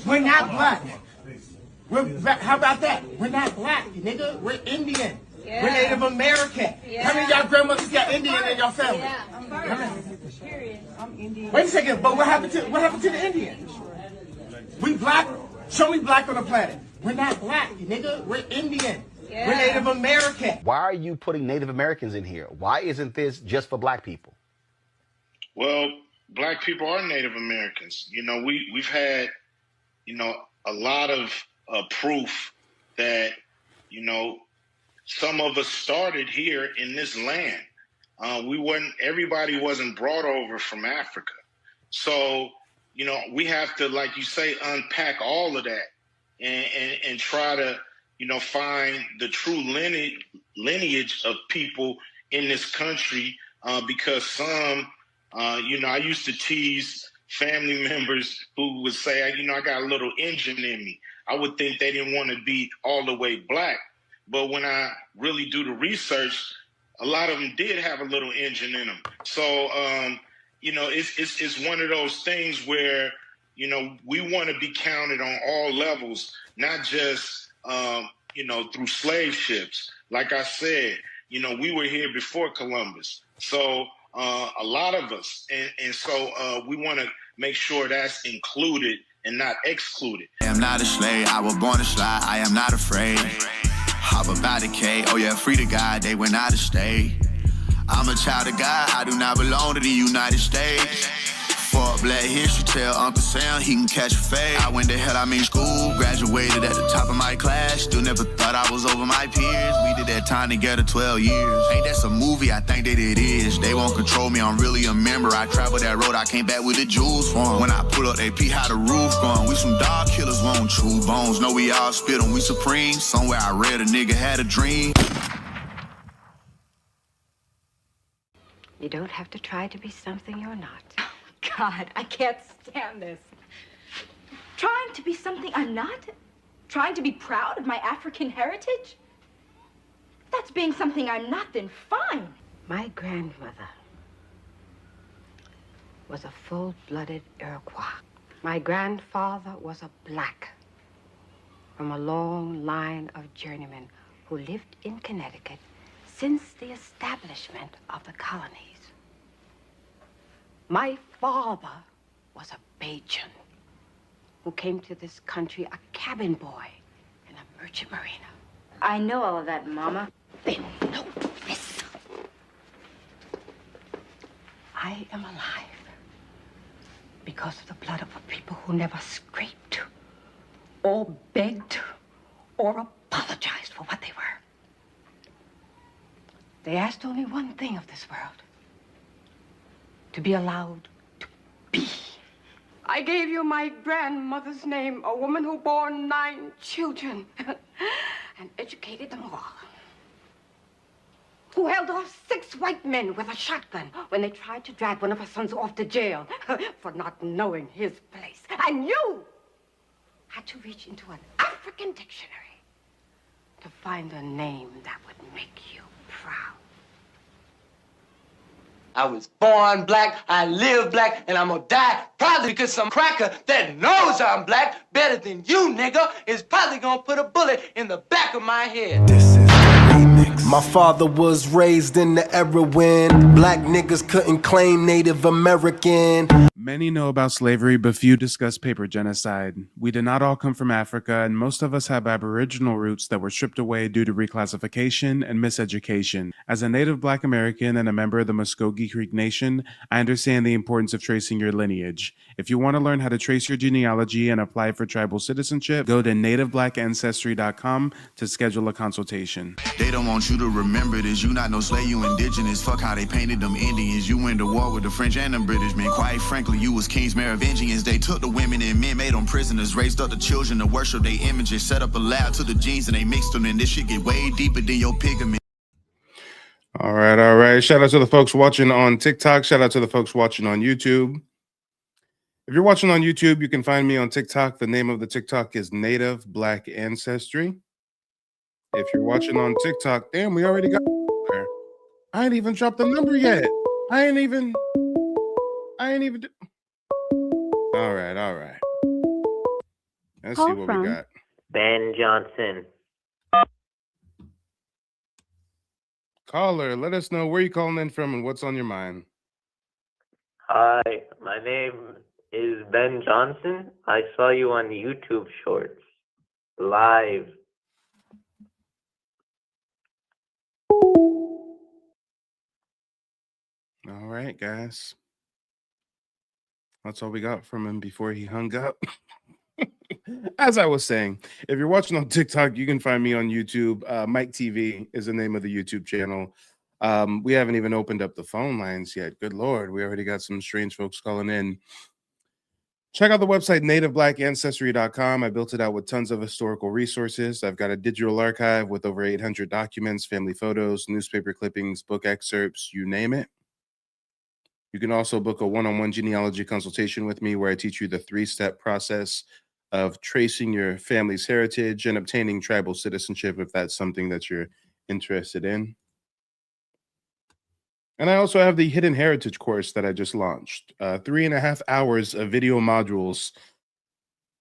We're not black. How about that? We're not black, nigga. We're Indian. Yeah. We're Native American. Yeah. How many of y'all grandmothers got Indian in your family? Yeah. I'm Indian. Wait a second, but what happened to the Indians? We black. Show me black on the planet. We're not black, nigga. We're Indian. Yeah. We're Native American. Why are you putting Native Americans in here? Why isn't this just for black people? Well, black people are Native Americans. You know, we've had, a lot of proof that, some of us started here in this land. Everybody wasn't brought over from Africa. So, we have to, like you say, unpack all of that and try to, find the true lineage of people in this country, because some, I used to tease family members who would say, I got a little Indian in me. I would think they didn't want to be all the way black. But when I really do the research, a lot of them did have a little Indian in them. So, it's one of those things where, we want to be counted on all levels, not just, through slave ships. Like I said, we were here before Columbus. So a lot of us. And so we want to make sure that's included and not excluded. I am not a slave. I was born to slide. I am not afraid. Hop about the K. Oh yeah, free to God. They went out of state. I'm a child of God. I do not belong to the United States. For Black History, tell Uncle Sam he can catch a fade. I went to hell, school, graduated at the top of my class. Still never thought I was over my peers. We did that time together 12 years. Ain't that some movie? I think that it is. They won't control me, I'm really a member. I traveled that road, I came back with the jewels for 'em. When I pull up, they pee how the roof gone. We some dog killers, won't true bones. Know we all spit 'em, we supreme. Somewhere I read a nigga had a dream. You don't have to try to be something you're not. God, I can't stand this. Trying to be something I'm not? Trying to be proud of my African heritage? If that's being something I'm not, then fine. My grandmother was a full-blooded Iroquois. My grandfather was a black from a long line of journeymen who lived in Connecticut since the establishment of the colonies. My father was a Bajan who came to this country a cabin boy in a merchant marina. I know all of that, Mama. Then know this. I am alive because of the blood of a people who never scraped or begged or apologized for what they were. They asked only one thing of this world: to be allowed to be. I gave you my grandmother's name, a woman who bore 9 children and educated them all. Who held off 6 white men with a shotgun when they tried to drag one of her sons off to jail for not knowing his place. And you had to reach into an African dictionary to find a name that would make you proud. I was born black, I live black, and I'm gonna die probably because some cracker that knows I'm black better than you, nigga, is probably gonna put a bullet in the back of my head. This is the remix. My father was raised in the era when black niggas couldn't claim Native American. Many know about slavery, but few discuss paper genocide. We did not all come from Africa, and most of us have Aboriginal roots that were stripped away due to reclassification and miseducation. As a native Black American and a member of the Muskogee Creek Nation, I understand the importance of tracing your lineage. If you want to learn how to trace your genealogy and apply for tribal citizenship, go to nativeblackancestry.com to schedule a consultation. They don't want you to remember this. You not no slave, you indigenous. Fuck how they painted them Indians. You went to war with the French and the British, man. Quite frankly, you was kings, Merovingians. They took the women and men, made them prisoners, raised up the children to worship their images, set up a lab to the genes and they mixed them, and this shit get way deeper than your pigment. All right. Shout out to the folks watching on TikTok. Shout out to the folks watching on YouTube. If you're watching on YouTube, you can find me on TikTok. The name of the TikTok is Native Black Ancestry. If you're watching on TikTok, damn, we already got there. I ain't even dropped the number yet. I ain't even. All right. Let's see what we got. Ben Johnson. Caller, let us know where you calling in from and what's on your mind. Hi, my name is Ben Johnson. I saw you on YouTube Shorts. Live. All right, guys. That's all we got from him before he hung up. As I was saying, if you're watching on TikTok, you can find me on YouTube. Mike TV is the name of the YouTube channel. We haven't even opened up the phone lines yet. Good Lord, we already got some strange folks calling in. Check out the website, nativeblackancestry.com. I built it out with tons of historical resources. I've got a digital archive with over 800 documents, family photos, newspaper clippings, book excerpts, you name it. You can also book a one-on-one genealogy consultation with me where I teach you the 3-step process of tracing your family's heritage and obtaining tribal citizenship if that's something that you're interested in. And I also have the Hidden Heritage course that I just launched. 3.5 hours of video modules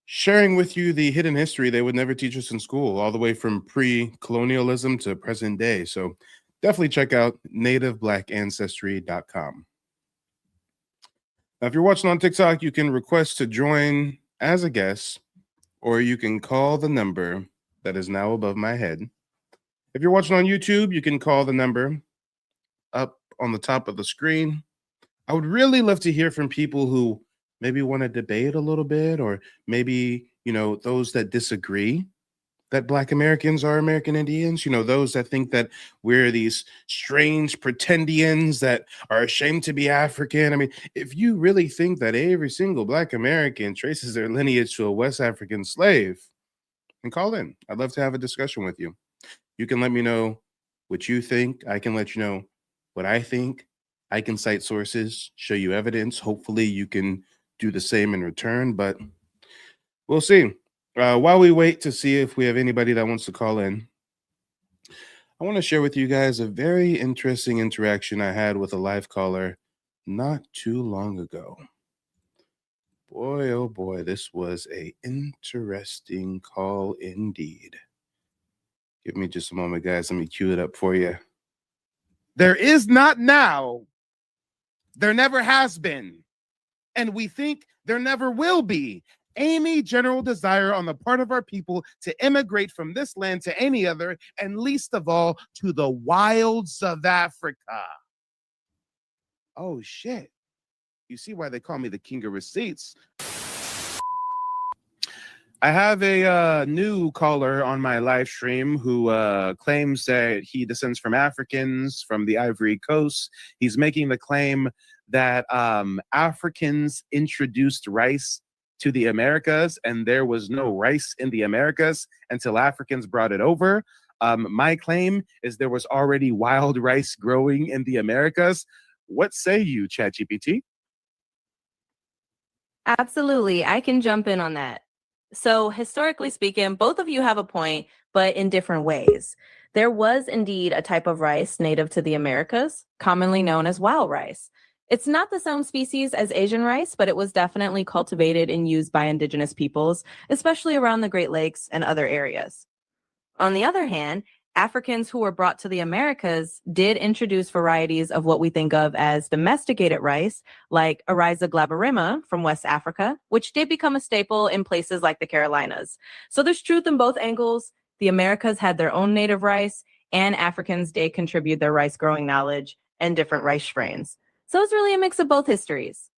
sharing with you the hidden history they would never teach us in school, all the way from pre-colonialism to present day. So definitely check out nativeblackancestry.com. Now, if you're watching on TikTok, you can request to join as a guest, or you can call the number that is now above my head. If you're watching on YouTube, you can call the number up on the top of the screen. I would really love to hear from people who maybe want to debate a little bit, or maybe, those that disagree that Black Americans are American Indians, those that think that we're these strange pretendians that are ashamed to be African. I mean, if you really think that every single Black American traces their lineage to a West African slave, then call in. I'd love to have a discussion with you. You can let me know what you think. I can let you know what I think. I can cite sources, show you evidence. Hopefully you can do the same in return, but we'll see. While we wait to see if we have anybody that wants to call in, I want to share with you guys a very interesting interaction I had with a live caller not too long ago. Boy, oh boy, this was an interesting call indeed. Give me just a moment, guys. Let me cue it up for you. There is not now. There never has been. And we think there never will be any general desire on the part of our people to immigrate from this land to any other, and least of all to the wilds of Africa. Oh, shit. You see why they call me the king of receipts. I have a new caller on my live stream who claims that he descends from Africans from the Ivory Coast. He's making the claim that Africans introduced rice to the Americas, and there was no rice in the Americas until Africans brought it over. My claim is there was already wild rice growing in the Americas. What say you, ChatGPT? Absolutely. I can jump in on that. So historically speaking, both of you have a point, but in different ways. There was indeed a type of rice native to the Americas, commonly known as wild rice. It's not the same species as Asian rice, but it was definitely cultivated and used by indigenous peoples, especially around the Great Lakes and other areas. On the other hand, Africans who were brought to the Americas did introduce varieties of what we think of as domesticated rice, like Oryza glaberrima from West Africa, which did become a staple in places like the Carolinas. So there's truth in both angles. The Americas had their own native rice, and Africans did contribute their rice growing knowledge and different rice strains. So it's really a mix of both histories.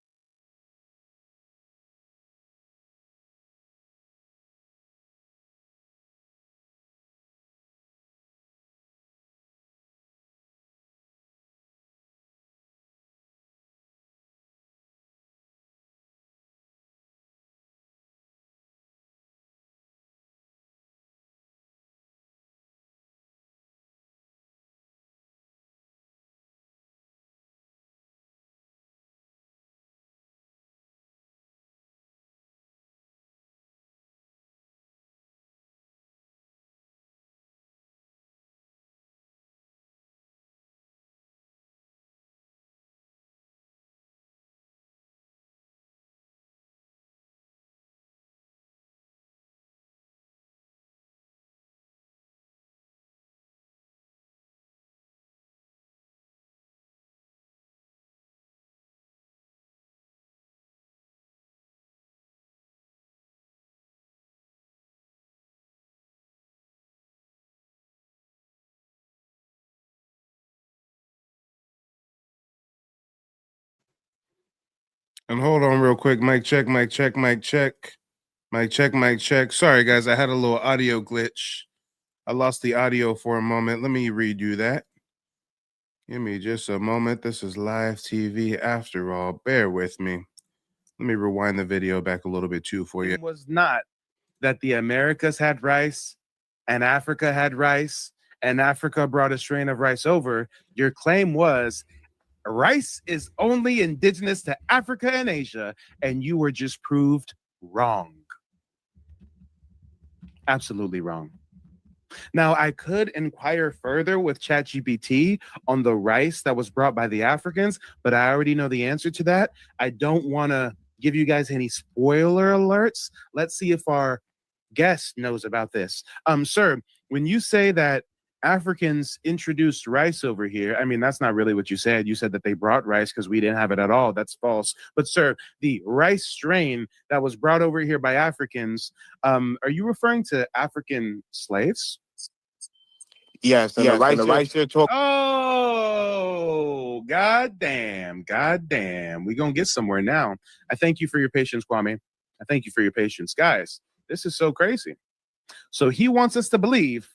And hold on real quick. Mic check, mic check, mic check. Mic check, mic check. Sorry, guys. I had a little audio glitch. I lost the audio for a moment. Let me redo that. Give me just a moment. This is live TV after all. Bear with me. Let me rewind the video back a little bit too for you. It was not that the Americas had rice and Africa had rice and Africa brought a strain of rice over. Your claim was rice is only indigenous to Africa and Asia, and you were just proved wrong. Absolutely wrong. Now, I could inquire further with ChatGPT on the rice that was brought by the Africans, but I already know the answer to that. I don't want to give you guys any spoiler alerts. Let's see if our guest knows about this. Sir, when you say that Africans introduced rice over here, I mean, that's not really what you said. You said that they brought rice because we didn't have it at all. That's false. But sir, the rice strain that was brought over here by Africans, are you referring to African slaves? Yes, and the rice you're talking. Oh, goddamn. We're going to get somewhere now. I thank you for your patience, Kwame. I thank you for your patience. Guys, this is so crazy. So he wants us to believe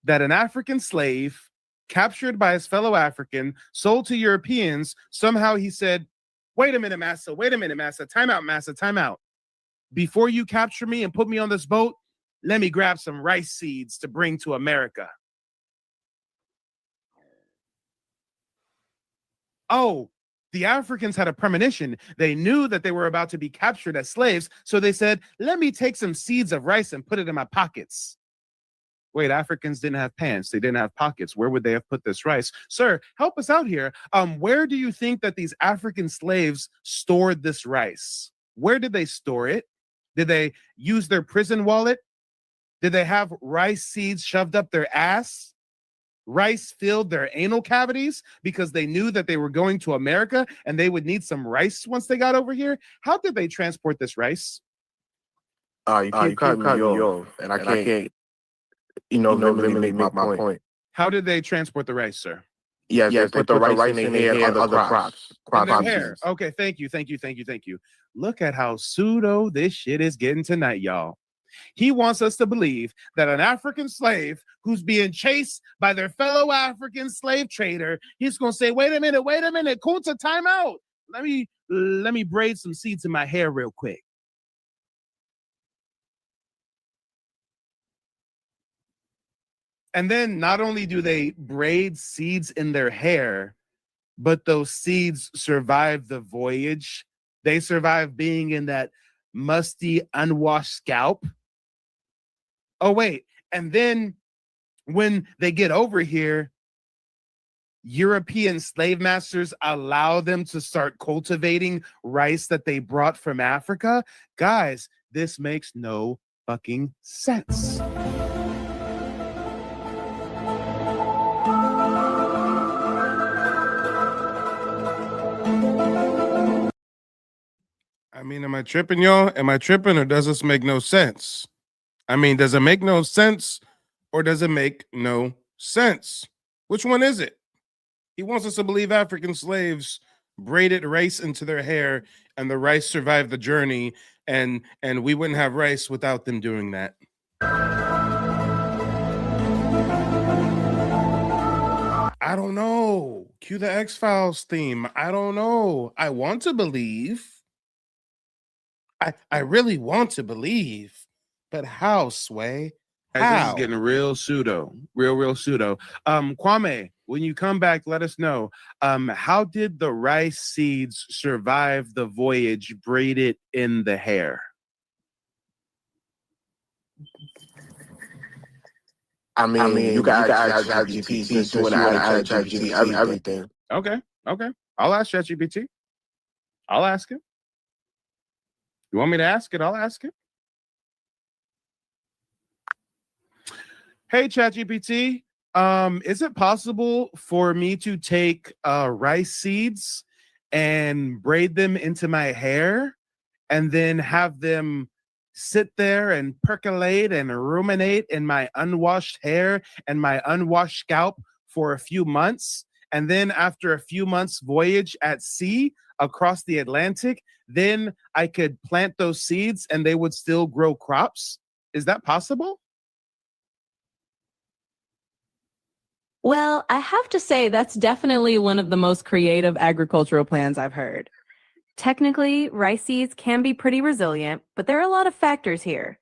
that an African slave captured by his fellow African, sold to Europeans, somehow he said, wait a minute, massa, time out, massa, time out. Before you capture me and put me on this boat, let me grab some rice seeds to bring to America. Oh, the Africans had a premonition. They knew that they were about to be captured as slaves, so they said, let me take some seeds of rice and put it in my pockets. Wait, Africans didn't have pants. They didn't have pockets. Where would they have put this rice? Sir, help us out here. Where do you think that these African slaves stored this rice? Where did they store it? Did they use their prison wallet? Did they have rice seeds shoved up their ass? Rice filled their anal cavities because they knew that they were going to America and they would need some rice once they got over here? How did they transport this rice? You keep cutting me off, and I can't really make my point. How did they transport the rice, sir? Yes, they put the rice in their hair and other crops. In their hair. Okay, thank you. Look at how pseudo this shit is getting tonight, y'all. He wants us to believe that an African slave who's being chased by their fellow African slave trader, he's going to say, wait a minute, Kunta, time out. Let me braid some seeds in my hair real quick. And then not only do they braid seeds in their hair, but those seeds survive the voyage. They survive being in that musty, unwashed scalp. Oh, wait. And then when they get over here, European slave masters allow them to start cultivating rice that they brought from Africa. Guys, this makes no fucking sense. I mean, am I tripping, y'all? Am I tripping, or does this make no sense? I mean, does it make no sense, or does it make no sense? Which one is it? He wants us to believe African slaves braided rice into their hair, and the rice survived the journey, and we wouldn't have rice without them doing that. I don't know. Cue the X-Files theme. I don't know. I want to believe. I really want to believe, but how, Sway? How? This is getting real pseudo. Kwame, when you come back, let us know. How did the rice seeds survive the voyage braided in the hair? I mean, you guys have GPT since you and I have GPT everything. Okay. I'll ask ChatGPT. I'll ask him. You want me to ask it? I'll ask it. Hey, ChatGPT, is it possible for me to take rice seeds and braid them into my hair and then have them sit there and percolate and ruminate in my unwashed hair and my unwashed scalp for a few months? And then after a few months voyage at sea across the Atlantic, then I could plant those seeds and they would still grow crops. Is that possible? Well, I have to say that's definitely one of the most creative agricultural plans I've heard. Technically, rice seeds can be pretty resilient, but there are a lot of factors here.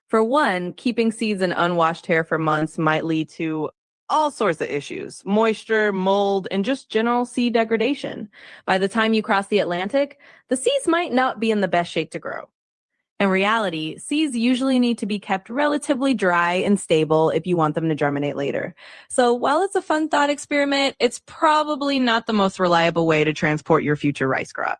For one, keeping seeds in unwashed hair for months might lead to all sorts of issues: moisture, mold, and just general seed degradation. By the time you cross the Atlantic, the seeds might not be in the best shape to grow. In reality, seeds usually need to be kept relatively dry and stable if you want them to germinate later. So while it's a fun thought experiment, it's probably not the most reliable way to transport your future rice crop.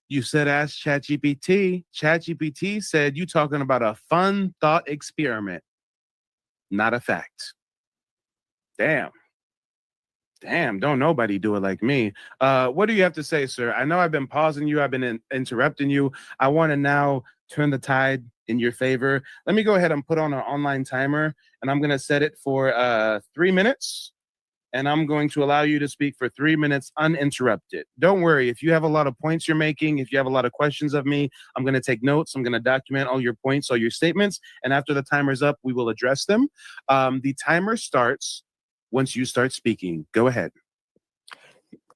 You said ask ChatGPT. ChatGPT said you talking about a fun thought experiment, not a fact. Damn, don't nobody do it like me. What do you have to say, sir? I know I've been pausing you. I've been interrupting you. I want to now turn the tide in your favor. Let me go ahead and put on an online timer, and I'm going to set it for 3 minutes. And I'm going to allow you to speak for 3 minutes uninterrupted. Don't worry, if you have a lot of points you're making, if you have a lot of questions of me, I'm going to take notes. I'm going to document all your points, all your statements. And after the timer's up, we will address them. The timer starts once you start speaking. Go ahead.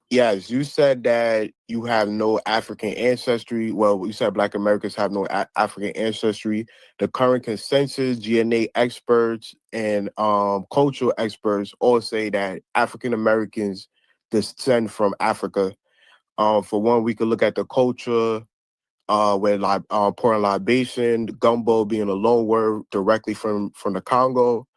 Yes, you said that you have no African ancestry. Well, you said Black Americans have no African ancestry. The current consensus, DNA experts and cultural experts all say that African Americans descend from Africa. For one, we could look at the culture, where pouring libation, gumbo being a loan word directly from the Congo.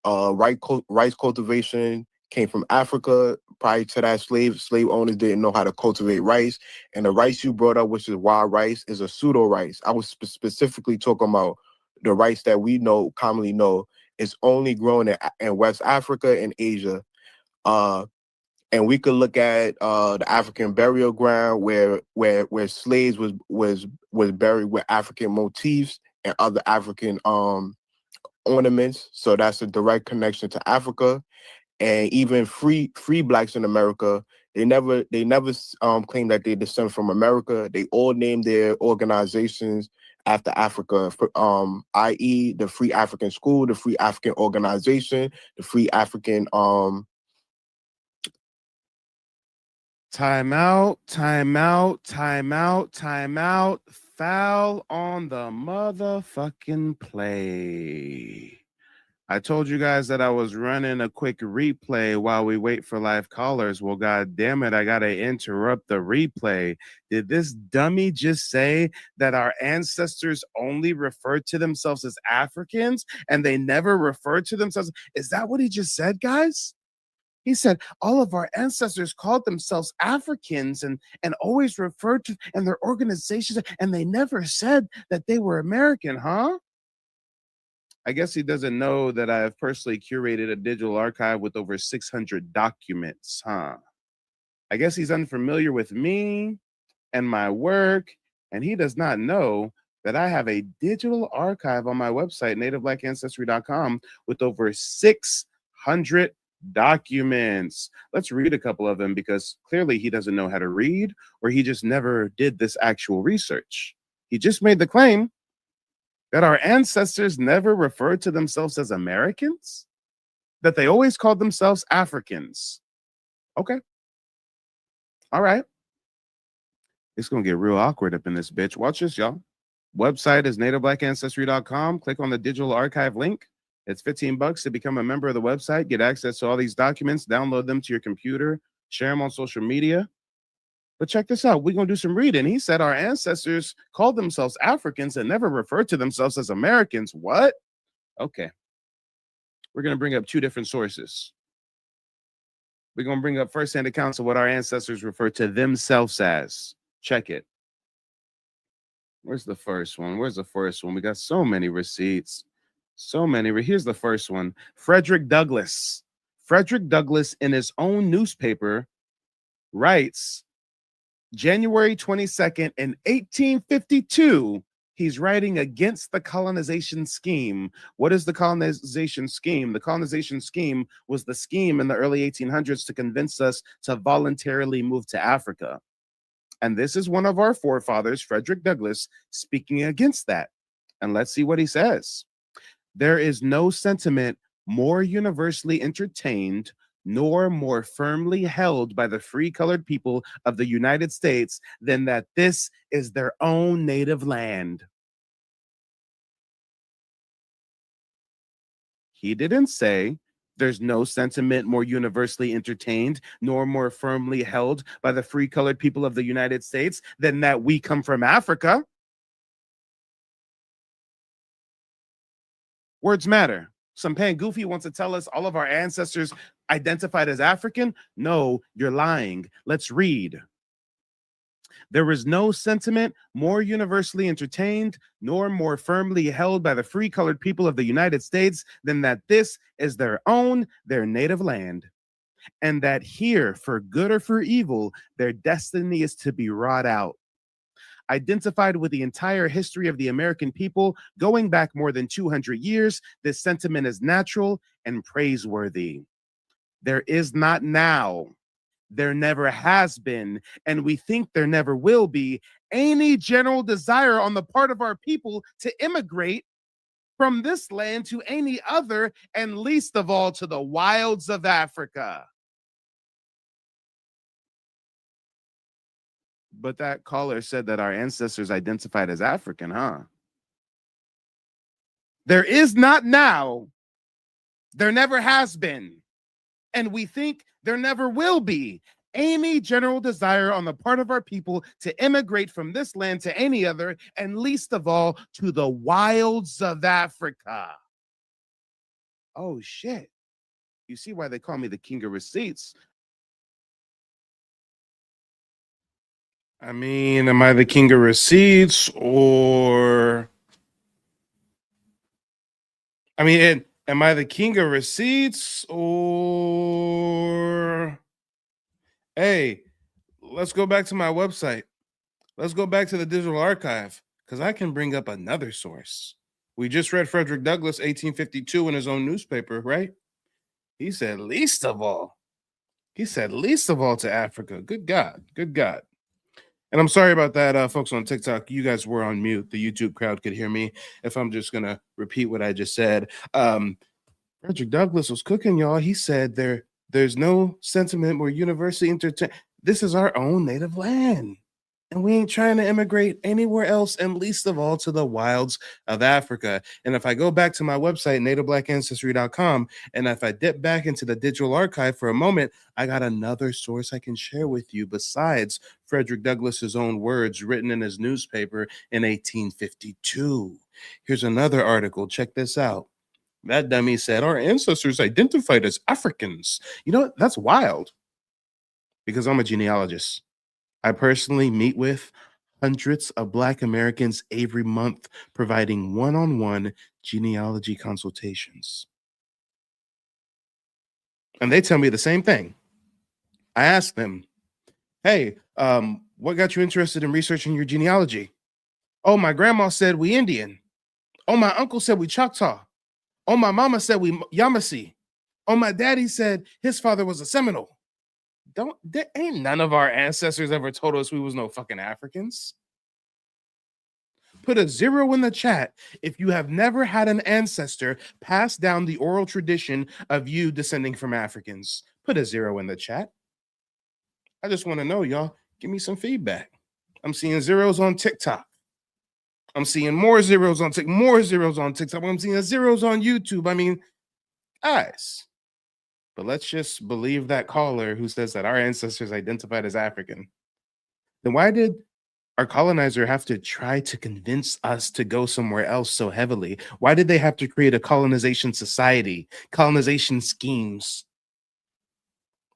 Rice cultivation came from Africa. Prior to that, slave owners didn't know how to cultivate rice. And the rice you brought up, which is wild rice, is a pseudo rice. I was specifically talking about the rice that we commonly know is only grown in West Africa and Asia. And we could look at the African burial ground where slaves was buried with African motifs and other African ornaments. So that's a direct connection to Africa. And even free Blacks in America, they never claim that they descend from America. They all name their organizations after Africa, i.e. the Free African School, the Free African Organization, the Free African Time out. Foul on the motherfucking play. I told you guys that I was running a quick replay while we wait for live callers. Well, God damn it, I gotta interrupt the replay. Did this dummy just say that our ancestors only referred to themselves as Africans and they never referred to themselves? Is that what he just said, guys? He said all of our ancestors called themselves Africans and always referred to and their organizations, and they never said that they were American, huh? I guess he doesn't know that I have personally curated a digital archive with over 600 documents, huh? I guess he's unfamiliar with me and my work, and he does not know that I have a digital archive on my website, nativeblackancestry.com, with over 600 documents. Let's read a couple of them because clearly he doesn't know how to read, or he just never did this actual research. He just made the claim that our ancestors never referred to themselves as Americans, that they always called themselves Africans. Okay. All right. It's going to get real awkward up in this bitch. Watch this, y'all. Website is nativeblackancestry.com. Click on the digital archive link. It's $15 to become a member of the website, get access to all these documents, download them to your computer, share them on social media. But check this out. We're going to do some reading. He said our ancestors called themselves Africans and never referred to themselves as Americans. What? Okay. We're going to bring up two different sources. We're going to bring up first-hand accounts of what our ancestors refer to themselves as. Check it. Where's the first one? We got so many receipts. Here's the first one. Frederick Douglass. Frederick Douglass, in his own newspaper, writes, January 22nd in 1852, He's writing against the colonization scheme. What is the colonization scheme? The colonization scheme was the scheme in the early 1800s to convince us to voluntarily move to Africa. And this is one of our forefathers, Frederick Douglass, speaking against that. And let's see what he says. There is no sentiment more universally entertained nor more firmly held by the free colored people of the United States than that this is their own native land. He didn't say there's no sentiment more universally entertained nor more firmly held by the free colored people of the United States than that we come from Africa. Words matter. Some pan goofy wants to tell us all of our ancestors identified as African. No, you're lying. Let's read. There is no sentiment more universally entertained nor more firmly held by the free colored people of the United States than that this is their own, their native land, and that here, for good or for evil, their destiny is to be wrought out. Identified with the entire history of the American people, going back more than 200 years, this sentiment is natural and praiseworthy. There is not now, there never has been, and we think there never will be, any general desire on the part of our people to immigrate from this land to any other, and least of all to the wilds of Africa. But that caller said that our ancestors identified as African, huh? There is not now, there never has been, and we think there never will be any general desire on the part of our people to immigrate from this land to any other, and least of all to the wilds of Africa. Oh, shit. You see why they call me the king of receipts. I mean, am I the king of receipts or... I mean, am I the king of receipts or... Hey, let's go back to my website. Let's go back to the digital archive because I can bring up another source. We just read Frederick Douglass, 1852, in his own newspaper, right? He said, least of all. He said, least of all to Africa. Good God. Good God. And I'm sorry about that, folks on TikTok. You guys were on mute. The YouTube crowd could hear me if I'm just going to repeat what I just said. Frederick Douglass was cooking, y'all. He said there's no sentiment more universally entertained. This is our own native land. And we ain't trying to immigrate anywhere else, and least of all to the wilds of Africa. And if I go back to my website, nativeblackancestry.com, and if I dip back into the digital archive for a moment, I got another source I can share with you besides Frederick Douglass's own words written in his newspaper in 1852. Here's another article. Check this out. That dummy said, our ancestors identified as Africans. You know what? That's wild because I'm a genealogist. I personally meet with hundreds of Black Americans every month, providing one-on-one genealogy consultations. And they tell me the same thing. I ask them, hey, what got you interested in researching your genealogy? Oh, my grandma said we Indian. Oh, my uncle said we Choctaw. Oh, my mama said we Yamasee. Oh, my daddy said his father was a Seminole. There ain't none of our ancestors ever told us we was no fucking Africans. Put a 0 in the chat if you have never had an ancestor pass down the oral tradition of you descending from Africans. Put a 0 in the chat. I just want to know, y'all. Give me some feedback. I'm seeing zeros on TikTok. I'm seeing more zeros on TikTok. More zeros on TikTok. I'm seeing zeros on YouTube. I mean, guys. But let's just believe that caller who says that our ancestors identified as African. Then why did our colonizer have to try to convince us to go somewhere else so heavily? Why did they have to create a colonization society, colonization schemes,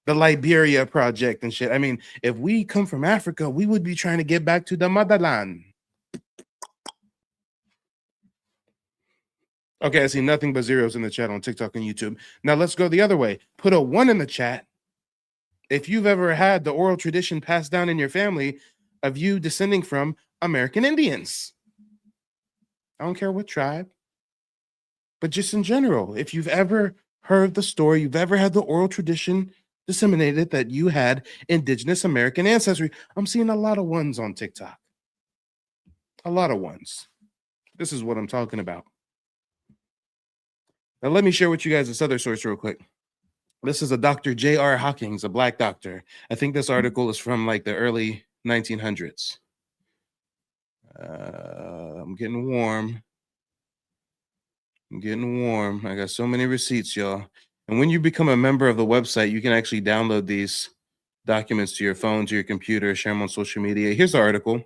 the Liberia Project and shit? I mean, if we come from Africa, we would be trying to get back to the motherland. Okay, I see nothing but zeros in the chat on TikTok and YouTube. Now let's go the other way. Put a 1 in the chat if you've ever had the oral tradition passed down in your family of you descending from American Indians. I don't care what tribe. But just in general, if you've ever heard the story, you've ever had the oral tradition disseminated that you had indigenous American ancestry. I'm seeing a lot of ones on TikTok. A lot of ones. This is what I'm talking about. Now, let me share with you guys this other source real quick. This is a Dr. J.R. Hawkins, a black doctor. I think this article is from like the early 1900s. I'm getting warm. I got so many receipts, y'all. And when you become a member of the website, you can actually download these documents to your phone, to your computer, share them on social media. Here's the article.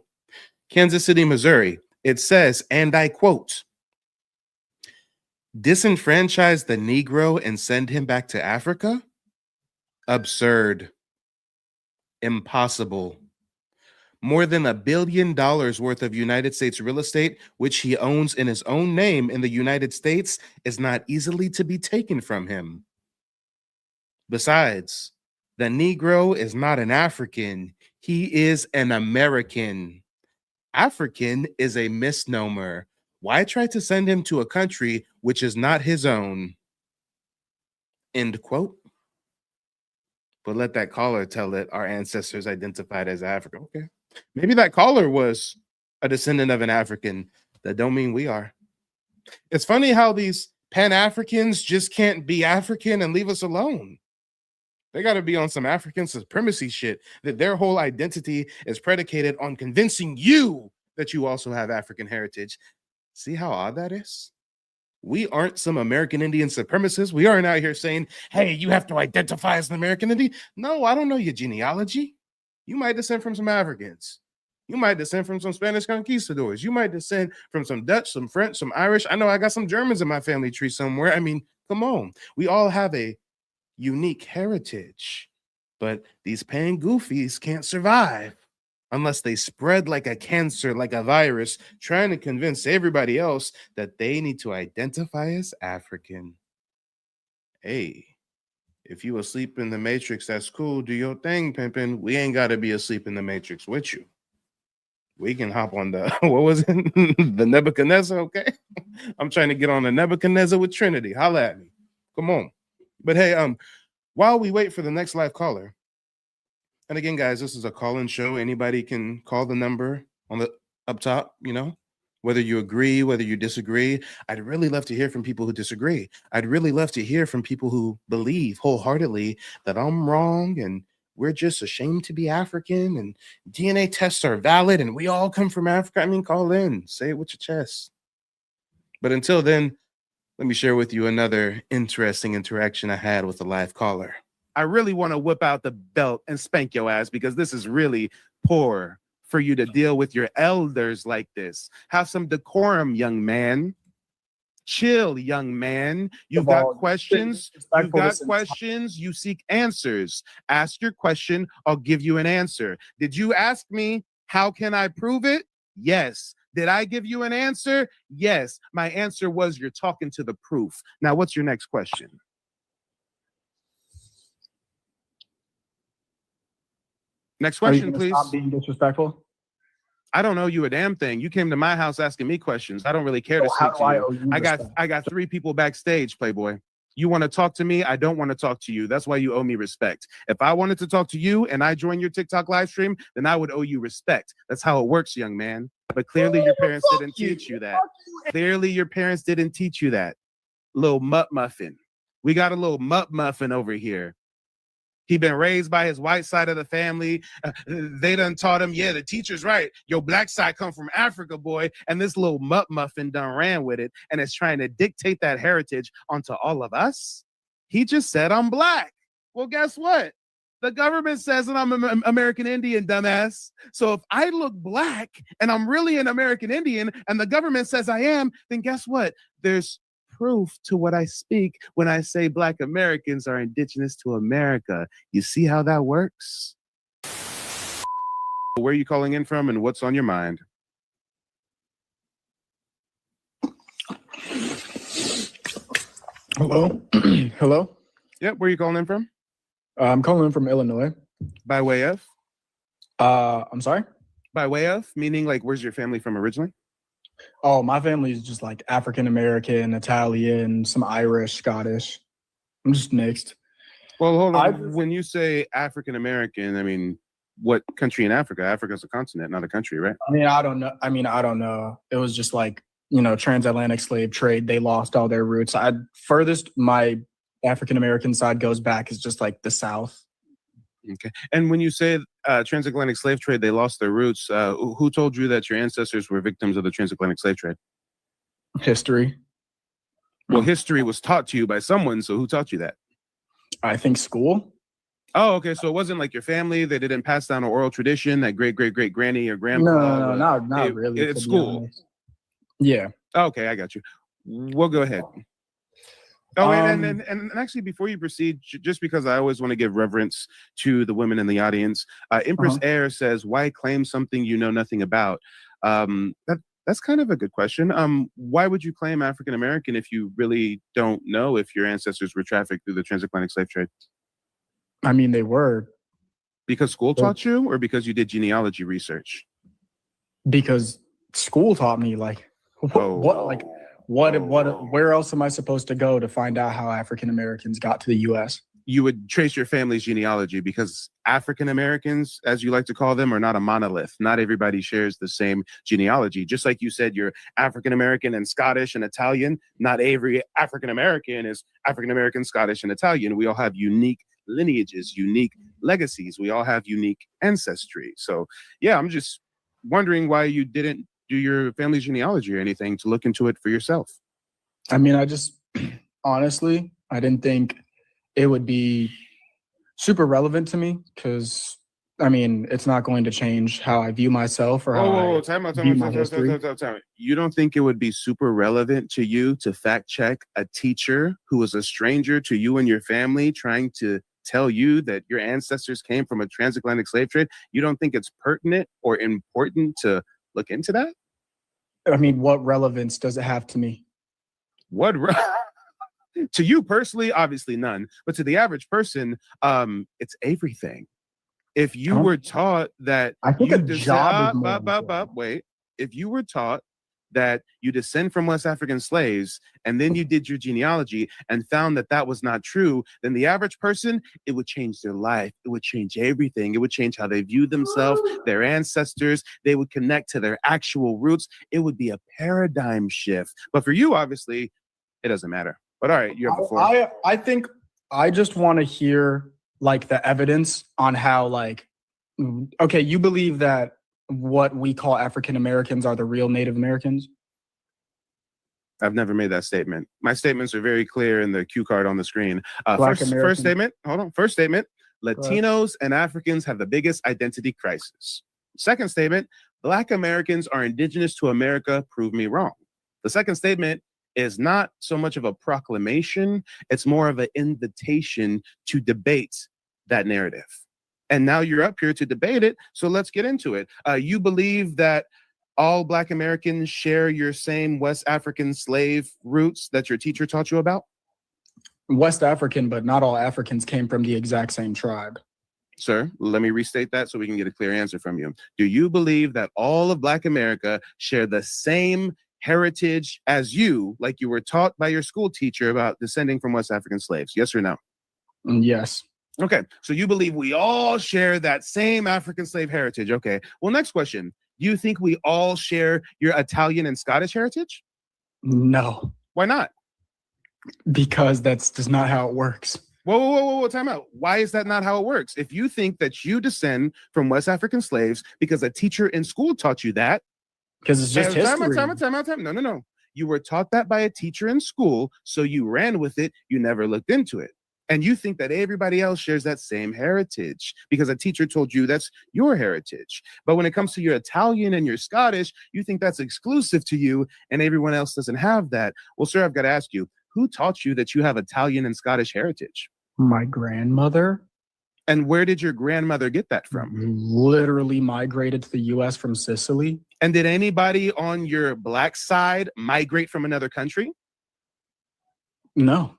Kansas City, Missouri. It says, and I quote, disenfranchise the Negro and send him back to Africa? Absurd. Impossible. More than $1 billion worth of United States real estate, which he owns in his own name in the United States, is not easily to be taken from him. Besides, the Negro is not an African. He is an American. African is a misnomer. Why try to send him to a country which is not his own? End quote. But let that caller tell it our ancestors identified as African. Okay. Maybe that caller was a descendant of an African. That don't mean we are. It's funny how these Pan-Africans just can't be African and leave us alone. They got to be on some African supremacy shit, that their whole identity is predicated on convincing you that you also have African heritage. See how odd that is? We aren't some American Indian supremacists. We aren't out here saying, hey, you have to identify as an American Indian. No, I don't know your genealogy. You might descend from some Africans. You might descend from some Spanish conquistadors. You might descend from some Dutch, some French, some Irish. I know I got some Germans in my family tree somewhere. I mean, come on. We all have a unique heritage, but these pan goofies can't survive unless they spread like a cancer, like a virus, trying to convince everybody else that they need to identify as African. Hey, if you asleep in the Matrix, that's cool. Do your thing, pimpin'. We ain't got to be asleep in the Matrix with you. We can hop on the, what was it? The Nebuchadnezzar, okay? I'm trying to get on the Nebuchadnezzar with Trinity. Holla at me. Come on. But hey, while we wait for the next live caller, and again, guys, this is a call-in show. Anybody can call the number on the up top, you know, whether you agree, whether you disagree. I'd really love to hear from people who disagree. I'd really love to hear from people who believe wholeheartedly that I'm wrong and we're just ashamed to be African and DNA tests are valid and we all come from Africa. I mean, call in, say it with your chest. But until then, let me share with you another interesting interaction I had with a live caller. I really want to whip out the belt and spank your ass because this is really poor for you to deal with your elders like this. Have some decorum, young man. Chill, young man. You've got questions. You've got questions. You seek answers. Ask your question. I'll give you an answer. Did you ask me, how can I prove it? Yes. Did I give you an answer? Yes. My answer was you're talking to the proof. Now, what's your next question? Next question, please. Stop being disrespectful. I don't know you a damn thing. You came to my house asking me questions. I don't really care to speak to you. I got 3 people backstage, Playboy. You want to talk to me? I don't want to talk to you. That's why you owe me respect. If I wanted to talk to you and I joined your TikTok live stream, then I would owe you respect. That's how it works, young man. But clearly your parents didn't teach you that. Clearly your parents didn't teach you that. Little mutt muffin. We got a little mutt muffin over here. He been raised by his white side of the family. They done taught him, yeah, the teacher's right. Your black side come from Africa, boy. And this little mutt muffin done ran with it and is trying to dictate that heritage onto all of us. He just said I'm black. Well, guess what? The government says that I'm an American Indian, dumbass. So if I look black and I'm really an American Indian and the government says I am, then guess what? There's proof to what I speak when I say Black Americans are indigenous to America. You see how that works? Where are you calling in from and what's on your mind? Hello? Hello? Yep, where are you calling in from? I'm calling in from Illinois. By way of? I'm sorry? By way of? Meaning like where's your family from originally? Oh, my family is just like African American, Italian, some Irish, Scottish. I'm just mixed. Well, hold on. When you say African American, I mean, what country in Africa? Africa's a continent, not a country, right? I don't know. I don't know. It was just like, transatlantic slave trade. They lost all their roots. Furthest my African American side goes back is just like the South. Okay. And when you say transatlantic slave trade, they lost their roots. Who told you that your ancestors were victims of the transatlantic slave trade? History. Well, history was taught to you by someone. So who taught you that? I think school. Oh, okay. So it wasn't like your family. They didn't pass down an oral tradition that great granny or grandpa. No, not really. It's school. Yeah. Okay, I got you. We'll go ahead. Oh, and actually, before you proceed, just because I always want to give reverence to the women in the audience, Empress Air says, "Why claim something you know nothing about?" That's kind of a good question. Why would you claim African American if you really don't know if your ancestors were trafficked through the transatlantic slave trade? I mean, they were. Because school taught you, or because you did genealogy research? Because school taught me. Like, where else am I supposed to go to find out how African Americans got to the U.S.? You would trace your family's genealogy, because African Americans, as you like to call them, are not a monolith. Not everybody shares the same genealogy. Just like you said, you're African American and Scottish and Italian. Not every African American is African American, Scottish, and Italian. We all have unique lineages, unique legacies. We all have unique ancestry. So, yeah, I'm just wondering why you didn't do your family's genealogy or anything to look into it for yourself. I mean, honestly, I didn't think it would be super relevant to me, because, I mean, it's not going to change how I view myself or how time out. You don't think it would be super relevant to you to fact check a teacher who was a stranger to you and your family trying to tell you that your ancestors came from a transatlantic slave trade? You don't think it's pertinent or important to look into that? I mean, what relevance does it have to me? To you personally, obviously none. But to the average person, it's everything. If you were taught that if you were taught that you descend from West African slaves, and then you did your genealogy and found that that was not true, then the average person, it would change their life. It would change everything. It would change how they view themselves, their ancestors. They would connect to their actual roots. It would be a paradigm shift. But for you, obviously, it doesn't matter. But all right, you have the floor. I think I just want to hear like the evidence on how, like, okay, you believe that what we call African Americans are the real Native Americans? I've never made that statement. My statements are very clear in the cue card on the screen. First statement, Latinos and Africans have the biggest identity crisis. Second statement, Black Americans are indigenous to America, prove me wrong. The second statement is not so much of a proclamation, it's more of an invitation to debate that narrative. And now you're up here to debate it, so let's get into it. You believe that all Black Americans share your same West African slave roots that your teacher taught you about? West African, but not all Africans came from the exact same tribe. Sir, let me restate that so we can get a clear answer from you. Do you believe that all of Black America share the same heritage as you, like you were taught by your school teacher about descending from West African slaves? Yes or no? Yes. Okay, so you believe we all share that same African slave heritage. Okay, well, next question. Do you think we all share your Italian and Scottish heritage? No. Why not? Because that's just not how it works. Whoa, time out. Why is that not how it works? If you think that you descend from West African slaves because a teacher in school taught you that. Because it's just history. Time out. No. You were taught that by a teacher in school, so you ran with it. You never looked into it. And you think that everybody else shares that same heritage because a teacher told you that's your heritage. But when it comes to your Italian and your Scottish, you think that's exclusive to you and everyone else doesn't have that. Well, sir, I've got to ask you, who taught you that you have Italian and Scottish heritage? My grandmother. And where did your grandmother get that from? Literally migrated to the U.S. from Sicily. And did anybody on your Black side migrate from another country? No.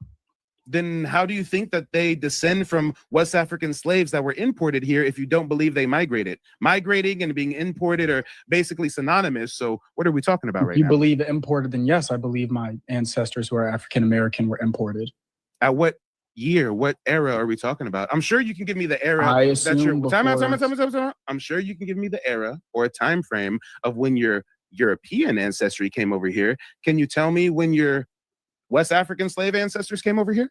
then how do you think that they descend from West African slaves that were imported here if you don't believe they migrated? Migrating and being imported are basically synonymous. So what are we talking about If right you now? believe imported, then yes, I believe my ancestors who are African American were imported. At what year, what era are we talking about? I'm sure you can give me the era I that you're assume time out. before. I'm sure you can give me the era or a time frame of when your European ancestry came over here. Can you tell me when your West African slave ancestors came over here?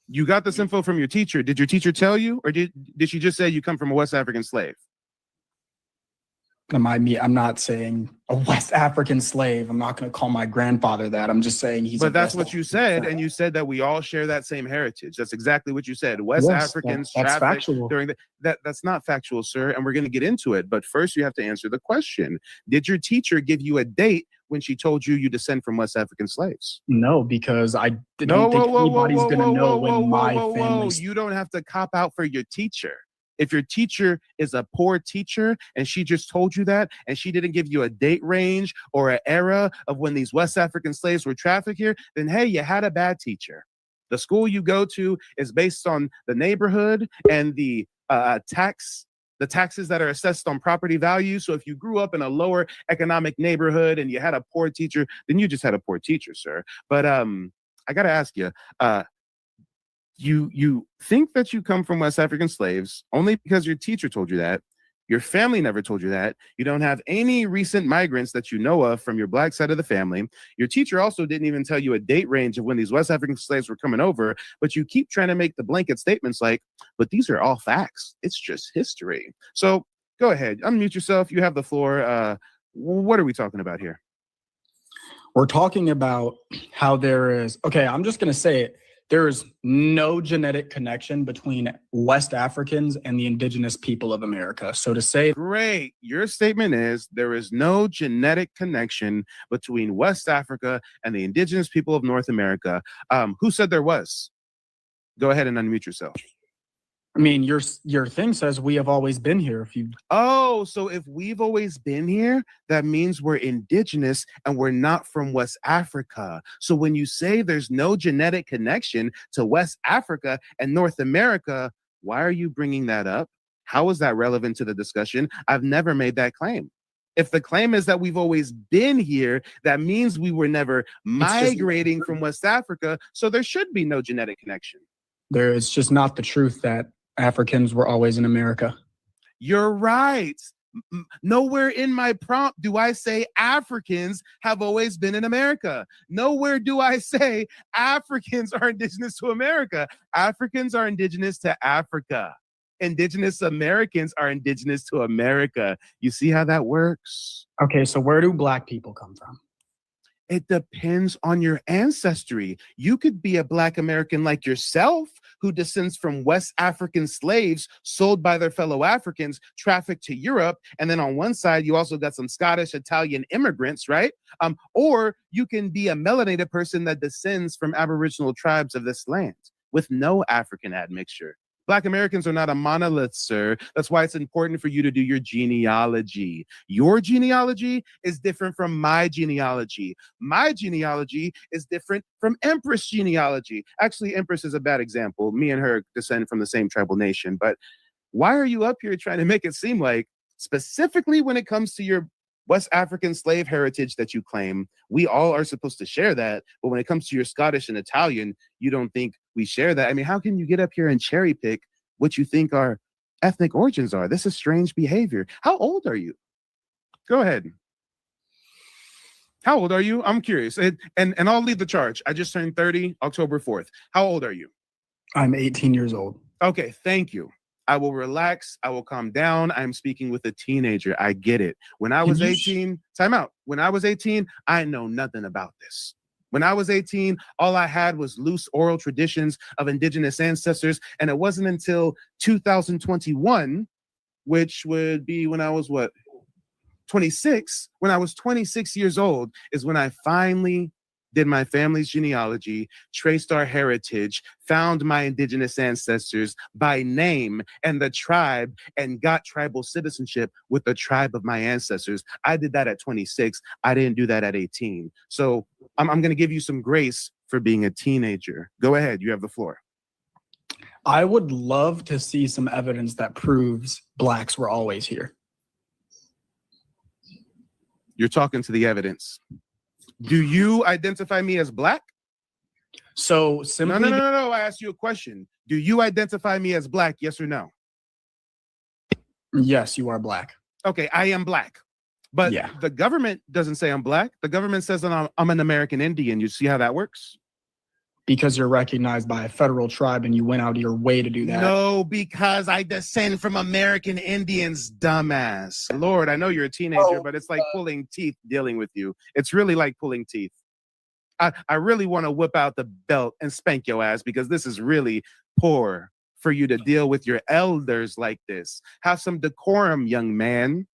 You got this info from your teacher. Did your teacher tell you, or did she just say you come from a West African slave? I'm not saying a West African slave. I'm not going to call my grandfather that. I'm just saying he's. But that's what you said, and you said that we all share that same heritage. That's exactly what you said. West Africans that's trafficked factual. during that's not factual, sir. And we're going to get into it. But first, you have to answer the question: did your teacher give you a date when she told you descend from West African slaves? No, because I don't think anybody's going to know when my family. You don't have to cop out for your teacher. If your teacher is a poor teacher and she just told you that and she didn't give you a date range or an era of when these West African slaves were trafficked here, then hey, you had a bad teacher. The school you go to is based on the neighborhood and the taxes that are assessed on property value. So if you grew up in a lower economic neighborhood and you had a poor teacher, then you just had a poor teacher, sir. But I got to ask you, you think that you come from West African slaves only because your teacher told you that. Your family never told you that. You don't have any recent migrants that you know of from your black side of the family. Your teacher also didn't even tell you a date range of when these West African slaves were coming over, but you keep trying to make the blanket statements like, but these are all facts. It's just history. So go ahead, unmute yourself. You have the floor. What are we talking about here? We're talking about how I'm just going to say it. There is no genetic connection between West Africans and the indigenous people of America. So to say... Great. Your statement is there is no genetic connection between West Africa and the indigenous people of North America. Who said there was? Go ahead and unmute yourself. I mean, your thing says we have always been here. So if we've always been here, that means we're indigenous and we're not from West Africa. So when you say there's no genetic connection to West Africa and North America, why are you bringing that up? How is that relevant to the discussion? I've never made that claim. If the claim is that we've always been here, that means we were never migrating from West Africa. So there should be no genetic connection. It's just not the truth that Africans were always in America. You're right. Nowhere in my prompt do I say Africans have always been in America. Nowhere do I say Africans are indigenous to America. Africans are indigenous to Africa. Indigenous Americans are indigenous to America. You see how that works? Okay, so where do black people come from? It depends on your ancestry. You could be a Black American like yourself who descends from West African slaves sold by their fellow Africans, trafficked to Europe. And then on one side, you also got some Scottish, Italian immigrants, right? Or you can be a melanated person that descends from Aboriginal tribes of this land with no African admixture. Black Americans are not a monolith, sir. That's why it's important for you to do your genealogy. Your genealogy is different from my genealogy. My genealogy is different from Empress genealogy. Actually, Empress is a bad example. Me and her descend from the same tribal nation. But why are you up here trying to make it seem like, specifically when it comes to your West African slave heritage that you claim, we all are supposed to share that. But when it comes to your Scottish and Italian, you don't think we share that. I mean, how can you get up here and cherry pick what you think our ethnic origins are? This is strange behavior. How old are you? Go ahead. How old are you? I'm curious. And I'll lead the charge. I just turned 30, October 4th. How old are you? I'm 18 years old. Okay, thank you. I will relax. I will calm down. I'm speaking with a teenager. I get it. When I was 18, time out. When I was 18, I know nothing about this. When I was 18, all I had was loose oral traditions of indigenous ancestors. And it wasn't until 2021, which would be when I was 26, when I was 26 years old, is when I finally did my family's genealogy, traced our heritage, found my indigenous ancestors by name and the tribe, and got tribal citizenship with the tribe of my ancestors. I did that at 26. I didn't do that at 18. So I'm going to give you some grace for being a teenager. Go ahead. You have the floor. I would love to see some evidence that proves blacks were always here. You're talking to the evidence. Do you identify me as black? So simply No. I asked you a question. Do you identify me as black? Yes or no? Yes, you are black. Okay, I am black. But yeah, the government doesn't say I'm black. The government says that I'm an American Indian. You see how that works? Because you're recognized by a federal tribe and you went out of your way to do that. No, because I descend from American Indians, dumbass. Lord, I know you're a teenager, but it's like pulling teeth dealing with you. It's really like pulling teeth. I really want to whip out the belt and spank your ass because this is really poor for you to deal with your elders like this. Have some decorum, young man.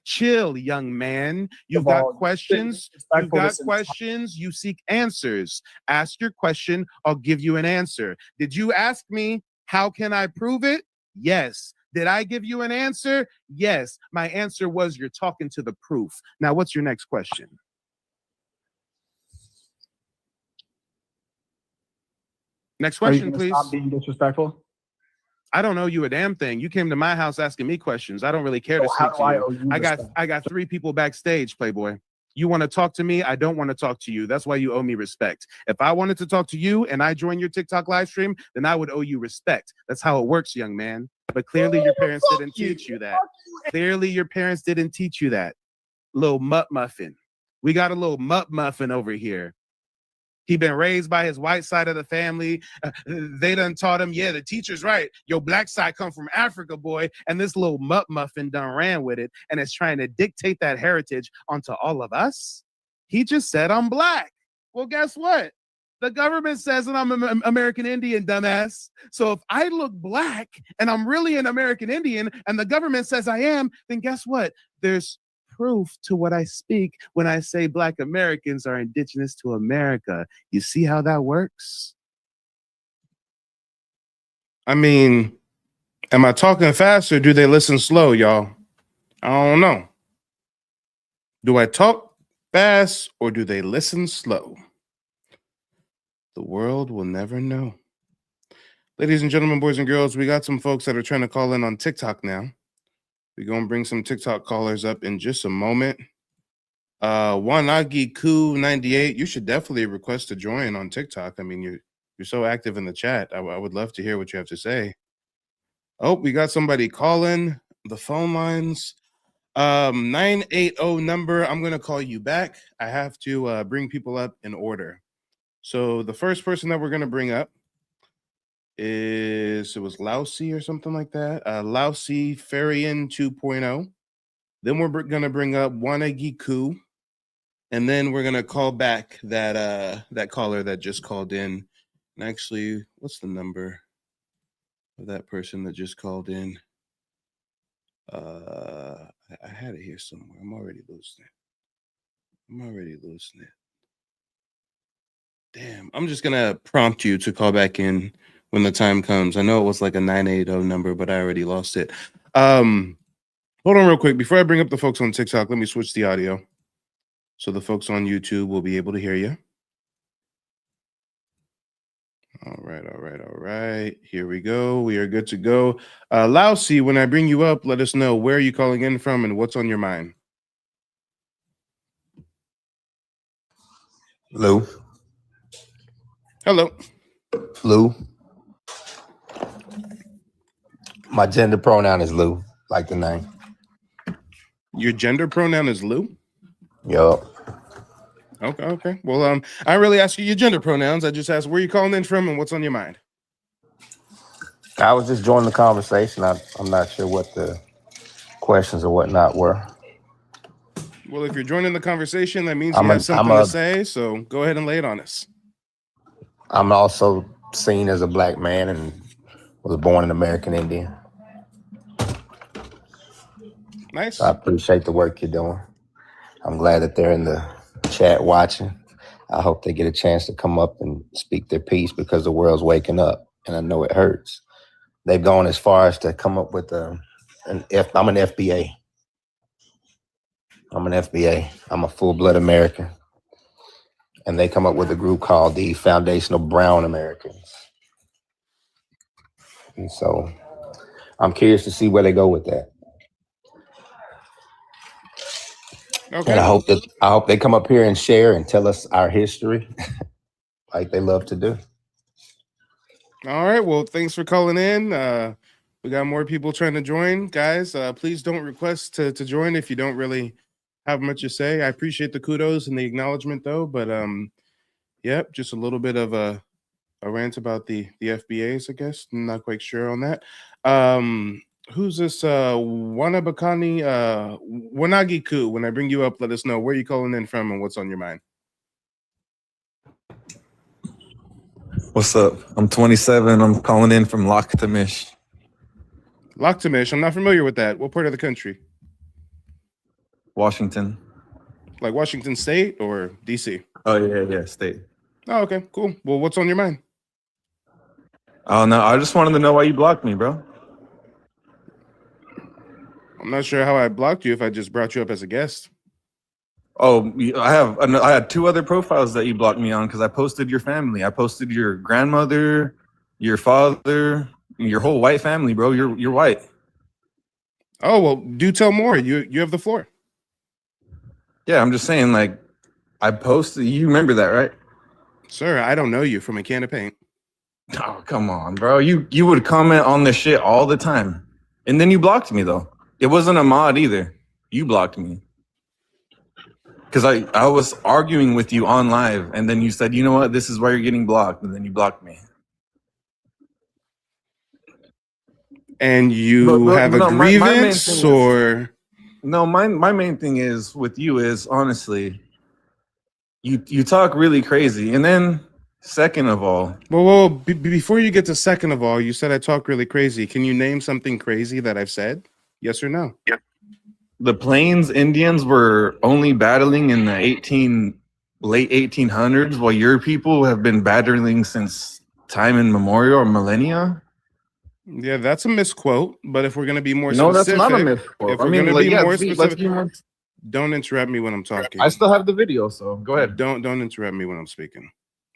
Chill, young man. You've got questions. You've got questions. You seek answers. Ask your question. I'll give you an answer. Did you ask me, how can I prove it? Yes. Did I give you an answer? Yes. My answer was, you're talking to the proof. Now, what's your next question? Next question, please. Stop being disrespectful. I don't owe you a damn thing. You came to my house asking me questions. I don't really care to speak to you. I got 3 people backstage, Playboy. You want to talk to me? I don't want to talk to you. That's why you owe me respect. If I wanted to talk to you and I joined your TikTok live stream, then I would owe you respect. That's how it works, young man. But clearly your parents didn't teach you that. Clearly your parents didn't teach you that. Little mutt muffin. We got a little mutt muffin over here. He been raised by his white side of the family. They done taught him, yeah, the teacher's right. Your black side come from Africa, boy. And this little mutt muffin done ran with it and is trying to dictate that heritage onto all of us. He just said I'm black. Well, guess what? The government says that I'm an American Indian, dumbass. So if I look black and I'm really an American Indian and the government says I am, then guess what? There's proof to what I speak when I say Black Americans are indigenous to America. You see how that works? I mean, am I talking fast or do they listen slow, y'all? I don't know. Do I talk fast or do they listen slow? The world will never know. Ladies and gentlemen, boys and girls, we got some folks that are trying to call in on TikTok now. We're going to bring some TikTok callers up in just a moment. Wanagi Ku 98, you should definitely request to join on TikTok. I mean, you're so active in the chat. I would love to hear what you have to say. Oh, we got somebody calling the phone lines. 980 number. I'm going to call you back. I have to bring people up in order. So the first person that we're going to bring up it was Lousy or something like that. Lousy Farian 2.0. Then we're going to bring up Wanagi Ku. And then we're going to call back that caller that just called in. And actually, what's the number of that person that just called in? I had it here somewhere. I'm already losing it. Damn, I'm just going to prompt you to call back in when the time comes. I know it was like a 980 number, but I already lost it. Hold on real quick. Before I bring up the folks on TikTok, let me switch the audio. So the folks on YouTube will be able to hear you. All right. Here we go. We are good to go. Lousy, when I bring you up, let us know where are you calling in from and what's on your mind. Lou. Hello. Lou. My gender pronoun is Lou, like the name. Your gender pronoun is Lou? Yup. Okay. Well, I really ask you your gender pronouns. I just asked where you calling in from and what's on your mind. I was just joining the conversation. I'm not sure what the questions or whatnot were. Well, if you're joining the conversation, that means you have something to say. So go ahead and lay it on us. I'm also seen as a black man and was born an American Indian. Nice. I appreciate the work you're doing. I'm glad that they're in the chat watching. I hope they get a chance to come up and speak their piece because the world's waking up, and I know it hurts. They've gone as far as to come up with I'm an FBA. I'm an FBA. I'm a full-blood American. And they come up with a group called the Foundational Brown Americans. And so I'm curious to see where they go with that. Okay. And I hope they come up here and share and tell us our history like they love to do. All right. Well, thanks for calling in. We got more people trying to join. Guys, please don't request to join if you don't really have much to say. I appreciate the kudos and the acknowledgement, though. But yep, just a little bit of a rant about the FBAs, I guess. I'm not quite sure on that. Who's this? Wanabakani Wanagiku. When I bring you up, let us know where you calling in from and what's on your mind. What's up? I'm 27. I'm calling in from Laktamish. Laktamish. I'm not familiar with that. What part of the country? Washington. Like Washington State or DC? Oh, yeah, state. Oh, okay, cool. Well, what's on your mind? Oh, no, I just wanted to know why you blocked me, bro. I'm not sure how I blocked you if I just brought you up as a guest. Oh, I had 2 other profiles that you blocked me on because I posted your family. I posted your grandmother, your father, your whole white family, bro. You're white. Oh, well, do tell more. You have the floor. Yeah, I'm just saying, like, I posted. You remember that, right? Sir, I don't know you from a can of paint. Oh, come on, bro. You would comment on this shit all the time. And then you blocked me, though. It wasn't a mod either. You blocked me. Because I was arguing with you on live, and then you said, you know what, this is why you're getting blocked, and then you blocked me. And you have a grievance, or? No, my main thing is with you is, honestly, you talk really crazy. And then, second of all... Well, before you get to second of all, you said I talk really crazy. Can you name something crazy that I've said? Yes or no? Yeah. The Plains Indians were only battling in the late 1800s, while your people have been battling since time immemorial or millennia. Yeah, that's a misquote. But if we're going to be more specific, specific, that's not a misquote. If we're going to be more specific, don't interrupt me when I'm talking. I still have the video, so go ahead. Don't interrupt me when I'm speaking.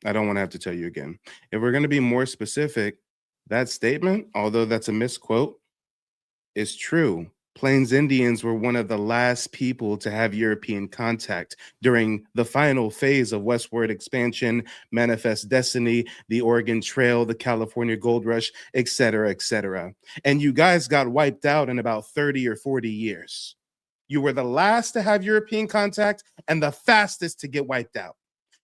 I don't want to have to tell you again. If we're going to be more specific, that statement, although that's a misquote, is true. Plains Indians were one of the last people to have European contact during the final phase of westward expansion, Manifest Destiny, the Oregon Trail, the California Gold Rush, etc., etc. And you guys got wiped out in about 30 or 40 years. You were the last to have European contact and the fastest to get wiped out.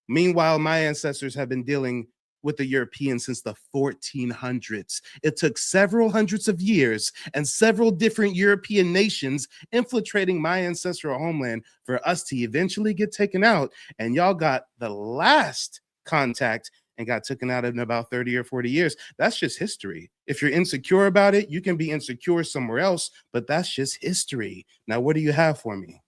Meanwhile, my ancestors have been dealing with the Europeans since the 1400s. It took several hundreds of years and several different European nations infiltrating my ancestral homeland for us to eventually get taken out. And y'all got the last contact and got taken out in about 30 or 40 years. That's just history. If you're insecure about it, you can be insecure somewhere else, but that's just history. Now, what do you have for me?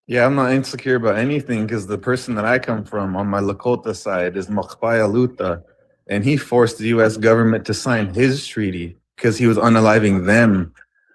Yeah, I'm not insecure about anything because the person that I come from on my Lakota side is Mokpaya Luta, and he forced the U.S. government to sign his treaty because he was unaliving them.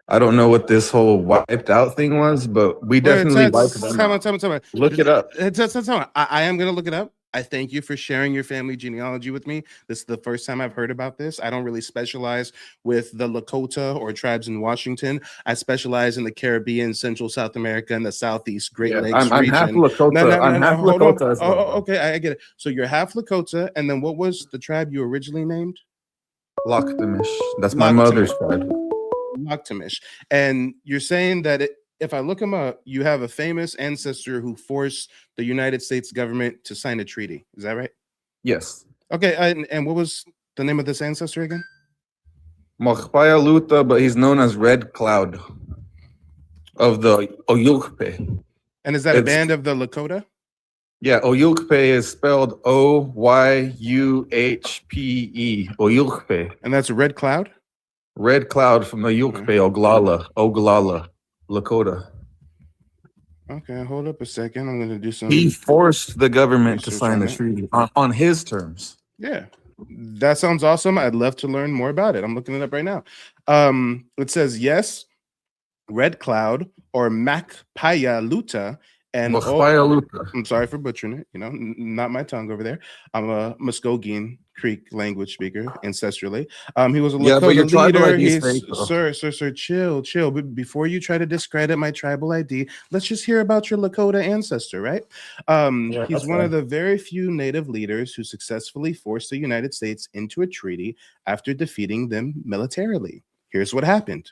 I don't know what this whole wiped out thing was, but we definitely wiped them out. Time out. Look it up. I am going to look it up. I thank you for sharing your family genealogy with me. This is the first time I've heard about this. I don't really specialize with the Lakota or tribes in Washington. I specialize in the Caribbean, Central South America, and the Southeast Great Lakes I'm region. half Lakota. I'm half Lakota as well. Okay, I get it. So you're half Lakota, and then what was the tribe you originally named? Laktamish. That's my mother's tribe. Laktamish. And you're saying that if I look him up, you have a famous ancestor who forced the United States government to sign a treaty. Is that right? Yes. Okay. And what was the name of this ancestor again? Mokpaya Luta, but he's known as Red Cloud of the Oyukpe. And is that a band of the Lakota? Yeah, Oyukpe is spelled Oyuhpe. Oyukpe. And that's Red Cloud? Red Cloud from the Oyukpe, Oglala, Lakota. Okay, hold up a second. I'm gonna do some. He forced the government to research sign on the it. treaty on his terms. Yeah, that sounds awesome. I'd love to learn more about it. I'm looking it up right now. It says yes, Red Cloud or Macpaya Luta and I'm sorry for butchering it. You know, not my tongue over there. I'm a Muskogee Creek language speaker ancestrally. He was a Yeah, but Lakota your tribal leader. ID is He's fake, though. sir, chill. But before you try to discredit my tribal ID, let's just hear about your Lakota ancestor, right? Yeah, He's that's one of fine. the very few Native leaders who successfully forced the United States into a treaty after defeating them militarily. Here's what happened.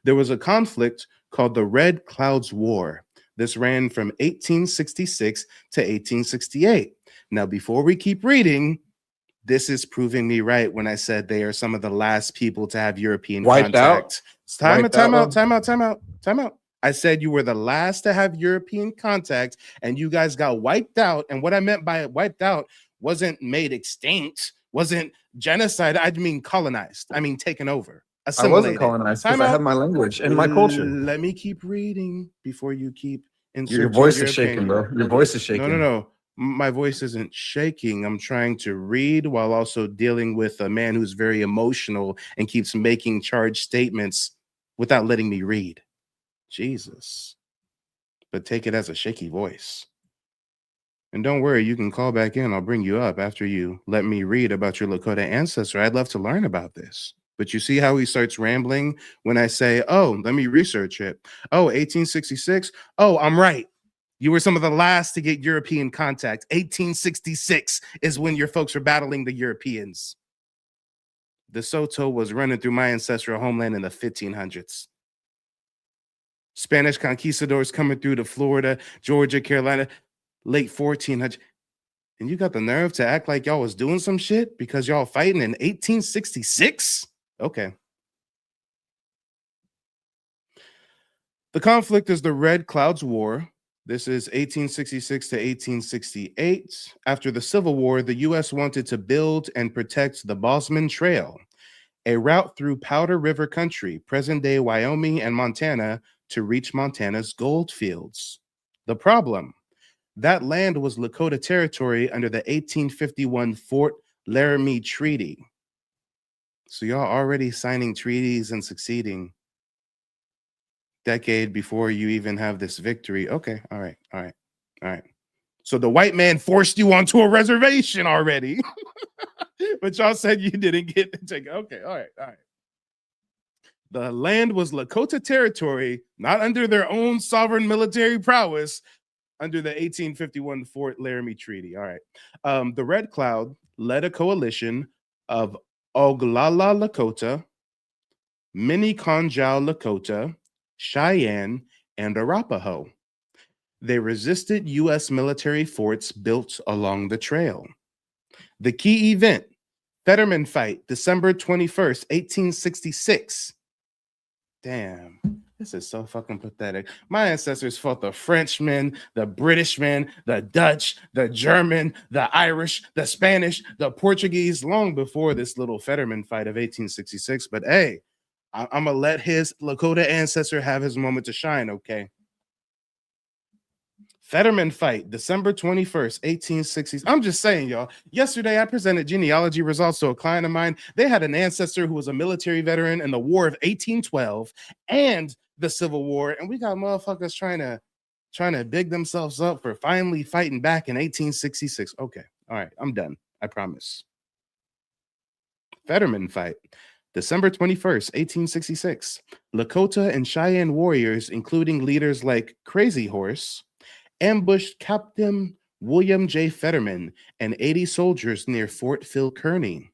There was a conflict called the Red Clouds War. This ran from 1866 to 1868. Now, before we keep reading, this is proving me right when I said they are some of the last people to have European Wiped contact. out? Time out. I said you were the last to have European contact, and you guys got wiped out. And what I meant by wiped out wasn't made extinct, wasn't genocide. I mean colonized. I mean taken over. I wasn't Assimilated. colonized because Time I out. have my language and my culture. Let me keep reading before you keep inserting Your voice your is shaking, opinion. bro. Your voice is shaking. No. My voice isn't shaking. I'm trying to read while also dealing with a man who's very emotional and keeps making charged statements without letting me read. Jesus. But take it as a shaky voice. And don't worry, you can call back in. I'll bring you up after you let me read about your Lakota ancestor. I'd love to learn about this. But you see how he starts rambling when I say, oh, let me research it. Oh, 1866. Oh, I'm right. You were some of the last to get European contact. 1866 is when your folks were battling the Europeans. De Soto was running through my ancestral homeland in the 1500s. Spanish conquistadors coming through to Florida, Georgia, Carolina, late 1400s. And you got the nerve to act like y'all was doing some shit because y'all fighting in 1866? Okay. The conflict is the Red Clouds War. This is 1866 to 1868. After the Civil War, the U.S. wanted to build and protect the Bosman Trail, a route through Powder River Country, present-day Wyoming and Montana, to reach Montana's gold fields. The problem: that land was Lakota territory under the 1851 Fort Laramie Treaty. So y'all already signing treaties and succeeding decade before you even have this victory. Okay, all right. So the white man forced you onto a reservation already. But y'all said you didn't get to take. Okay, all right. The land was Lakota territory, not under their own sovereign military prowess, under the 1851 Fort Laramie Treaty. All right. The Red Cloud led a coalition of Oglala Lakota, Minneconjou Lakota, Cheyenne, and Arapaho. They resisted U.S. military forts built along the trail. The key event, Fetterman Fight, December 21st, 1866. Damn, this is so fucking pathetic. My ancestors fought the Frenchmen, the Britishmen, the Dutch, the German, the Irish, the Spanish, the Portuguese, long before this little Fetterman Fight of 1866. But hey, I'm gonna let his Lakota ancestor have his moment to shine, okay? Fetterman Fight, December 21st, 1860s. I'm just saying, y'all. Yesterday, I presented genealogy results to a client of mine. They had an ancestor who was a military veteran in the War of 1812 and the Civil War, and we got motherfuckers trying to big themselves up for finally fighting back in 1866. Okay, all right, I'm done. I promise. Fetterman Fight, December 21st, 1866. Lakota and Cheyenne warriors, including leaders like Crazy Horse, ambushed Captain William J. Fetterman and 80 soldiers near Fort Phil Kearny.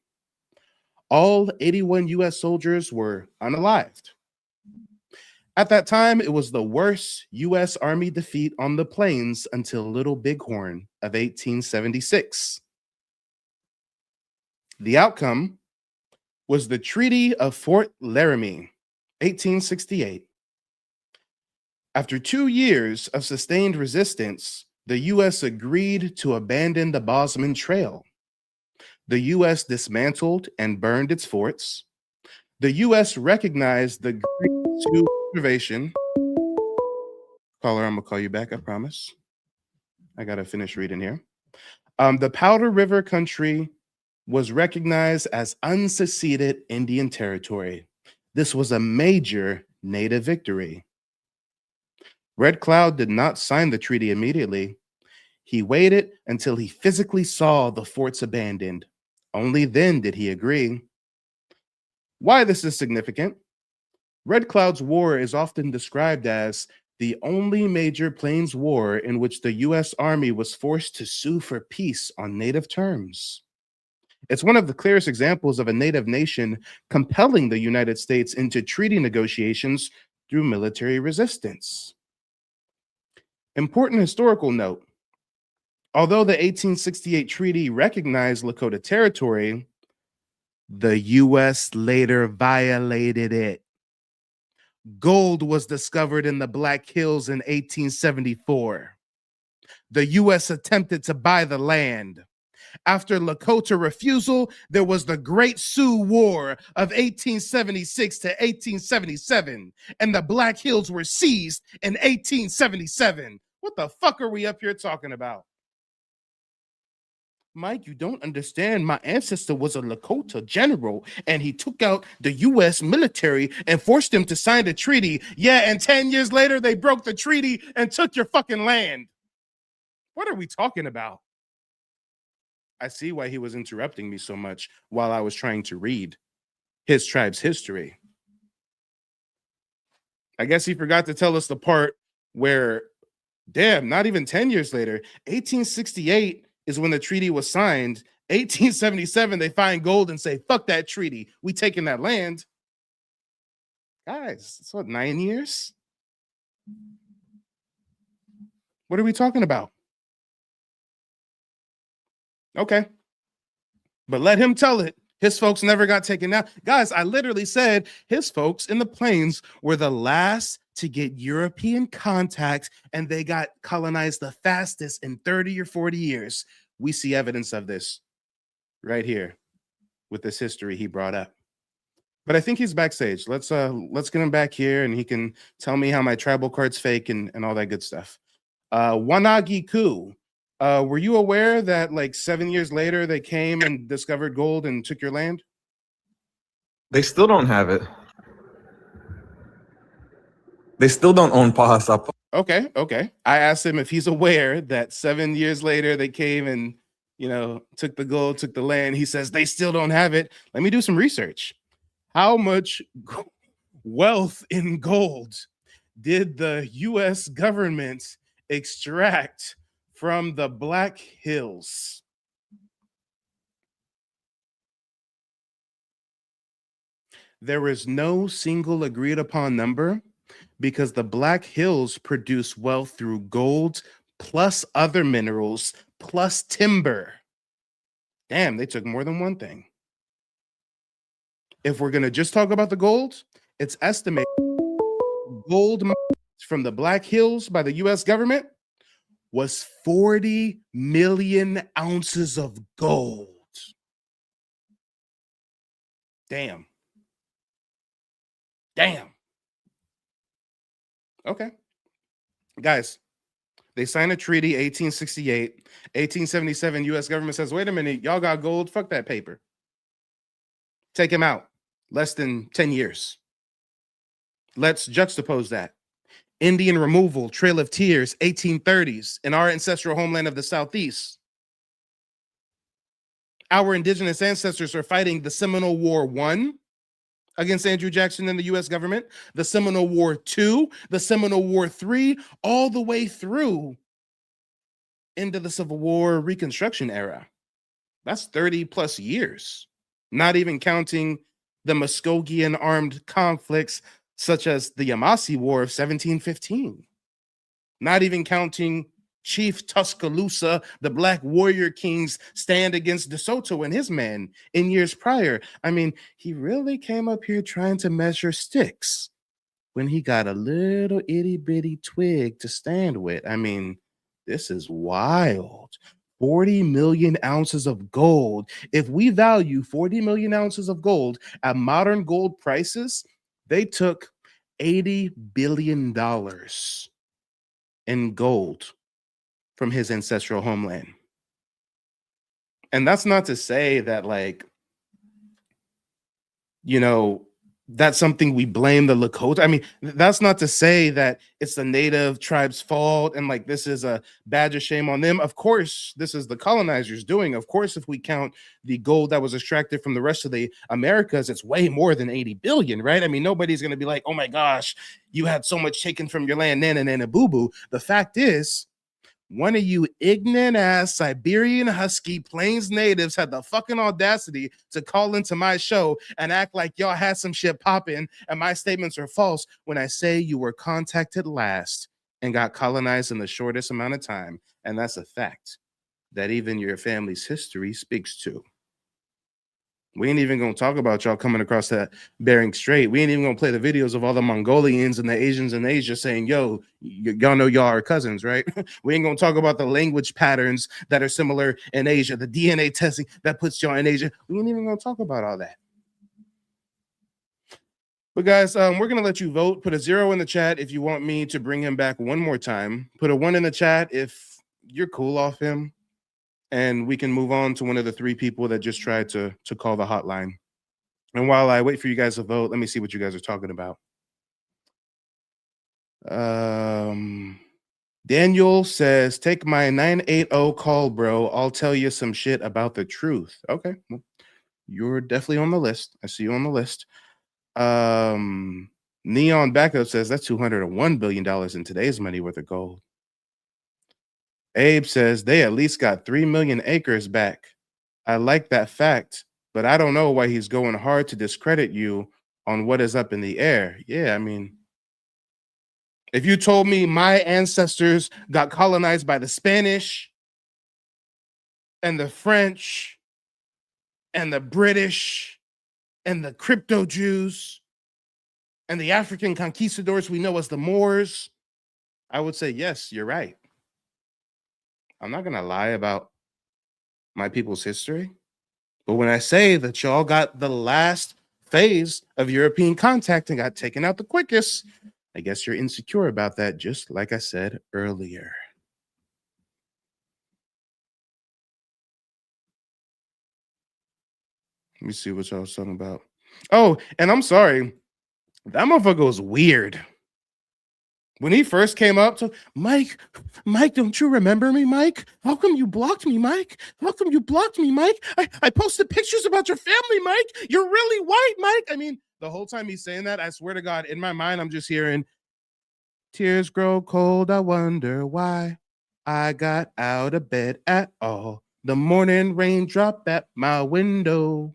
All 81 U.S. soldiers were unalived. At that time, it was the worst U.S. Army defeat on the plains until Little Bighorn of 1876. The outcome was the Treaty of Fort Laramie, 1868. After 2 years of sustained resistance, the U.S. agreed to abandon the Bosman Trail. The U.S. dismantled and burned its forts. The U.S. recognized the Great Sioux Reservation. Caller, I'm gonna call you back, I promise. I gotta finish reading here. The Powder River Country was recognized as unseceded Indian territory. This was a major native victory. Red Cloud did not sign the treaty immediately. He waited until he physically saw the forts abandoned. Only then did he agree. Why this is significant? Red Cloud's War is often described as the only major plains war in which the U.S. Army was forced to sue for peace on native terms. It's one of the clearest examples of a native nation compelling the United States into treaty negotiations through military resistance. Important historical note. Although the 1868 treaty recognized Lakota territory, the U.S. later violated it. Gold was discovered in the Black Hills in 1874. The U.S. attempted to buy the land. After Lakota refusal, there was the Great Sioux War of 1876 to 1877, and the Black Hills were seized in 1877. What the fuck are we up here talking about? Mike, you don't understand. My ancestor was a Lakota general, and he took out the U.S. military and forced them to sign the treaty. Yeah, and 10 years later, they broke the treaty and took your fucking land. What are we talking about? I see why he was interrupting me so much while I was trying to read his tribe's history. I guess he forgot to tell us the part where, damn, not even 10 years later, 1868 is when the treaty was signed. 1877, they find gold and say, fuck that treaty. We taking that land. Guys, it's what, 9 years? What are we talking about? Okay. But let him tell it. His folks never got taken out. Guys, I literally said his folks in the plains were the last to get European contact, and they got colonized the fastest in 30 or 40 years. We see evidence of this right here with this history he brought up. But I think he's backstage. Let's get him back here, and he can tell me how my tribal card's fake and all that good stuff. Wanagi Ku. Were you aware that like 7 years later they came and discovered gold and took your land? They still don't have it. They still don't own Pahasapa. Okay. I asked him if he's aware that 7 years later they came and, took the gold, took the land. He says they still don't have it. Let me do some research. How much wealth in gold did the U.S. government extract from the Black Hills? There is no single agreed upon number because the Black Hills produce wealth through gold plus other minerals plus timber. Damn, they took more than one thing. If we're going to just talk about the gold, it's estimated gold from the Black Hills by the U.S. government was 40 million ounces of gold. Damn. Okay. Guys, they signed a treaty, 1868. 1877, U.S. government says, wait a minute, y'all got gold? Fuck that paper. Take him out. Less than 10 years. Let's juxtapose that. Indian removal, Trail of Tears, 1830s, in our ancestral homeland of the Southeast. Our indigenous ancestors are fighting the Seminole War I against Andrew Jackson and the U.S. government, the Seminole War II, the Seminole War III, all the way through into the Civil War Reconstruction era. That's 30 plus years, not even counting the Muskogean armed conflicts such as the Yamasee War of 1715, not even counting Chief Tuscaloosa, the Black Warrior King's stand against DeSoto and his men in years prior. I mean, he really came up here trying to measure sticks when he got a little itty bitty twig to stand with. I mean, this is wild. 40 million ounces of gold. If we value 40 million ounces of gold at modern gold prices, they took $80 billion in gold from his ancestral homeland. And that's not to say that, like, you know, that's something we blame the Lakota. I mean, that's not to say that it's the native tribe's fault and like this is a badge of shame on them. Of course, this is the colonizers doing. Of course, if we count the gold that was extracted from the rest of the Americas, it's way more than 80 billion, right? I mean, nobody's going to be like, oh my gosh, you had so much taken from your land, nana, nana, boo boo. The fact is, one of you ignorant ass Siberian Husky Plains natives had the fucking audacity to call into my show and act like y'all had some shit popping and my statements are false when I say you were contacted last and got colonized in the shortest amount of time. And that's a fact that even your family's history speaks to. We ain't even gonna talk about y'all coming across that Bering Strait. We ain't even gonna play the videos of all the Mongolians and the Asians in Asia saying, yo, y'all know y'all are cousins, right? We ain't gonna talk about the language patterns that are similar in Asia, the DNA testing that puts y'all in Asia. We ain't even gonna talk about all that. But guys, we're gonna let you vote. Put a 0 in the chat if you want me to bring him back one more time. Put a 1 in the chat if you're cool off him. And we can move on to one of the 3 people that just tried to call the hotline. And while I wait for you guys to vote, let me see what you guys are talking about. Daniel says, take my 980 call, bro. I'll tell you some shit about the truth. Okay. Well, you're definitely on the list. I see you on the list. Neon Backup says that's $201 billion in today's money worth of gold. Abe says they at least got 3 million acres back. I like that fact, but I don't know why he's going hard to discredit you on what is up in the air. Yeah, I mean, if you told me my ancestors got colonized by the Spanish and the French and the British and the crypto Jews and the African conquistadors we know as the Moors, I would say, yes, you're right. I'm not going to lie about my people's history. But when I say that y'all got the last phase of European contact and got taken out the quickest, I guess you're insecure about that, just like I said earlier. Let me see what y'all was talking about. Oh, and I'm sorry. That motherfucker was weird. When he first came up to Mike, don't you remember me, Mike? How come you blocked me, Mike? How come you blocked me, Mike? I posted pictures about your family, Mike. You're really white, Mike. I mean, the whole time he's saying that, I swear to God, in my mind, I'm just hearing tears grow cold. I wonder why I got out of bed at all. The morning rain dropped at my window.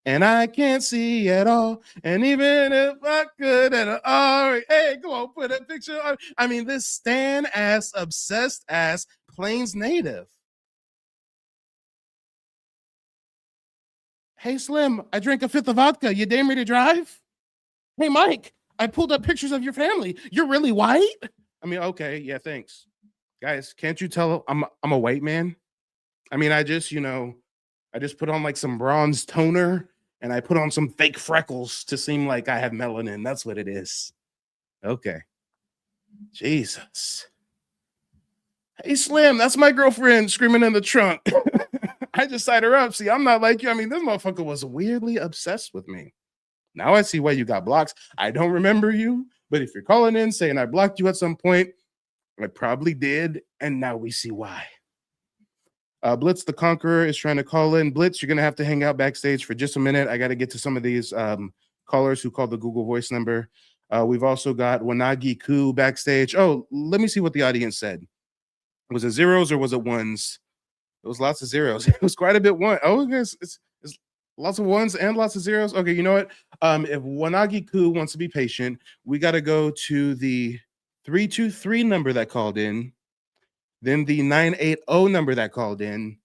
And I can't see at all. And even if I could, hey, go on, put a picture on. I mean, this stan ass, obsessed ass, Plains native. Hey, Slim, I drank a 5th of vodka. You dare me to drive? Hey, Mike, I pulled up pictures of your family. You're really white? I mean, okay, yeah, thanks. Guys, can't you tell I'm a white man? I mean, I just put on like some bronze toner and I put on some fake freckles to seem like I have melanin. That's what it is. Okay. Jesus. Hey, Slim, that's my girlfriend screaming in the trunk. I just signed her up. See, I'm not like you. I mean, this motherfucker was weirdly obsessed with me. Now I see why you got blocks. I don't remember you, but if you're calling in saying I blocked you at some point, I probably did. And now we see why. Blitz the Conqueror is trying to call in. Blitz, you're going to have to hang out backstage for just a minute. I got to get to some of these callers who called the Google Voice number. We've also got Wanagi Ku backstage. Oh, let me see what the audience said. Was it zeros or was it ones? It was lots of zeros. It was quite a bit one. Oh, it's lots of ones and lots of zeros. Okay, you know what? If Wanagi Ku wants to be patient, we got to go to the 323 number that called in. Then the 980 number that called in,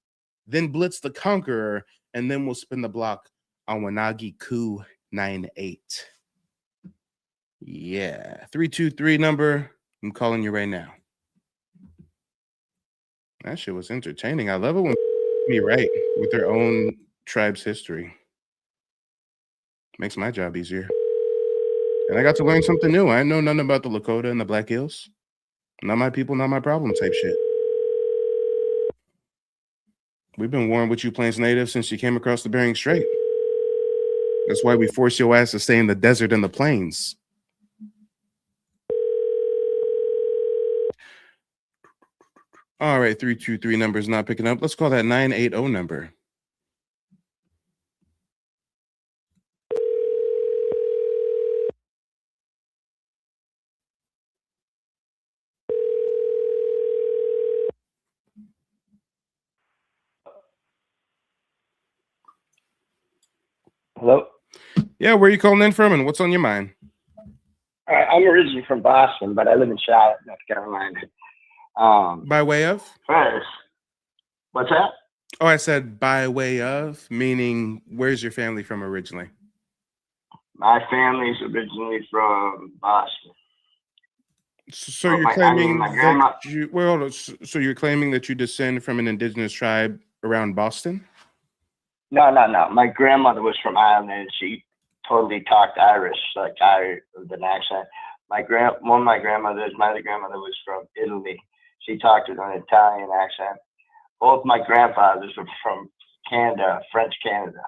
then Blitz the Conqueror, and then we'll spin the block on Wanagi Ku 98. Yeah, 323 number. I'm calling you right now. That shit was entertaining. I love it when me right with their own tribe's history. Makes my job easier. And I got to learn something new. I know nothing about the Lakota and the Black Hills. Not my people, not my problem type shit. We've been warring with you Plains Native since you came across the Bering Strait. That's why we force your ass to stay in the desert and the plains. All right, 323 number's not picking up. Let's call that 980 number. Hello? Yeah, where are you calling in from and what's on your mind? I'm originally from Boston, but I live in Charlotte, North Carolina. By way of? First, what's that? Oh, I said by way of, meaning where's your family from originally? My family's originally from Boston. So you're claiming my grandma. so you're claiming that you descend from an indigenous tribe around Boston? No. My grandmother was from Ireland, and she totally talked Irish, like Irish with an accent. My other grandmother was from Italy. She talked with an Italian accent. Both my grandfathers were from Canada, French Canada.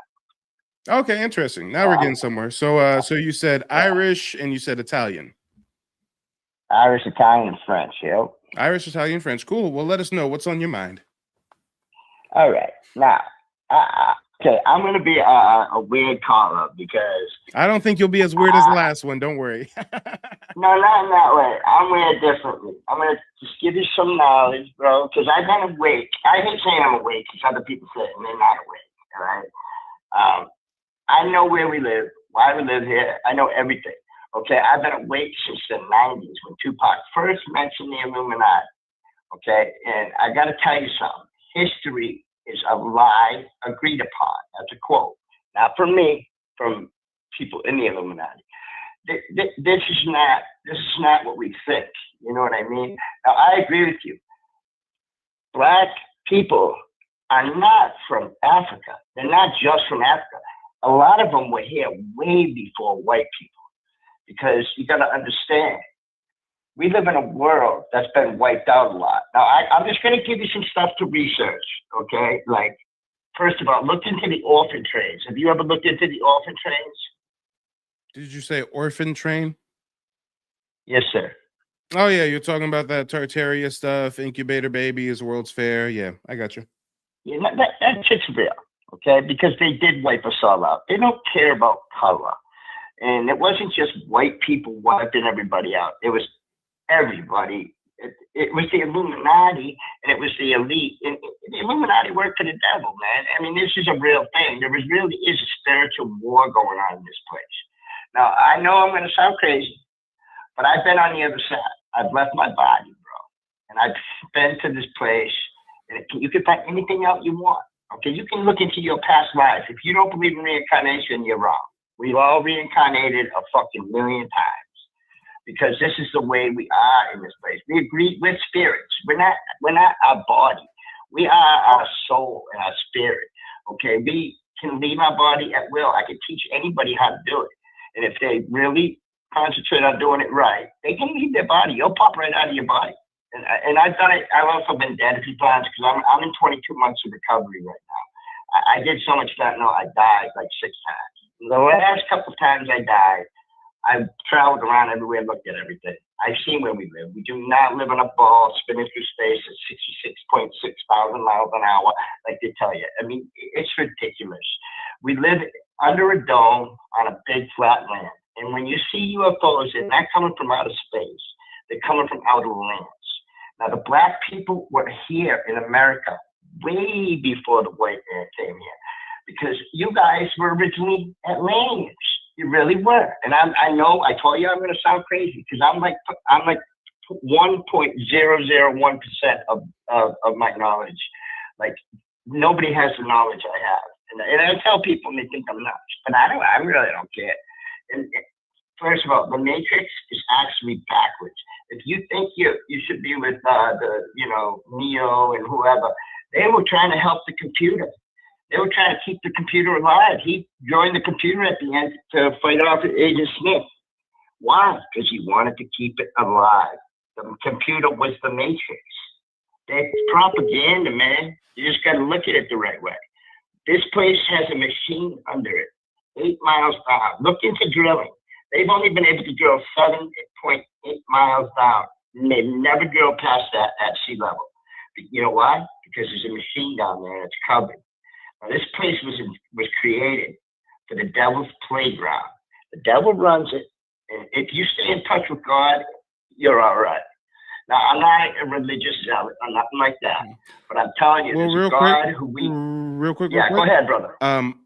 Okay, interesting. Now we're getting somewhere. So you said Irish and you said Italian. Irish, Italian, and French, yep. Irish, Italian, French. Cool. Well, let us know what's on your mind. All right. Now, okay, I'm going to be a weird caller because... I don't think you'll be as weird as the last one. Don't worry. No, not in that way. I'm weird differently. I'm going to just give you some knowledge, bro, because I've been awake. I hate saying I'm awake because other people say it and they're not awake, all right? I know where we live, why we live here. I know everything, okay? I've been awake since the 90s when Tupac first mentioned the Illuminati, okay? And I got to tell you something. History is a lie agreed upon. That's a quote. Not from me, from people in the Illuminati. This is not what we think. You know what I mean? Now, I agree with you. Black people are not from Africa. They're not just from Africa. A lot of them were here way before white people, because you got to understand, we live in a world that's been wiped out a lot. Now, I'm just going to give you some stuff to research, okay? Like, first of all, look into the orphan trades. Have you ever looked into the orphan trades? Did you say orphan train? Yes, sir. Oh, yeah, you're talking about that Tartaria stuff, incubator babies, World's Fair. Yeah, I got you. Yeah, that shit's real, okay? Because they did wipe us all out. They don't care about color. And it wasn't just white people wiping everybody out. It was everybody. It was the Illuminati, and it was the elite. And the Illuminati worked for the devil, man. I mean, this is a real thing. There really is a spiritual war going on in this place. Now, I know I'm going to sound crazy, but I've been on the other side. I've left my body, bro. And I've been to this place. And you can find anything out you want. Okay, you can look into your past life. If you don't believe in reincarnation, you're wrong. We've all reincarnated a fucking million times, because this is the way we are in this place. We agree with spirits. We're not our body. We are our soul and our spirit. Okay, we can leave our body at will. I can teach anybody how to do it. And if they really concentrate on doing it right, they can leave their body. You'll pop right out of your body. And I've done it. I've also been dead a few times, because I'm in 22 months of recovery right now. I did so much fentanyl, I died like 6 times. The last couple of times I died, I've traveled around everywhere, looked at everything. I've seen where we live. We do not live in a ball spinning through space at 66.6 thousand miles an hour, like they tell you. I mean, it's ridiculous. We live under a dome on a big flat land. And when you see UFOs, they're not coming from outer space. They're coming from outer lands. Now, the black people were here in America way before the white man came here, because you guys were originally Atlanteans. You really were. And I know I told you I'm going to sound crazy, because I'm like 1.001% of my knowledge. Like, nobody has the knowledge I have. And I tell people, and they think I'm nuts, but I really don't care. And first of all, the Matrix is actually backwards. If you think you should be with Neo and whoever, they were trying to help the computer. They were trying to keep the computer alive. He joined the computer at the end to fight off Agent Smith. Why? Because he wanted to keep it alive. The computer was the matrix. That's propaganda, man. You just got to look at it the right way. This place has a machine under it, 8 miles down. Look into drilling. They've only been able to drill 7.8 miles down. And they've never drilled past that at sea level. You know why? Because there's a machine down there and it's covered. Now, this place was created for the devil's playground. The devil runs it, and if you stay in touch with God, you're all right. Now, I'm not a religious zealot. I'm nothing like that. But I'm telling you, Well, there's a God who we... real quick. Yeah, go ahead, brother.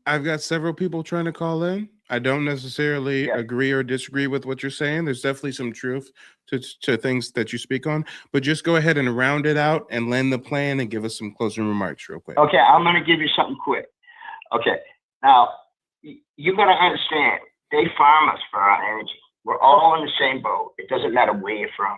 I've got several people trying to call in. I don't necessarily agree or disagree with what you're saying. There's definitely some truth to things that you speak on. But just go ahead and round it out and land the plan and give us some closing remarks real quick. Okay, I'm going to give you something quick. Okay, now, you got to understand, they farm us for our energy. We're all in the same boat. It doesn't matter where you're from.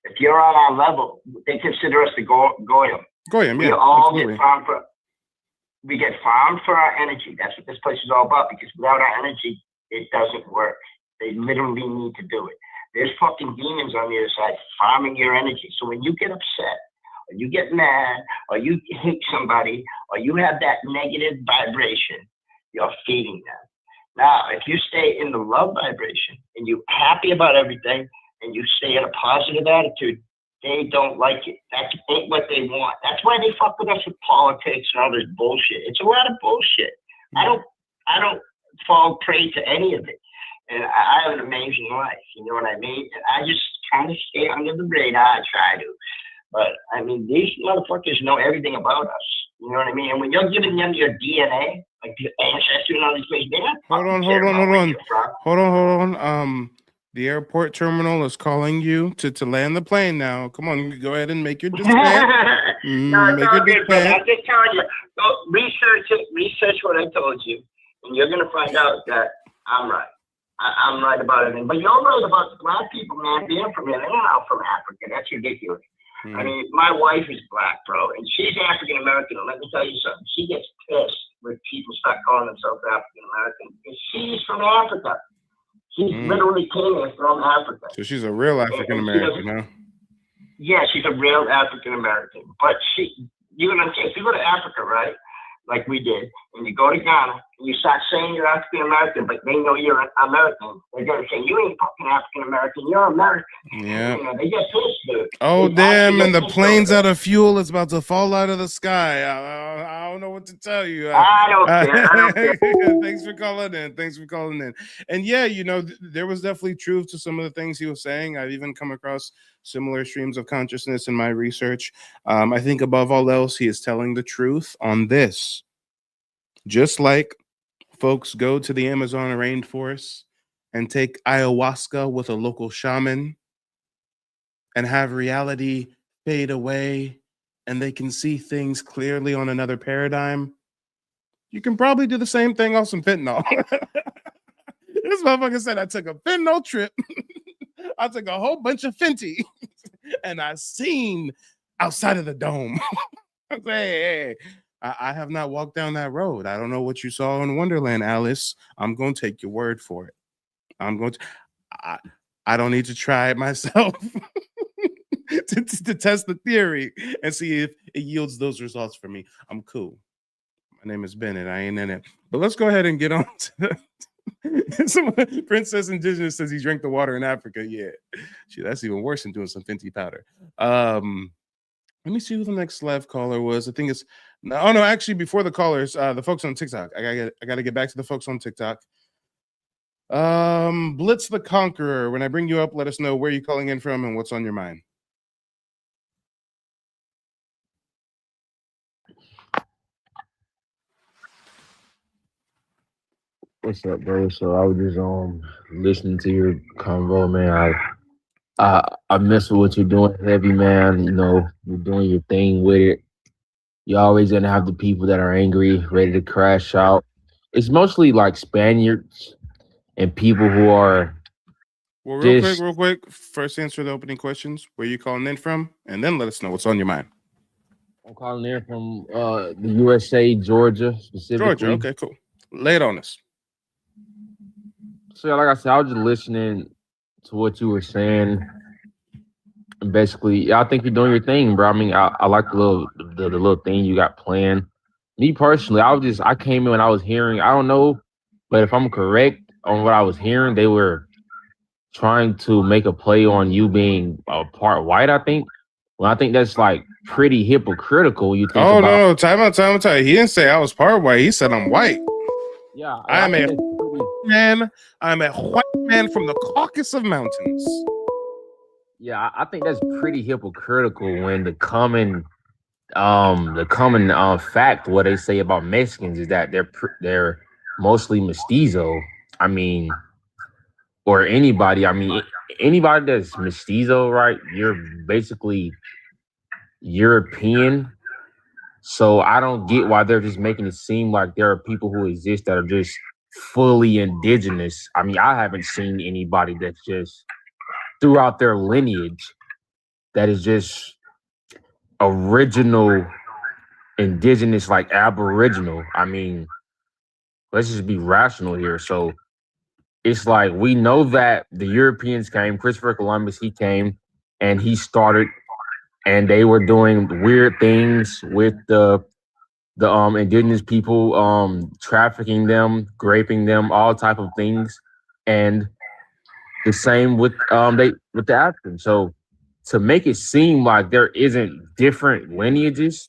If you're on our level, they consider us the Goyim. Goyim, yeah, We all absolutely. get farmed for our energy. That's what this place is all about, because without our energy, it doesn't work. They literally need to do it. There's fucking demons on the other side farming your energy. So when you get upset, or you get mad, or you hate somebody, or you have that negative vibration, you're feeding them. Now, if you stay in the love vibration and you're happy about everything and you stay in a positive attitude, they don't like it. That ain't what they want. That's why they fuck with us with politics and all this bullshit. It's a lot of bullshit. I don't fall prey to any of it. And I have an amazing life. You know what I mean? And I just kind of stay under the radar. I try to. But, I mean, these motherfuckers know everything about us. You know what I mean? And when you're giving them your DNA, like your ancestry and all these things, they don't Hold on. The airport terminal is calling you to land the plane now. Come on, go ahead and make your dispatch. No, it's all good, brother. I'm just telling you, go research it, research what I told you, and you're going to find out that I'm right. I'm right about everything. But you're right about the black people, man, being from here. They're not from Africa. That's ridiculous. I mean, my wife is black, bro, and she's African American. And let me tell you something. She gets pissed when people start calling themselves African American because she's from Africa. She literally came here from Africa. So she's a real African American, huh? Yeah, she's a real African American. But you know what I'm saying? If you go to Africa, right, like we did, and you go to Ghana, and you start saying you're African American, but they know you're American, they're going to say, you ain't fucking African American, you're American. Yeah. You know, they get pissed, dude. Oh, They damn, actually and get the pissed plane's over out of fuel. It's about to fall out of the sky. I don't know what to tell you. I don't care. Thanks for calling in. And yeah, you know, there was definitely truth to some of the things he was saying. I've even come across similar streams of consciousness in my research. I think above all else, he is telling the truth on this. Just like folks go to the Amazon rainforest and take ayahuasca with a local shaman and have reality fade away and they can see things clearly on another paradigm, you can probably do the same thing on some fentanyl. This motherfucker said, I took a fentanyl trip. I took a whole bunch of Fenty and I seen outside of the dome. I said, hey, I have not walked down that road. I don't know what you saw in Wonderland, Alice. I'm going to take your word for it. I don't need to try it myself to test the theory and see if it yields those results for me. I'm cool. My name is Bennett. I ain't in it. But let's go ahead and get on to Princess Indigenous says he drank the water in Africa. Yeah. Shit, that's even worse than doing some Fenty powder. Let me see who the next live caller was. I think it's actually before the callers, the folks on TikTok. I gotta get back to the folks on TikTok. Blitz the Conqueror. When I bring you up, let us know where you're calling in from and what's on your mind. What's up, bro? So I was just listening to your convo, man. I mess with what you're doing heavy, man. You know, you're doing your thing with it. You're always gonna have the people that are angry, ready to crash out. It's mostly like Spaniards and people who are Well, real quick. First answer the opening questions. Where you calling in from? And then let us know what's on your mind. I'm calling in from the USA, Georgia, specifically. Georgia, okay, cool. Lay it on us. So like I said, I was just listening to what you were saying. Basically, I think you're doing your thing, bro. I mean, I like the little thing you got planned. Me personally, I came in when I was hearing, I don't know, but if I'm correct on what I was hearing, they were trying to make a play on you being part white, I think. Well, I think that's like pretty hypocritical. You think Oh about, no, time out. He didn't say I was part white. He said I'm white. yeah, I'm a man. I'm a white man from the Caucasus Mountains. yeah, I think that's pretty hypocritical when the common fact what they say about Mexicans is that they're mostly mestizo. I mean, or anybody. I mean, anybody that's mestizo, right? You're basically European. So I don't get why they're just making it seem like there are people who exist that are just fully indigenous. I mean, I haven't seen anybody that's just throughout their lineage that is just original indigenous, like aboriginal. I mean, let's just be rational here. So it's like we know that the Europeans came, Christopher Columbus, he came and he started, and they were doing weird things with the indigenous people, trafficking them, raping them, all type of things. And the same with the Africans. So to make it seem like there isn't different lineages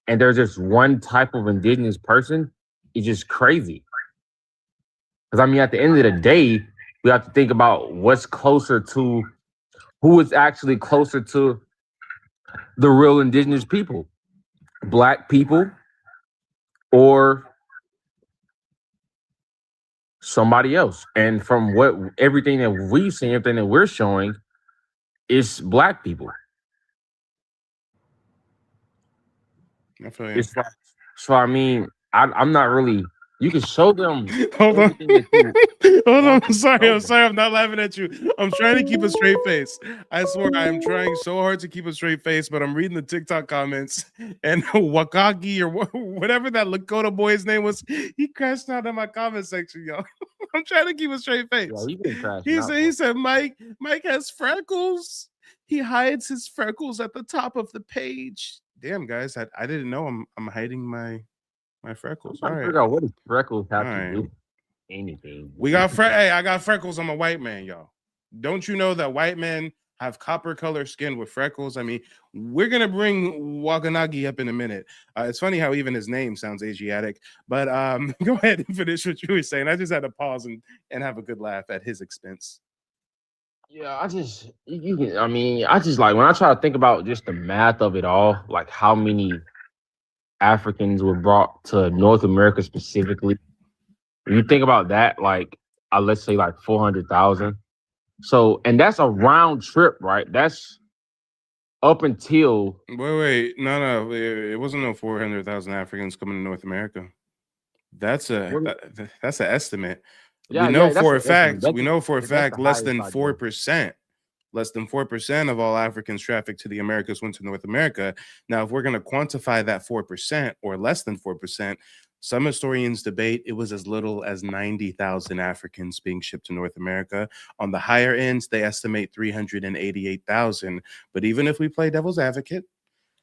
and there's just one type of indigenous person is just crazy. Because I mean, at the end of the day, we have to think about who is actually closer to the real indigenous people, Black people or somebody else. And from everything that we've seen, everything that we're showing, it's Black people. I feel you. It's like, so I mean, I'm not really. You can show them. Hold on. Hold on. I'm sorry. I'm I'm not laughing at you. I'm trying to keep a straight face. I swear I am trying so hard to keep a straight face, but I'm reading the TikTok comments and Wakaki or whatever that Lakota boy's name was, he crashed out in my comment section, yo. I'm trying to keep a straight face. Yeah, He said Mike has freckles. He hides his freckles at the top of the page. Damn, guys, I didn't know I'm hiding my freckles. trying All to right. figure out what does freckles have All to right. do with anything. We got Hey, I got freckles. I'm a white man, y'all. Don't you know that white men have copper color skin with freckles? I mean, we're gonna bring Waganagi up in a minute. It's funny how even his name sounds Asiatic. But go ahead and finish what you were saying. I just had to pause and have a good laugh at his expense. Yeah, I just like when I try to think about just the math of it all, like how many Africans were brought to North America specifically. When you think about that, like let's say like 400,000. So, and that's a round trip, right? That's up until Wait, no, it wasn't no 400,000 Africans coming to North America. That's an estimate. Yeah, We know yeah, for a that's an estimate. fact. We know for a That's fact the less highest than I know. 4%. Less than 4% of all Africans trafficked to the Americas went to North America. Now, if we're going to quantify that 4% or less than 4%, some historians debate it was as little as 90,000 Africans being shipped to North America. On the higher ends, they estimate 388,000. But even if we play devil's advocate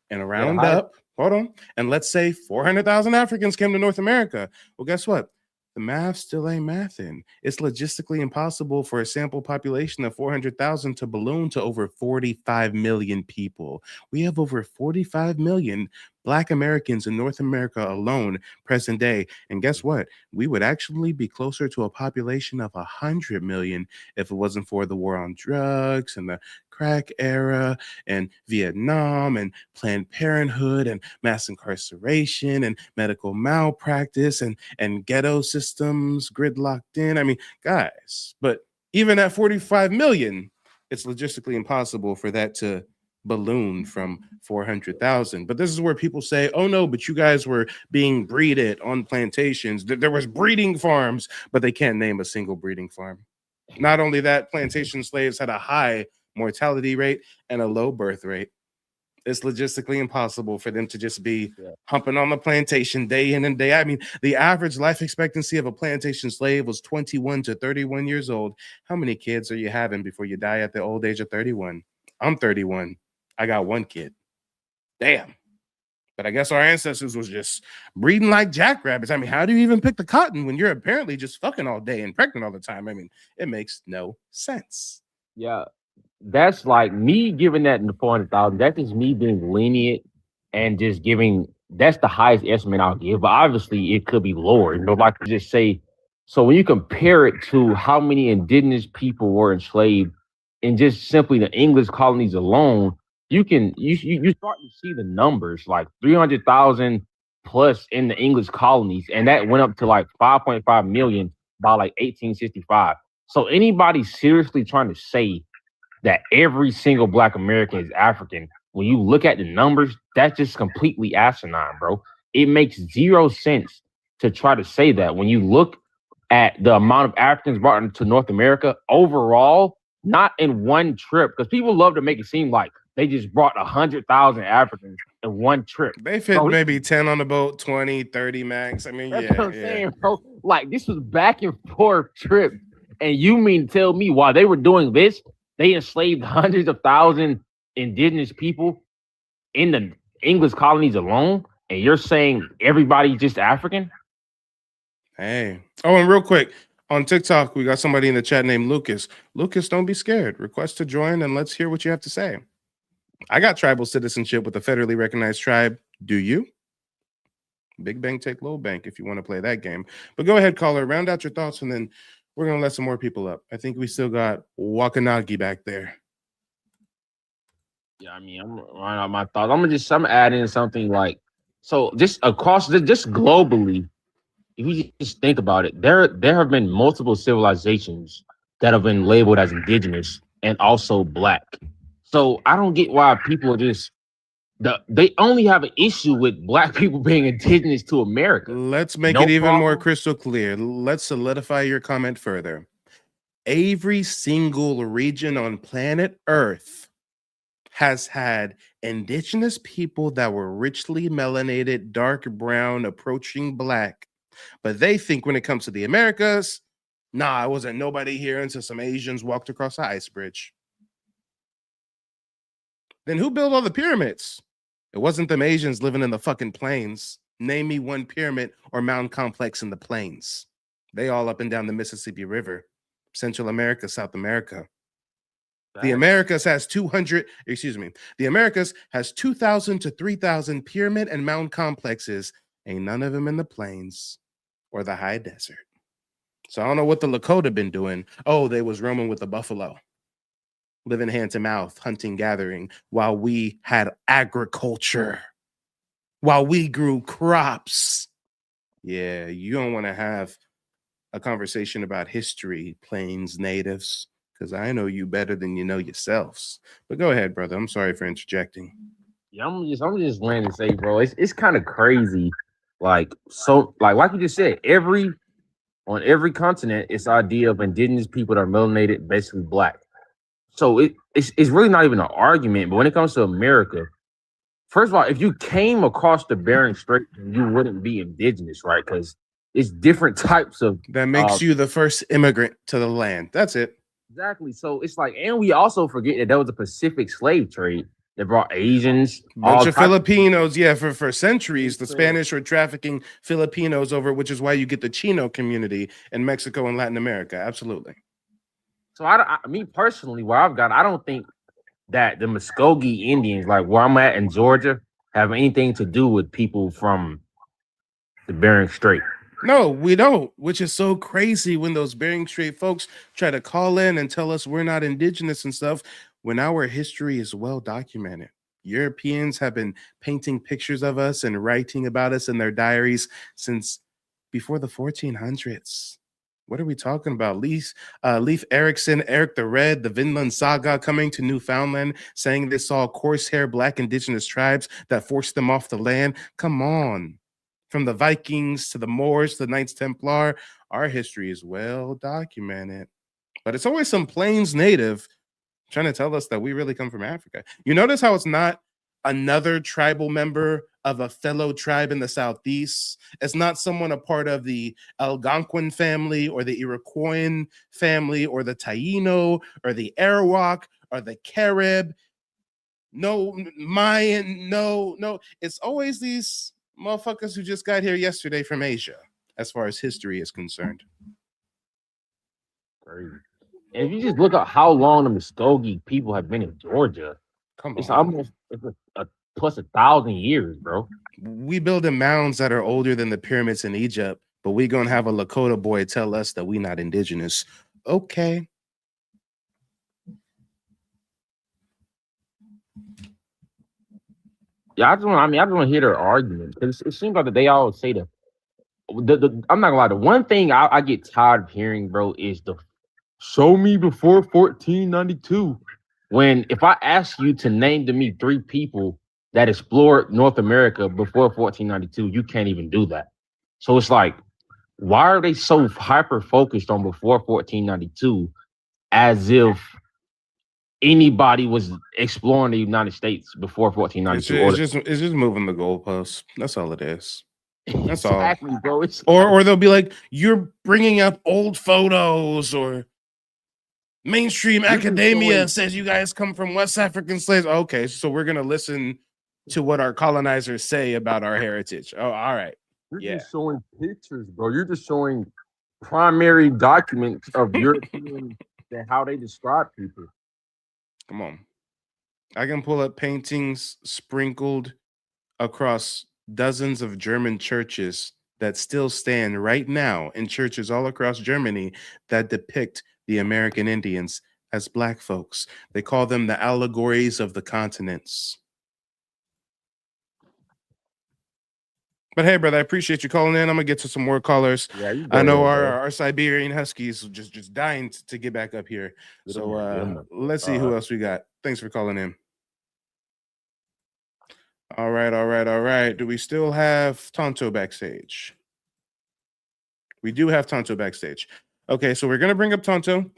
and round up, hold on, and let's say 400,000 Africans came to North America. Well, guess what? The math still ain't mathing. It's logistically impossible for a sample population of 400,000 to balloon to over 45 million people. We have over 45 million Black Americans in North America alone, present day. And guess what? We would actually be closer to a population of 100 million if it wasn't for the war on drugs and the crack era and Vietnam and Planned Parenthood and mass incarceration and medical malpractice and ghetto systems gridlocked in. I mean, guys, but even at 45 million, it's logistically impossible for that to balloon from 400,000. But this is where people say, oh no, but you guys were being breeded on plantations. There was breeding farms, but they can't name a single breeding farm. Not only that, plantation slaves had a high mortality rate and a low birth rate. It's logistically impossible for them to just be humping on the plantation day in and day out. I mean, the average life expectancy of a plantation slave was 21 to 31 years old. How many kids are you having before you die at the old age of 31? I'm 31. I got one kid. Damn. But I guess our ancestors was just breeding like jackrabbits. I mean, how do you even pick the cotton when you're apparently just fucking all day and pregnant all the time? I mean, it makes no sense. Yeah, that's like me giving that in the 400,000. That's just me being lenient and just giving. That's the highest estimate I'll give. But obviously, it could be lower. Like I just say. So when you compare it to how many indigenous people were enslaved in just simply the English colonies alone, you start to see the numbers like 300,000 plus in the English colonies, and that went up to like 5.5 million by like 1865. So anybody seriously trying to say that every single Black American is African, when you look at the numbers, that's just completely asinine, bro. It makes zero sense to try to say that. When you look at the amount of Africans brought into North America overall, not in one trip, because people love to make it seem like they just brought 100,000 Africans in one trip. They fit maybe 10 on the boat, 20, 30 max. I mean, that's what I'm saying, bro. Like, this was back and forth trip. And you mean to tell me while they were doing this, they enslaved hundreds of thousands indigenous people in the English colonies alone, and you're saying everybody's just African? Hey. Oh, and real quick, on TikTok, we got somebody in the chat named Lucas. Lucas, don't be scared. Request to join, and let's hear what you have to say. I got tribal citizenship with a federally recognized tribe. Do you? Big bank take low bank if you want to play that game. But go ahead, caller, round out your thoughts, and then we're going to let some more people up. I think we still got Wakanagi back there. Yeah, I mean, I'm running out my thoughts. I'm adding something like, so just across, just globally, if you just think about it, there have been multiple civilizations that have been labeled as indigenous and also Black. So I don't get why people are just they only have an issue with Black people being indigenous to America. Let's make it even more crystal clear. Let's solidify your comment further. Every single region on planet Earth has had indigenous people that were richly melanated, dark brown, approaching Black. But they think when it comes to the Americas, nah, it wasn't nobody here until some Asians walked across the ice bridge. Then who built all the pyramids? It wasn't them Asians living in the fucking plains. Name me one pyramid or mountain complex in the plains. They all up and down the Mississippi River, Central America, South America. The Americas has 200 to 3,000 pyramid and mountain complexes. Ain't none of them in the plains or the high desert. So I don't know what the Lakota been doing. Oh, they was roaming with the buffalo, living hand to mouth, hunting, gathering, while we had agriculture, while we grew crops. Yeah, you don't want to have a conversation about history, plains natives, because I know you better than you know yourselves. But go ahead, brother. I'm sorry for interjecting. Yeah, I'm just going to say, bro, it's kind of crazy. Like you just said, on every continent, it's the idea of indigenous people that are melanated, basically Black. So it's really not even an argument. But when it comes to America, first of all, if you came across the Bering Strait, you wouldn't be indigenous, right? Because it's different types of that makes you the first immigrant to the land. That's it. Exactly. So it's like, and we also forget that there was a Pacific slave trade that brought Asians, bunch of Filipinos. Yeah, for centuries, the Spanish were trafficking Filipinos over, which is why you get the Chino community in Mexico and Latin America. Absolutely. So me personally, where I've got, I don't think that the Muskogee Indians, like where I'm at in Georgia, have anything to do with people from the Bering Strait. No, we don't, which is so crazy when those Bering Strait folks try to call in and tell us we're not indigenous and stuff, when our history is well documented. Europeans have been painting pictures of us and writing about us in their diaries since before the 1400s. What are we talking about? Leif Erikson, Eric the Red, the Vinland Saga coming to Newfoundland, saying they saw coarse hair Black indigenous tribes that forced them off the land. Come on. From the Vikings to the Moors to the Knights Templar, our history is well documented. But it's always some plains native trying to tell us that we really come from Africa. You notice how it's not another tribal member of a fellow tribe in the Southeast. It's not someone a part of the Algonquin family or the Iroquoian family or the Taino or the Arawak or the Carib. no Mayan, no. It's always these motherfuckers who just got here yesterday from Asia, as far as history is concerned. Crazy. And if you just look at how long the Muskogee people have been in Georgia, it's almost a plus 1,000 years, bro. We building mounds that are older than the pyramids in Egypt, but we gonna have a Lakota boy tell us that we not indigenous. Okay. Yeah, I just want to hear their argument because it seems like that they all say I'm not gonna lie. The one thing I get tired of hearing, bro, is the show me before 1492. When if I ask you to name to me 3 people that explored North America before 1492, you can't even do that. So it's like, why are they so hyper focused on before 1492 as if anybody was exploring the United States before 1492? It's just moving the goalposts. That's all it is. That's exactly, all. Bro. Or they'll be like, you're bringing up old photos, or mainstream academia says you guys come from West African slaves. Okay, so we're gonna listen to what our colonizers say about our heritage. Oh, all right. You're just showing pictures, bro. You're just showing primary documents of European and how they describe people. Come on. I can pull up paintings sprinkled across dozens of German churches that still stand right now in churches all across Germany that depict the American Indians as black folks. They call them the allegories of the continents. But hey, brother, I appreciate you calling in. I'm gonna get to some more callers. Yeah, I know our Siberian Huskies just dying to get back up here. So let's see who else we got. Thanks for calling in. All right. Do we still have Tonto backstage? We do have Tonto backstage. Okay, so we're gonna bring up Tonto.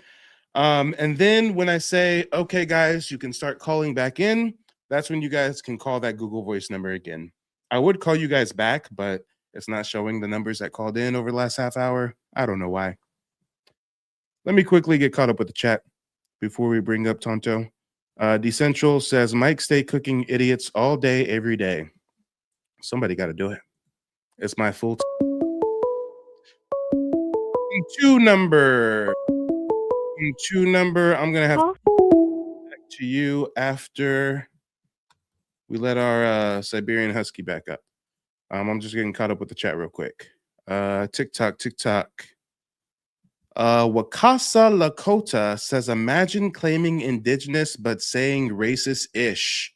And then when I say, okay, guys, you can start calling back in, that's when you guys can call that Google Voice number again. I would call you guys back, but it's not showing the numbers that called in over the last half hour. I don't know why. Let me quickly get caught up with the chat before we bring up Tonto. Decentral says, Mike, stay cooking idiots all day, every day. Somebody got to do it. It's my full two number. I'm going to have back to you after we let our Siberian Husky back up. I'm just getting caught up with the chat real quick. TikTok. Wakasa Lakota says, imagine claiming indigenous but saying racist-ish.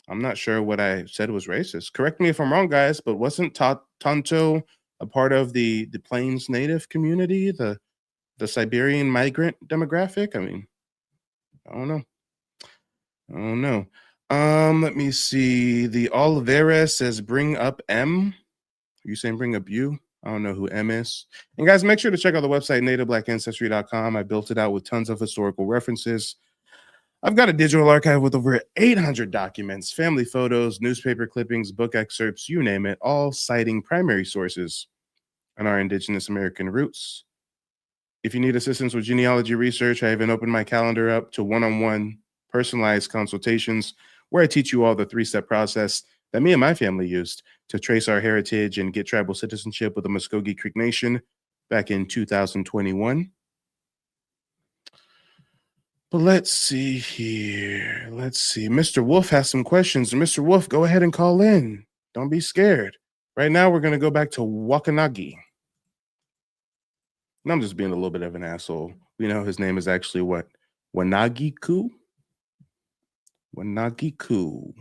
I'm not sure what I said was racist. Correct me if I'm wrong, guys, but wasn't Tonto a part of the Plains Native community, the Siberian migrant demographic? I mean, I don't know. Let me see. The Olivera says, bring up M. Are you saying bring up you? I don't know who M is. And guys, make sure to check out the website, nativeblack.ancestry.com. I built it out with tons of historical references. I've got a digital archive with over 800 documents, family photos, newspaper clippings, book excerpts, you name it, all citing primary sources on our indigenous American roots. If you need assistance with genealogy research, I even opened my calendar up to one-on-one personalized consultations where I teach you all the 3-step process that me and my family used to trace our heritage and get tribal citizenship with the Muskogee Creek Nation back in 2021. But let's see here. Mr. Wolf has some questions. Mr. Wolf, go ahead and call in. Don't be scared. Right now, we're going to go back to Wakanagi. And I'm just being a little bit of an asshole. We know his name is actually what? Wanagi-ku? Wanagi-ku.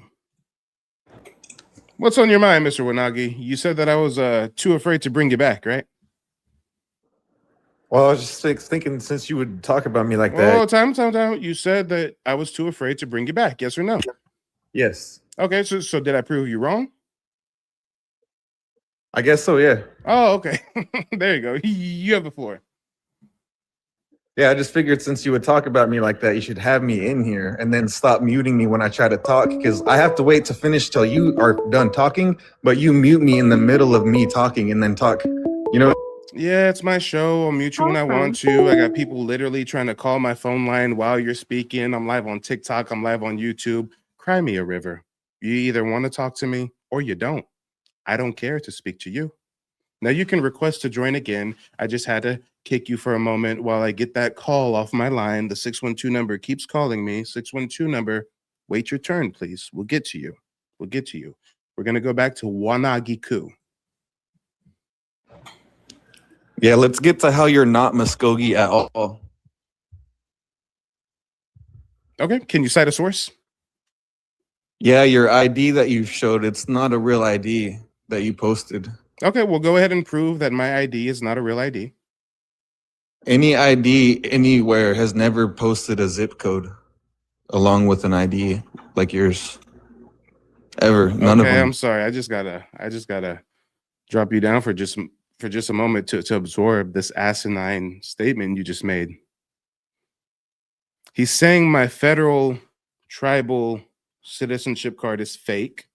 What's on your mind, Mr. Wanagi? You said that I was too afraid to bring you back, right? Well, I was just thinking, since you would talk about me like that. Oh, time. You said that I was too afraid to bring you back. Yes or no? Yes. Okay, so did I prove you wrong? I guess so, yeah. Oh, okay. There you go. You have the floor. Yeah, I just figured since you would talk about me like that, you should have me in here and then stop muting me when I try to talk, because I have to wait to finish till you are done talking, but you mute me in the middle of me talking and then talk, you know? Yeah, it's my show. I'll mute you when I want to. I got people literally trying to call my phone line while you're speaking. I'm live on TikTok. I'm live on YouTube. Cry me a river. You either want to talk to me or you don't. I don't care to speak to you. Now you can request to join again. I just had to kick you for a moment while I get that call off my line. The 612 number keeps calling me. 612 number, wait your turn, please. We'll get to you. We'll get to you. We're going to go back to Wanagiku. Yeah, let's get to how you're not Muskogee at all. Okay, can you cite a source? Yeah, your ID that you showed, it's not a real ID that you posted. Okay, well, go ahead and prove that my ID is not a real ID. Any ID anywhere has never posted a zip code along with an ID like yours. Ever. None of Okay, them. I'm sorry. I just gotta drop you down for just a moment to absorb this asinine statement you just made. He's saying my federal tribal citizenship card is fake.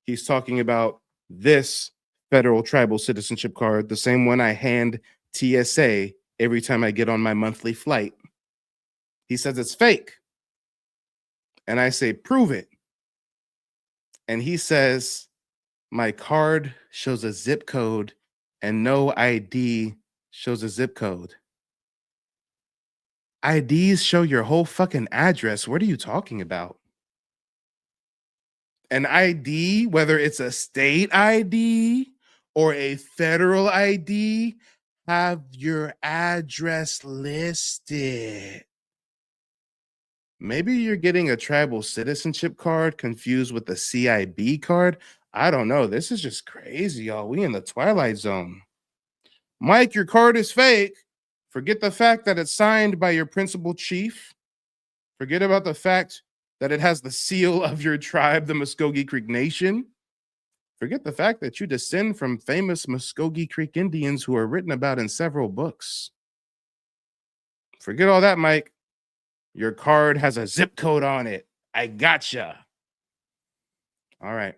He's talking about this federal tribal citizenship card, the same one I hand TSA every time I get on my monthly flight. He says it's fake. And I say, prove it. And he says, my card shows a zip code and no ID shows a zip code. IDs show your whole fucking address. What are you talking about? An ID, whether it's a state ID or a federal ID, have your address listed. Maybe you're getting a tribal citizenship card confused with the CIB card. I don't know. This is just crazy, y'all. We in the Twilight Zone. Mike, your card is fake. Forget the fact that it's signed by your principal chief. Forget about the fact that it has the seal of your tribe, the Muskogee Creek Nation. Forget the fact that you descend from famous Muskogee Creek Indians who are written about in several books. Forget all that, Mike. Your card has a zip code on it. I gotcha. All right.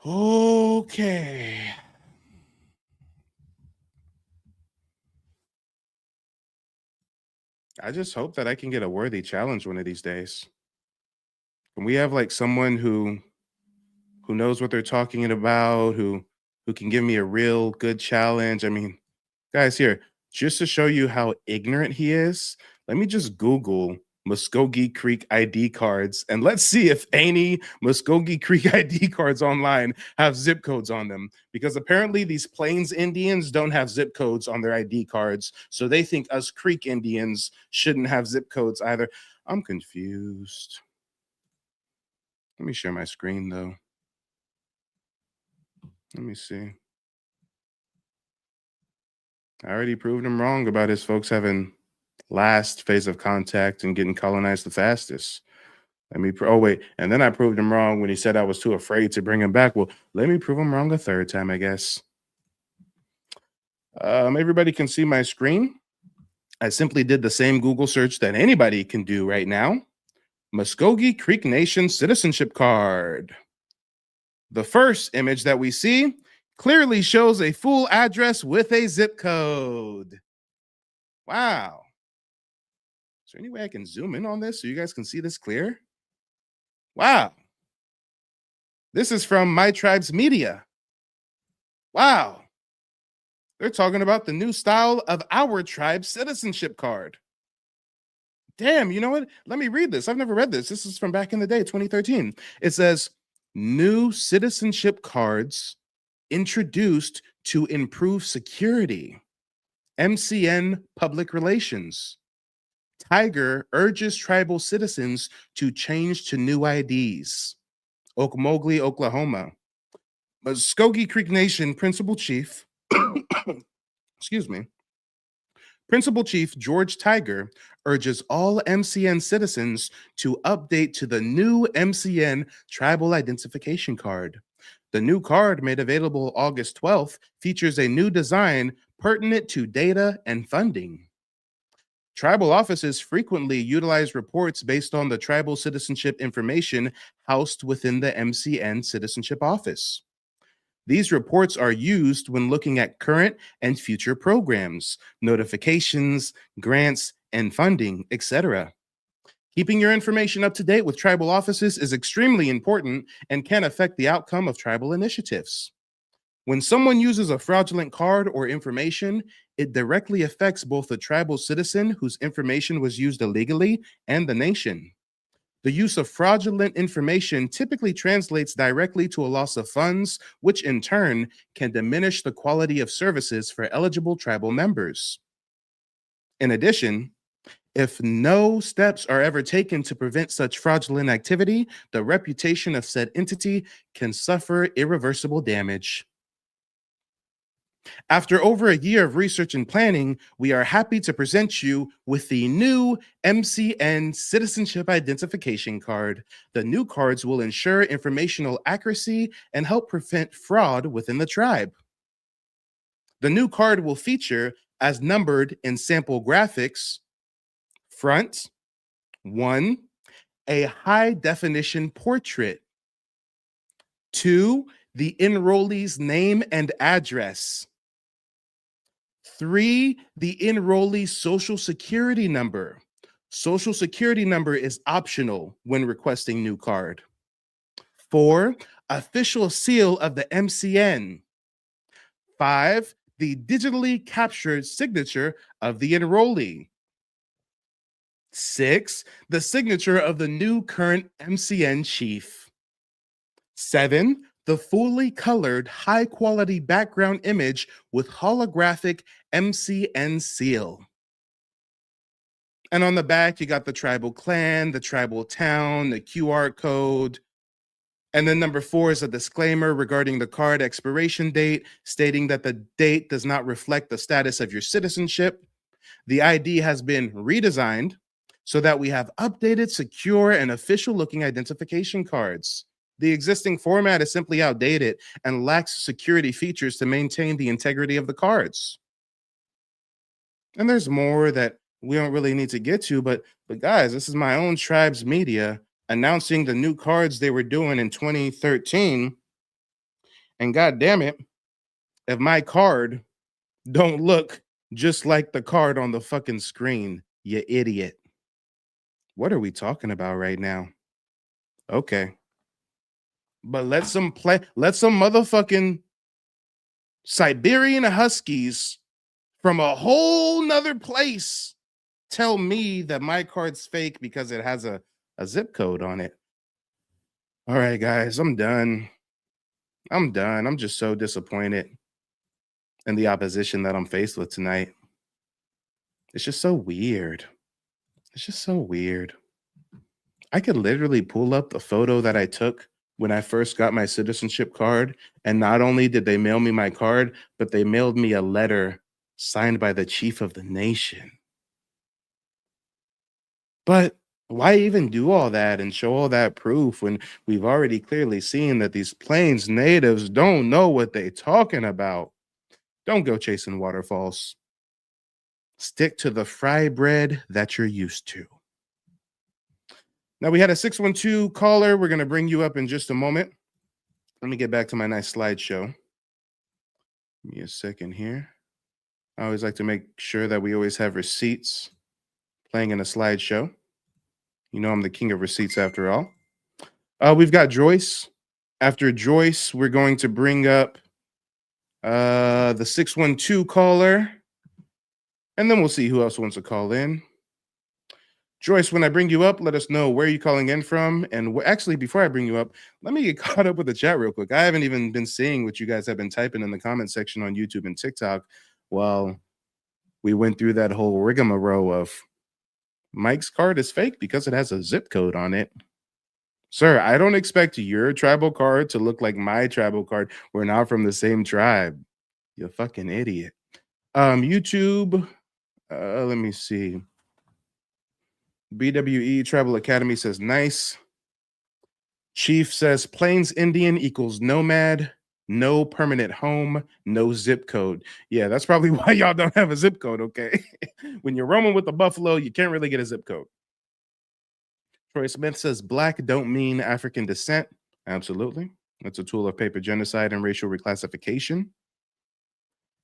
Okay. I just hope that I can get a worthy challenge one of these days. Can we have like someone who knows what they're talking about, who can give me a real good challenge? I mean, guys, here, just to show you how ignorant he is, let me just Google Muskogee Creek ID cards and let's see if any Muskogee Creek ID cards online have zip codes on them, because apparently these Plains Indians don't have zip codes on their ID cards, so they think us Creek Indians shouldn't have zip codes either. I'm confused. Let me share my screen though. Let me see. I already proved him wrong about his folks having last phase of contact and getting colonized the fastest. Oh, wait. And then I proved him wrong when he said I was too afraid to bring him back. Well, let me prove him wrong a third time, I guess. Everybody can see my screen. I simply did the same Google search that anybody can do right now. Muskogee Creek Nation citizenship card. The first image that we see clearly shows a full address with a zip code. Wow. Is there any way I can zoom in on this so you guys can see this clear? Wow. This is from My Tribe's Media. Wow. They're talking about the new style of our tribe's citizenship card. Damn, you know what? Let me read this. I've never read this. This is from back in the day, 2013. It says, new citizenship cards introduced to improve security. MCN Public Relations. Tiger urges tribal citizens to change to new IDs. Okmulgee, Oklahoma. Muskogee Creek Nation Principal Chief, excuse me, Principal Chief George Tiger urges all MCN citizens to update to the new MCN Tribal Identification Card. The new card, made available August 12th, features a new design pertinent to data and funding. Tribal offices frequently utilize reports based on the tribal citizenship information housed within the MCN Citizenship Office. These reports are used when looking at current and future programs, notifications, grants, and funding, etc. Keeping your information up to date with tribal offices is extremely important and can affect the outcome of tribal initiatives. When someone uses a fraudulent card or information, it directly affects both the tribal citizen whose information was used illegally and the nation. The use of fraudulent information typically translates directly to a loss of funds, which in turn can diminish the quality of services for eligible tribal members. In addition, if no steps are ever taken to prevent such fraudulent activity, the reputation of said entity can suffer irreversible damage. After over a year of research and planning, we are happy to present you with the new MCN Citizenship Identification Card. The new cards will ensure informational accuracy and help prevent fraud within the tribe. The new card will feature, as numbered in sample graphics, front, 1, a high-definition portrait. 2, the enrollee's name and address. 3, the enrollee's social security number. Social security number is optional when requesting new card. 4, official seal of the MCN. 5, the digitally captured signature of the enrollee. 6, the signature of the new current MCN chief. 7, the fully colored high-quality background image with holographic MCN seal. And on the back, you got the tribal clan, the tribal town, the QR code. And then number 4 is a disclaimer regarding the card expiration date, stating that the date does not reflect the status of your citizenship. The ID has been redesigned so that we have updated, secure, and official-looking identification cards. The existing format is simply outdated and lacks security features to maintain the integrity of the cards. And there's more that we don't really need to get to, but guys, this is my own tribe's media announcing the new cards they were doing in 2013. And god damn it, if my card don't look just like the card on the fucking screen, you idiot. What are we talking about right now? Okay. But let some motherfucking Siberian Huskies from a whole nother place tell me that my card's fake because it has a zip code on it. All right, guys, I'm done. I'm just so disappointed in the opposition that I'm faced with tonight. It's just so weird. It's just so weird. I could literally pull up the photo that I took when I first got my citizenship card, and not only did they mail me my card, but they mailed me a letter signed by the chief of the nation. But why even do all that and show all that proof when we've already clearly seen that these Plains natives don't know what they're talking about? Don't go chasing waterfalls. Stick to the fry bread that you're used to. Now, we had a 612 caller. We're going to bring you up in just a moment. Let me get back to my nice slideshow. Give me a second here. I always like to make sure that we always have receipts playing in a slideshow. You know I'm the king of receipts after all. We've got Joyce. After Joyce, we're going to bring up the 612 caller. And then we'll see who else wants to call in. Joyce, when I bring you up, let us know where you're calling in from. And actually, before I bring you up, let me get caught up with the chat real quick. I haven't even been seeing what you guys have been typing in the comment section on YouTube and TikTok while we went through that whole rigmarole of Mike's card is fake because it has a zip code on it. Sir, I don't expect your tribal card to look like my tribal card. We're not from the same tribe. You fucking idiot. YouTube, let me see. BWE Tribal Academy says nice. Chief says Plains Indian equals nomad, no permanent home, no zip code. Yeah, that's probably why y'all don't have a zip code, okay? When you're roaming with the buffalo, you can't really get a zip code. Troy Smith says black don't mean African descent. Absolutely. That's a tool of paper genocide and racial reclassification.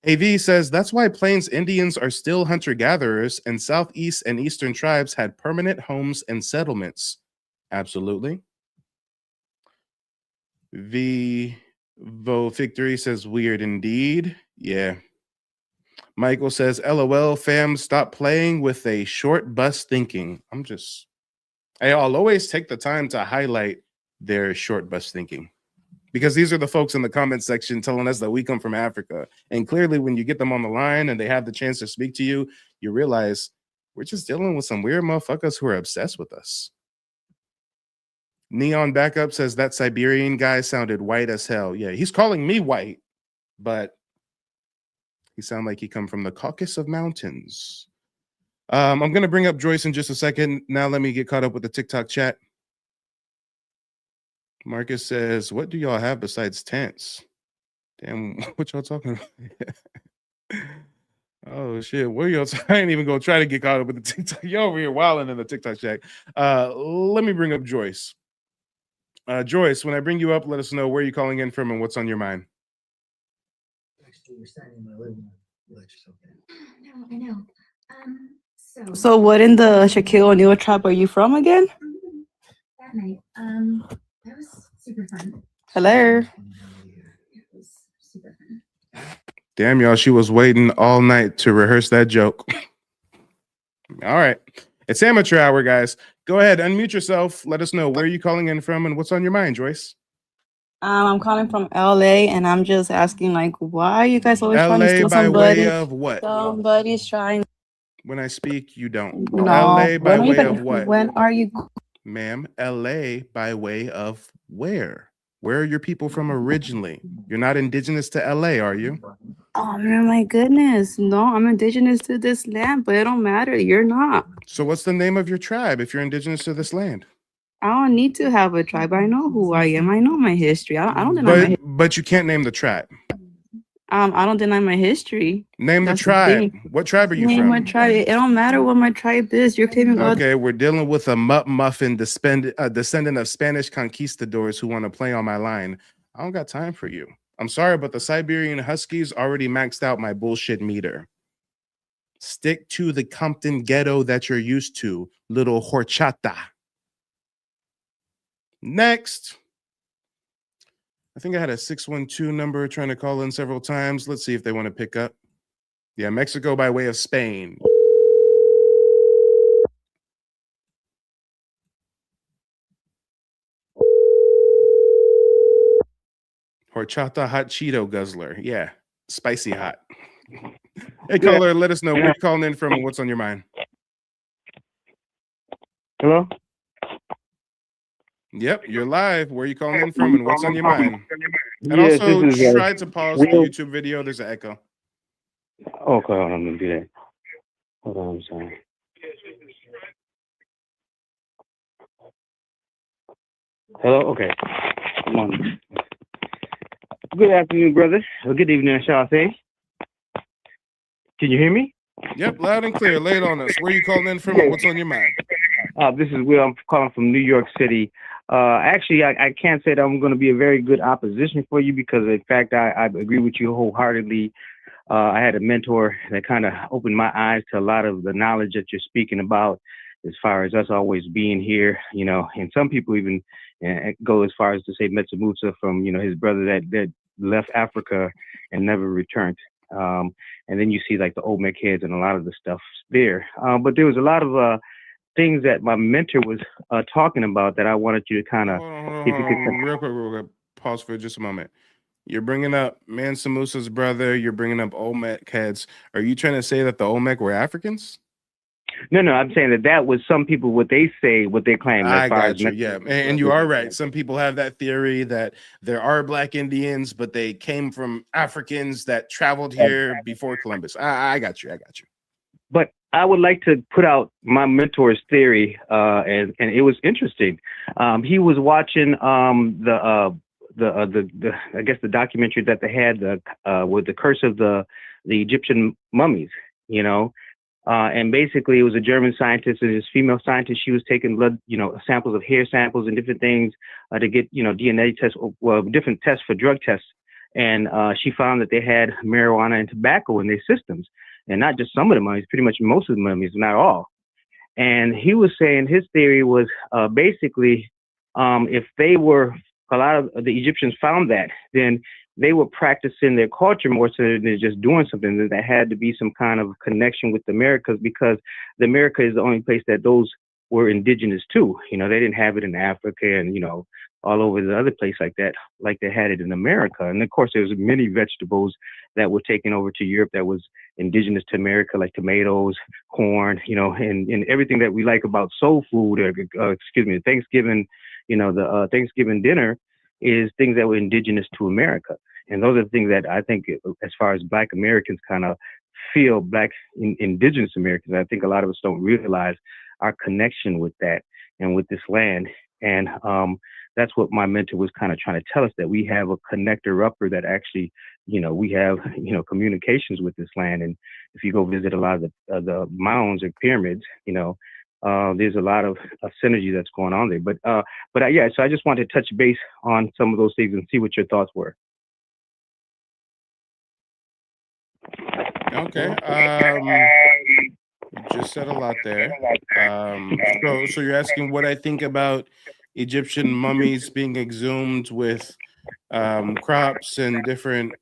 AV says that's why Plains Indians are still hunter-gatherers and Southeast and Eastern tribes had permanent homes and settlements. Absolutely. Vivo Victory says weird indeed. Yeah. Michael says, LOL, fam, stop playing with a short bus thinking. I'll always take the time to highlight their short bus thinking. Because these are the folks in the comment section telling us that we come from Africa. And clearly, when you get them on the line and they have the chance to speak to you, you realize we're just dealing with some weird motherfuckers who are obsessed with us. Neon Backup says that Siberian guy sounded white as hell. Yeah, he's calling me white, but he sounded like he come from the Caucasus of Mountains. I'm going to bring up Joyce in just a second. Now let me get caught up with the TikTok chat. Marcus says, what do y'all have besides tents? Damn, what y'all talking about? Oh, shit. What are y'all I ain't even going to try to get caught up with the TikTok. Y'all over here wilding in the TikTok chat. Let me bring up Joyce. Joyce, when I bring you up, let us know where you're calling in from and what's on your mind. Actually, you're standing in my living room. No, I know. So what in the Shaquille O'Neal tribe are you from again? That night, that was super fun. Hello. It was super fun. Damn, y'all, she was waiting all night to rehearse that joke. All right. It's amateur hour, guys. Go ahead, unmute yourself. Let us know where you're calling in from and what's on your mind, Joyce. I'm calling from LA and I'm just asking, like, why are you guys always trying to LA steal by somebody? way of what? Somebody's trying. When I speak, you don't. No. LA by way of what? When are you? Ma'am, LA by way of where? Where are your people from originally? You're not indigenous to LA, are you? Oh man, my goodness. No, I'm indigenous to this land, but it don't matter. You're not. So what's the name of your tribe if you're indigenous to this land? I don't need to have a tribe. I know who I am. I know my history. I don't deny my But you can't name the tribe. I don't deny my history. Name That's the tribe. thing. What tribe are you Name from? my tribe. It don't matter what my tribe is. You're claiming Okay, we're dealing with a muffin descendant of Spanish conquistadors who want to play on my line. I don't got time for you. I'm sorry, but the Siberian Huskies already maxed out my bullshit meter. Stick to the Compton ghetto that you're used to, little horchata. Next. I think I had a 612 number trying to call in several times. Let's see if they want to pick up. Yeah, Mexico by way of Spain. Horchata hot Cheeto guzzler. Yeah, spicy hot. Hey, caller, let us know where you're calling in from and what's on your mind. Hello? Yep, you're live. Where are you calling in from and what's on your mind? And Yes, also, this is, try to pause the YouTube video. There's an echo. Okay, hold on, I'm gonna do that. Hold on, I'm sorry. Hello? Okay. Come on. Good afternoon, brother. Or good evening, shall I say. Can you hear me? Yep, loud and clear. Lay it on us. Where are you calling in from and what's on your mind? This is Will. I'm calling from New York City. Actually, I can't say that I'm going to be a very good opposition for you because, in fact, I agree with you wholeheartedly. I had a mentor that kind of opened my eyes to a lot of the knowledge that you're speaking about as far as us always being here, you know, and some people even go as far as to say Metsa Musa from, you know, his brother that left Africa and never returned. And then you see like the Olmec heads and a lot of the stuff there. But there was a lot of things that my mentor was talking about that I wanted you to kind of, real quick, pause for just a moment. You're bringing up Mansa Musa's brother. You're bringing up Olmec heads. Are you trying to say that the Olmec were Africans? No, I'm saying that was some people, what they say, what they claim. I got you, yeah. And you are right. Some people have that theory that there are Black Indians, but they came from Africans that traveled here before Columbus. I got you. But I would like to put out my mentor's theory, and it was interesting. He was watching the I guess the documentary that they had with the curse of the Egyptian mummies, you know, and basically it was a German scientist and his female scientist. She was taking blood, you know, samples of hair samples and different things to get, you know, DNA tests, well, different tests for drug tests and she found that they had marijuana and tobacco in their systems, and not just some of the mummies, pretty much most of the mummies, not all. And he was saying his theory was basically if they were, a lot of the Egyptians found that, then they were practicing their culture more so than just doing something. That there had to be some kind of connection with the Americas, because the America is the only place that those were indigenous to. You know, they didn't have it in Africa and, you know, all over the other place like that, like they had it in America. And of course, there's many vegetables that were taken over to Europe that was indigenous to America, like tomatoes, corn, you know, and everything that we like about soul food, Thanksgiving, you know, the Thanksgiving dinner is things that were indigenous to America. And those are the things that I think, as far as Black Americans kind of feel, Black indigenous Americans, I think a lot of us don't realize our connection with that and with this land. And that's what my mentor was kind of trying to tell us, that we have a connector upper that actually, you know, we have, you know, communications with this land. And if you go visit a lot of the mounds or pyramids, you know, there's a lot of synergy that's going on there. But yeah, so I just wanted to touch base on some of those things and see what your thoughts were. Okay. You just said a lot there. So you're asking what I think about Egyptian mummies being exhumed with crops and different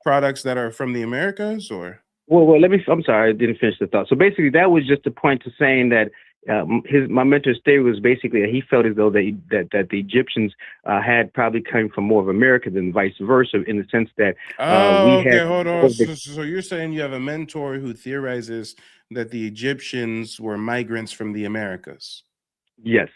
products that are from the Americas, or? Well, I'm sorry, I didn't finish the thought. So basically, that was just a point to saying that my mentor's theory was basically that he felt as though that the Egyptians had probably come from more of America than vice versa, in the sense that Hold on. So you're saying you have a mentor who theorizes that the Egyptians were migrants from the Americas? Yes.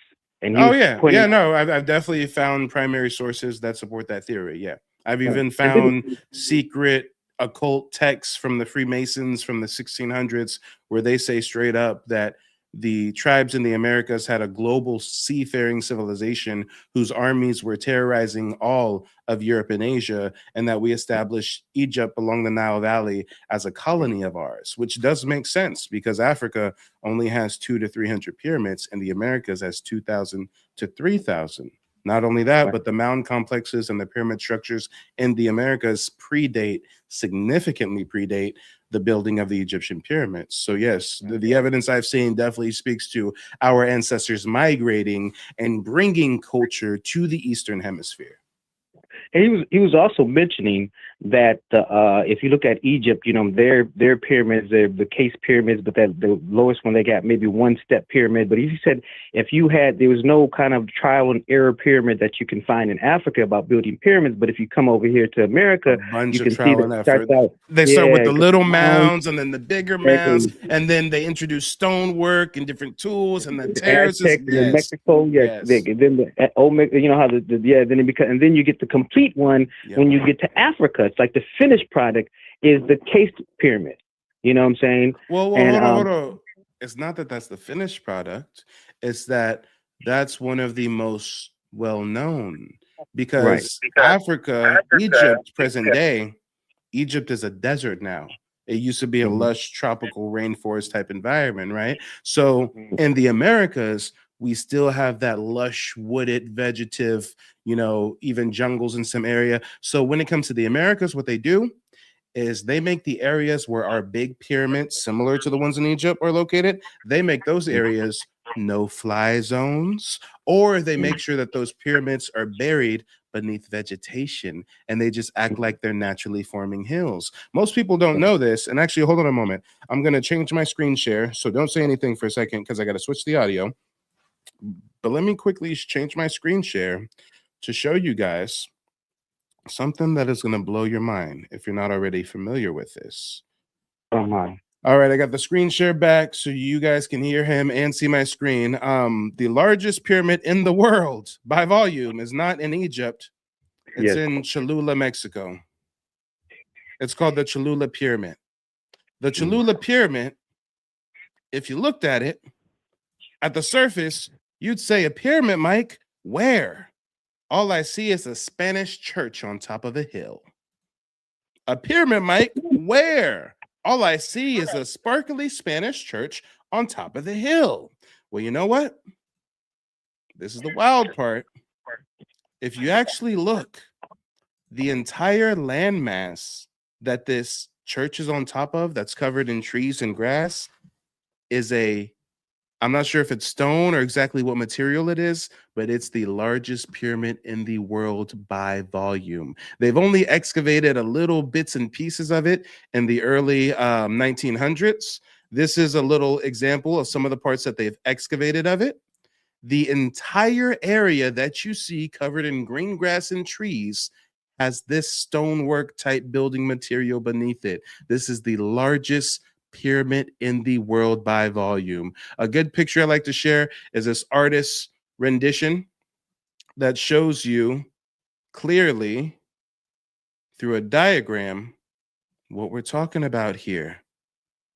And I've definitely found primary sources that support that theory. Yeah, I've even found secret occult texts from the Freemasons from the 1600s where they say straight up that the tribes in the Americas had a global seafaring civilization whose armies were terrorizing all of Europe and Asia, and that we established Egypt along the Nile Valley as a colony of ours, which does make sense because Africa only has 200 to 300 pyramids and the Americas has 2,000 to 3,000. Not only that, but the mound complexes and the pyramid structures in the Americas significantly predate the building of the Egyptian pyramids. So yes, the evidence I've seen definitely speaks to our ancestors migrating and bringing culture to the Eastern Hemisphere. And he was also mentioning that if you look at Egypt, you know, their pyramids, they're the case pyramids, but that the lowest one they got maybe one step pyramid. But he said there was no kind of trial and error pyramid that you can find in Africa about building pyramids. But if you come over here to America, you can see that they start with the little mounds and then the bigger mounds, and then they introduce stonework and different tools and the terraces. In Mexico, then you know how then it becomes, and then you get the complete one when you get to Africa. It's like the finished product is the cased pyramid. You know what I'm saying? Well, hold on. It's not that that's the finished product. It's that's one of the most well-known, because Africa, Egypt, present day, Egypt is a desert now. It used to be a lush tropical rainforest type environment, right? So in the Americas, we still have that lush, wooded, vegetative, you know, even jungles in some area. So when it comes to the Americas, what they do is they make the areas where our big pyramids, similar to the ones in Egypt, are located, they make those areas no-fly zones, or they make sure that those pyramids are buried beneath vegetation, and they just act like they're naturally forming hills. Most people don't know this, and actually, hold on a moment. I'm going to change my screen share, so don't say anything for a second because I got to switch the audio. But let me quickly change my screen share to show you guys something that is going to blow your mind if you're not already familiar with this. Oh my. All right, I got the screen share back so you guys can hear him and see my screen. The largest pyramid in the world by volume is not in Egypt. It's in Cholula, Mexico. It's called the Cholula Pyramid. The Cholula Pyramid, if you looked at it, at the surface, you'd say, a pyramid, Mike? Where? All I see is a Spanish church on top of a hill. A pyramid, Mike? Where? All I see is a sparkly Spanish church on top of the hill. Well, you know what? This is the wild part. If you actually look the entire landmass that this church is on top of, that's covered in trees and grass, is I'm not sure if it's stone or exactly what material it is, but it's the largest pyramid in the world by volume. They've only excavated a little bits and pieces of it in the early 1900s. This is a little example of some of the parts that they've excavated of it. The entire area that you see covered in green grass and trees has this stonework type building material beneath it. This is the largest pyramid in the world by volume. A good picture I like to share is this artist's rendition that shows you clearly through a diagram what we're talking about here.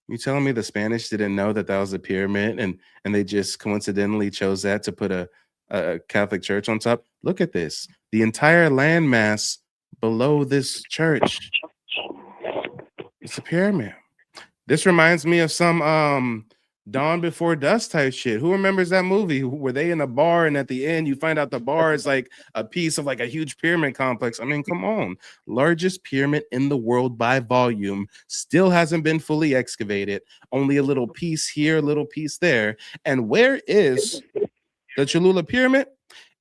You telling me the Spanish didn't know that that was a pyramid and they just coincidentally chose that to put a Catholic church on top? Look at this. The entire landmass below this church, it's a pyramid. This reminds me of some Dawn Before Dusk type shit. Who remembers that movie? Were they in a bar and at the end you find out the bar is like a piece of like a huge pyramid complex? I mean, come on. Largest pyramid in the world by volume, still hasn't been fully excavated. Only a little piece here, a little piece there. And where is the Cholula Pyramid?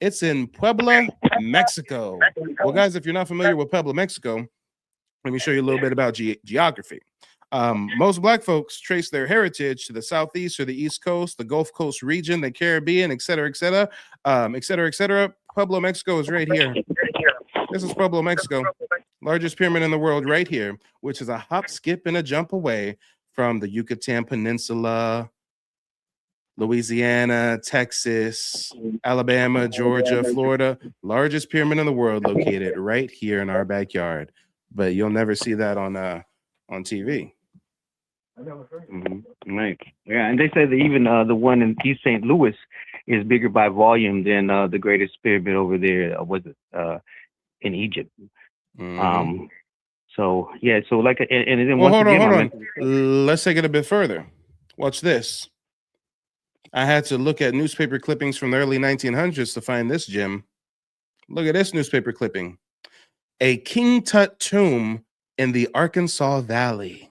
It's in Puebla, Mexico. Well, guys, if you're not familiar with Puebla, Mexico, let me show you a little bit about geography. Most Black folks trace their heritage to the Southeast or the East Coast, the Gulf Coast region, the Caribbean, et cetera, et cetera, et cetera, et cetera. Pueblo, Mexico is right here. This is Pueblo, Mexico, largest pyramid in the world right here, which is a hop, skip, and a jump away from the Yucatan Peninsula, Louisiana, Texas, Alabama, Georgia, Florida. Largest pyramid in the world located right here in our backyard. But you'll never see that on TV. Right. Yeah, and they say that even the one in East St. Louis is bigger by volume than the greatest pyramid over there. Was it in Egypt? So yeah. So like, and then well, once hold again, on. Let's take it a bit further. Watch this. I had to look at newspaper clippings from the early 1900s to find this gem. Look at this newspaper clipping. A King Tut tomb in the Arkansas Valley.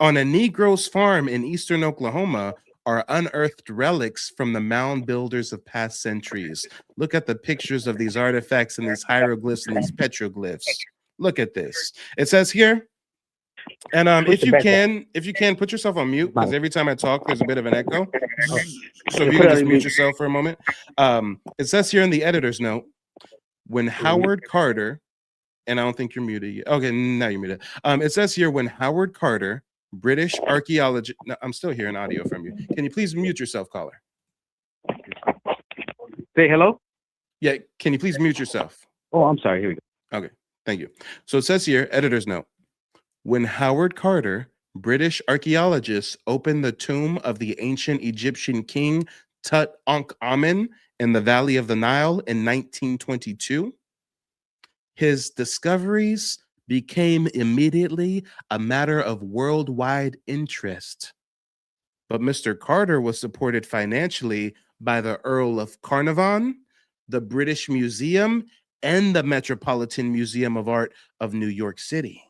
On a Negro's farm in eastern Oklahoma are unearthed relics from the mound builders of past centuries. Look at the pictures of these artifacts and these hieroglyphs and these petroglyphs. Look at this. It says here, and if you can put yourself on mute, because every time I talk, there's a bit of an echo. So if you can just mute yourself for a moment. It says here in the editor's note, when Howard Carter, and I don't think you're muted yet. Okay, now you're muted. It says here, when Howard Carter, British archaeologist. No, I'm still hearing audio from you. Can you please mute yourself, caller? Say hello? Yeah, can you please mute yourself? Oh, I'm sorry. Here we go. Okay, thank you. So it says here, editor's note. When Howard Carter, British archaeologist, opened the tomb of the ancient Egyptian king Tutankhamun in the Valley of the Nile in 1922, his discoveries became immediately a matter of worldwide interest. But Mr. Carter was supported financially by the Earl of Carnarvon, the British Museum, and the Metropolitan Museum of Art of New York City.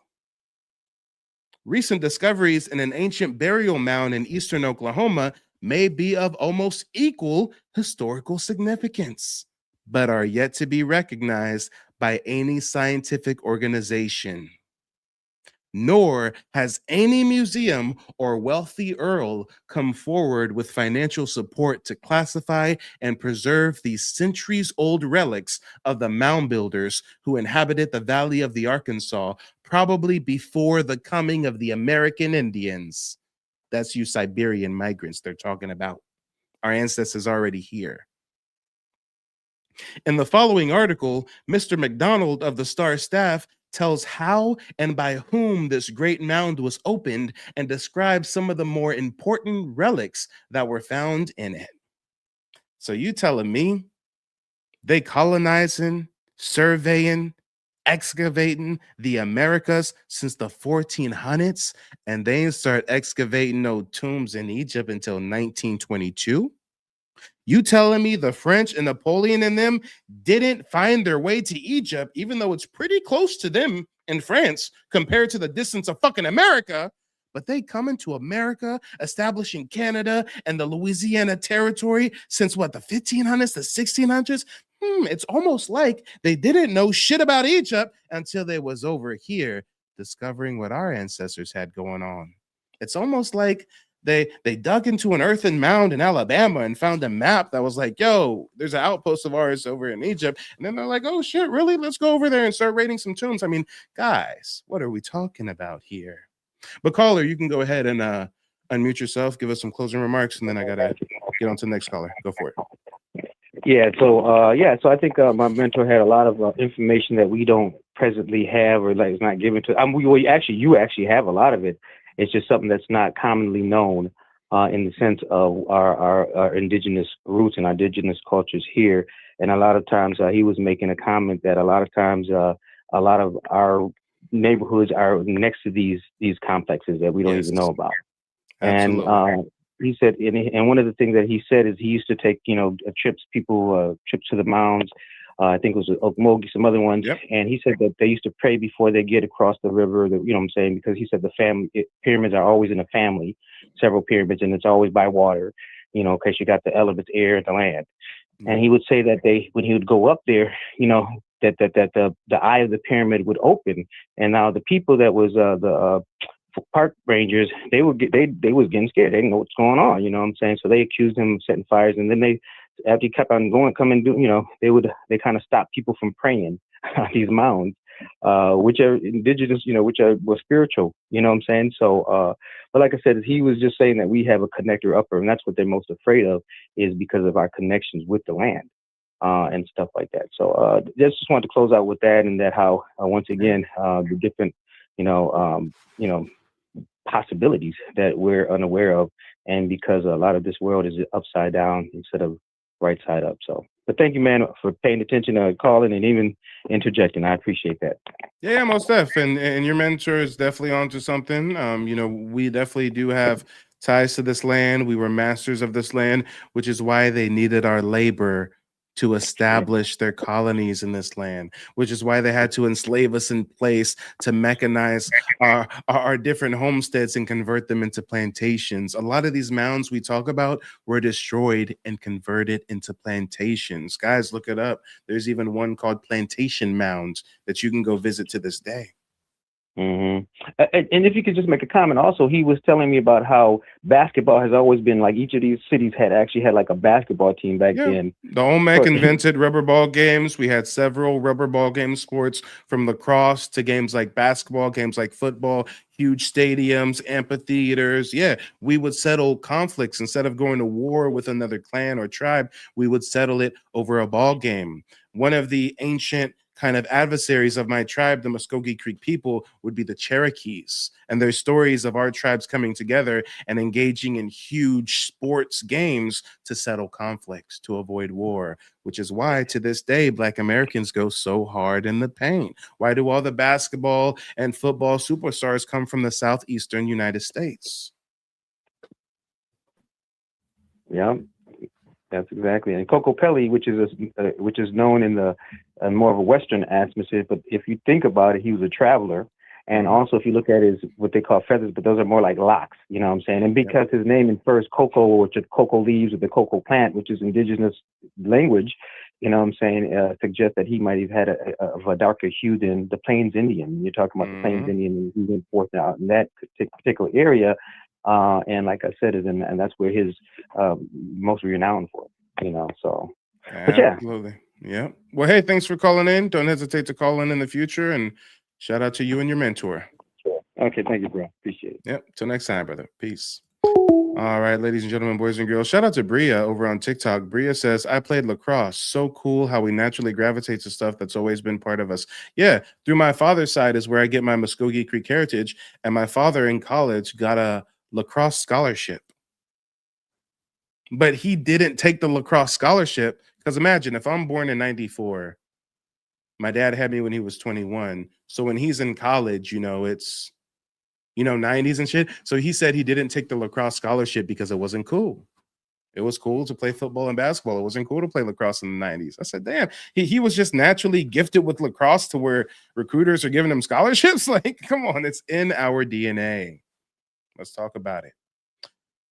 Recent discoveries in an ancient burial mound in eastern Oklahoma may be of almost equal historical significance, but are yet to be recognized by any scientific organization. Nor has any museum or wealthy earl come forward with financial support to classify and preserve these centuries-old relics of the mound builders who inhabited the Valley of the Arkansas, probably before the coming of the American Indians. That's you Siberian migrants they're talking about. Our ancestors already here. In the following article, Mr. McDonald of the Star staff tells how and by whom this great mound was opened and describes some of the more important relics that were found in it. So you telling me they colonizing, surveying, excavating the Americas since the 1400s, and they didn't start excavating no tombs in Egypt until 1922? You telling me the French and Napoleon and them didn't find their way to Egypt, even though it's pretty close to them in France compared to the distance of fucking America, but they come into America, establishing Canada and the Louisiana Territory since what, the 1500s, the 1600s? It's almost like they didn't know shit about Egypt until they was over here discovering what our ancestors had going on. It's almost like they dug into an earthen mound in Alabama and found a map that was like, yo, there's an outpost of ours over in Egypt. And then they're like, oh shit, really? Let's go over there and start raiding some tombs. I mean, guys, what are we talking about here? But caller, you can go ahead and unmute yourself, give us some closing remarks, and then I gotta get on to the next caller. Go for it. So I think my mentor had a lot of information that we don't presently have, or like it's not given to. You actually have a lot of it. It's just something that's not commonly known in the sense of our indigenous roots and our indigenous cultures here. And a lot of times he was making a comment that a lot of times a lot of our neighborhoods are next to these complexes that we don't even know about. Absolutely. And he said, and one of the things that he said is he used to take, trips to the mounds. I think it was Okmulgee, some other ones. Yep. And he said that they used to pray before they get across the river, you know what I'm saying? Because he said pyramids are always in a family, several pyramids, and it's always by water, because you got the elements, air, and the land. Mm-hmm. And he would say that when he would go up there, that the eye of the pyramid would open. And now the people that was the park rangers, they was getting scared. They didn't know what's going on, you know what I'm saying? So they accused him of setting fires, and then after he kept on they kind of stopped people from praying on these mounds, which are indigenous, were spiritual, you know what I'm saying? So, but like I said, he was just saying that we have a connector upper, and that's what they're most afraid of, is because of our connections with the land, and stuff like that. So, just wanted to close out with that, and that how, once again, the different, possibilities that we're unaware of, and because a lot of this world is upside down instead of right side up. So, but thank you, man, for paying attention, calling, and even interjecting. I appreciate that. Yeah, most def. And your mentor is definitely onto something. We definitely do have ties to this land. We were masters of this land, which is why they needed our labor to establish their colonies in this land, which is why they had to enslave us in place to mechanize our different homesteads and convert them into plantations. A lot of these mounds we talk about were destroyed and converted into plantations. Guys, look it up. There's even one called Plantation Mounds that you can go visit to this day. Mm-hmm. And if you could just make a comment also, he was telling me about how basketball has always been like, each of these cities had like a basketball team back then. The Olmec invented rubber ball games. We had several rubber ball game sports, from lacrosse to games like basketball, games like football, huge stadiums, amphitheaters. Yeah, we would settle conflicts. Instead of going to war with another clan or tribe, we would settle it over a ball game. One of the ancient kind of adversaries of my tribe, the Muskogee Creek people, would be the Cherokees. And there's stories of our tribes coming together and engaging in huge sports games to settle conflicts, to avoid war, which is why to this day, Black Americans go so hard in the paint. Why do all the basketball and football superstars come from the southeastern United States? Yeah. That's exactly, and Coco Pelli, which is known in the more of a Western atmosphere. But if you think about it, he was a traveler, and also if you look at his what they call feathers, but those are more like locks. You know what I'm saying? And because his name infers cocoa, which is cocoa leaves, or the cocoa plant, which is indigenous language, you know what I'm saying, suggests that he might have had a darker hue than the Plains Indian. You're talking about the Plains Indian, and he went forth out in that particular area. And like I said, and that's where his most renowned for, so. But yeah. Absolutely. Yeah. Well, hey, thanks for calling in. Don't hesitate to call in the future, and shout out to you and your mentor. Okay, thank you, bro. Appreciate it. Yep. Till next time, brother. Peace. All right, ladies and gentlemen, boys and girls, shout out to Bria over on TikTok. Bria says, I played lacrosse. So cool how we naturally gravitate to stuff that's always been part of us. Yeah, through my father's side is where I get my Muskogee Creek heritage, and my father in college got a lacrosse scholarship. But he didn't take the lacrosse scholarship, because imagine if I'm born in 94, my dad had me when he was 21. So when he's in college, it's 90s and shit. So he said he didn't take the lacrosse scholarship because it wasn't cool. It was cool to play football and basketball. It wasn't cool to play lacrosse in the 90s. I said, damn, he was just naturally gifted with lacrosse to where recruiters are giving him scholarships. Like, come on, it's in our DNA. Let's talk about it.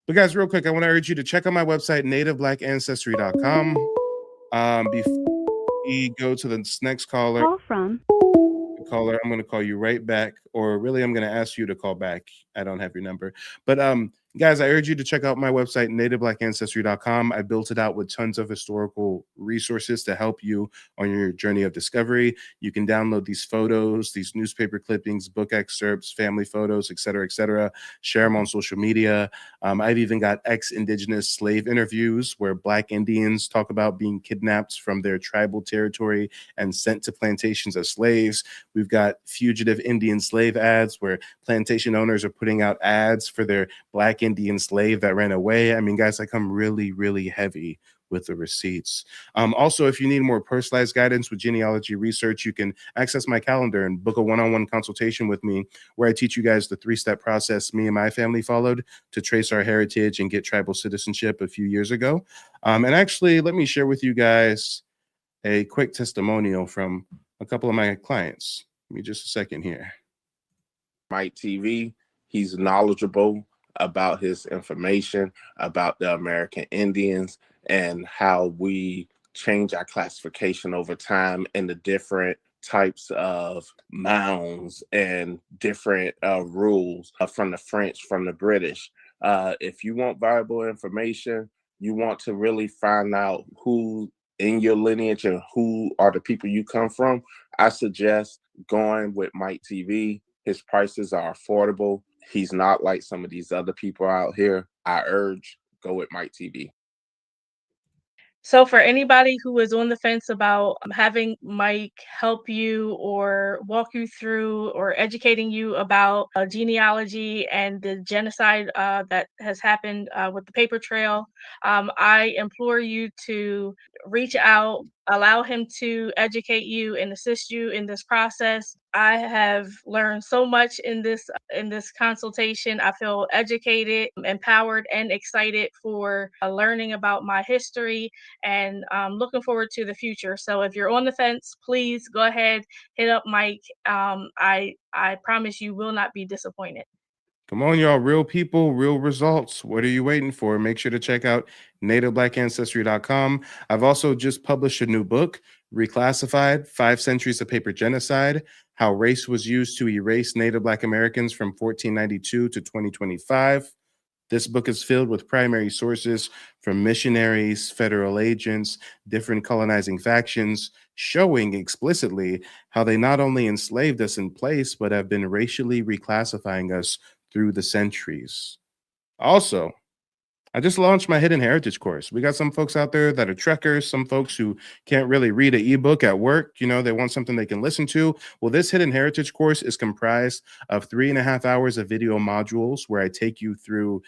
But guys, real quick, I want to urge you to check out my website, nativeblackancestry.com. Before we go to the next caller, caller, I'm going to call you right back, or really I'm going to ask you to call back. I don't have your number. But guys, I urge you to check out my website, nativeblackancestry.com. I built it out with tons of historical resources to help you on your journey of discovery. You can download these photos, these newspaper clippings, book excerpts, family photos, et cetera, share them on social media. I've even got ex-indigenous slave interviews where Black Indians talk about being kidnapped from their tribal territory and sent to plantations as slaves. We've got fugitive Indian slave ads where plantation owners are putting out ads for their Black Indian slave that ran away. I mean, guys, I come really, really heavy with the receipts. Also, if you need more personalized guidance with genealogy research, you can access my calendar and book a one-on-one consultation with me where I teach you guys the 3-step process me and my family followed to trace our heritage and get tribal citizenship a few years ago. And actually, let me share with you guys a quick testimonial from a couple of my clients. Give me just a second here. Mike TV, he's knowledgeable about his information about the American Indians and how we change our classification over time and the different types of mounds and different rules from the French, from the British. If you want valuable information, you want to really find out who in your lineage and who are the people you come from, I suggest going with Mike TV. His prices are affordable. He's not like some of these other people out here. I urge, go with Mike TV. So for anybody who is on the fence about having Mike help you or walk you through or educating you about genealogy and the genocide that has happened with the paper trail, I implore you to reach out, allow him to educate you and assist you in this process. I have learned so much in this consultation. I feel educated, empowered, and excited for learning about my history and looking forward to the future. So if you're on the fence, please go ahead, hit up Mike. I promise you will not be disappointed. Come on, y'all. Real people, real results. What are you waiting for? Make sure to check out nativeblackancestry.com. I've also just published a new book, Reclassified: 5 Centuries of Paper Genocide, How Race Was Used to Erase Native Black Americans from 1492 to 2025. This book is filled with primary sources from missionaries, federal agents, different colonizing factions, showing explicitly how they not only enslaved us in place, but have been racially reclassifying us through the centuries. Also, I just launched my Hidden Heritage course. We got some folks out there that are trekkers, some folks who can't really read an ebook at work. You know, they want something they can listen to. Well, this Hidden Heritage course is comprised of 3.5 hours of video modules where I take you through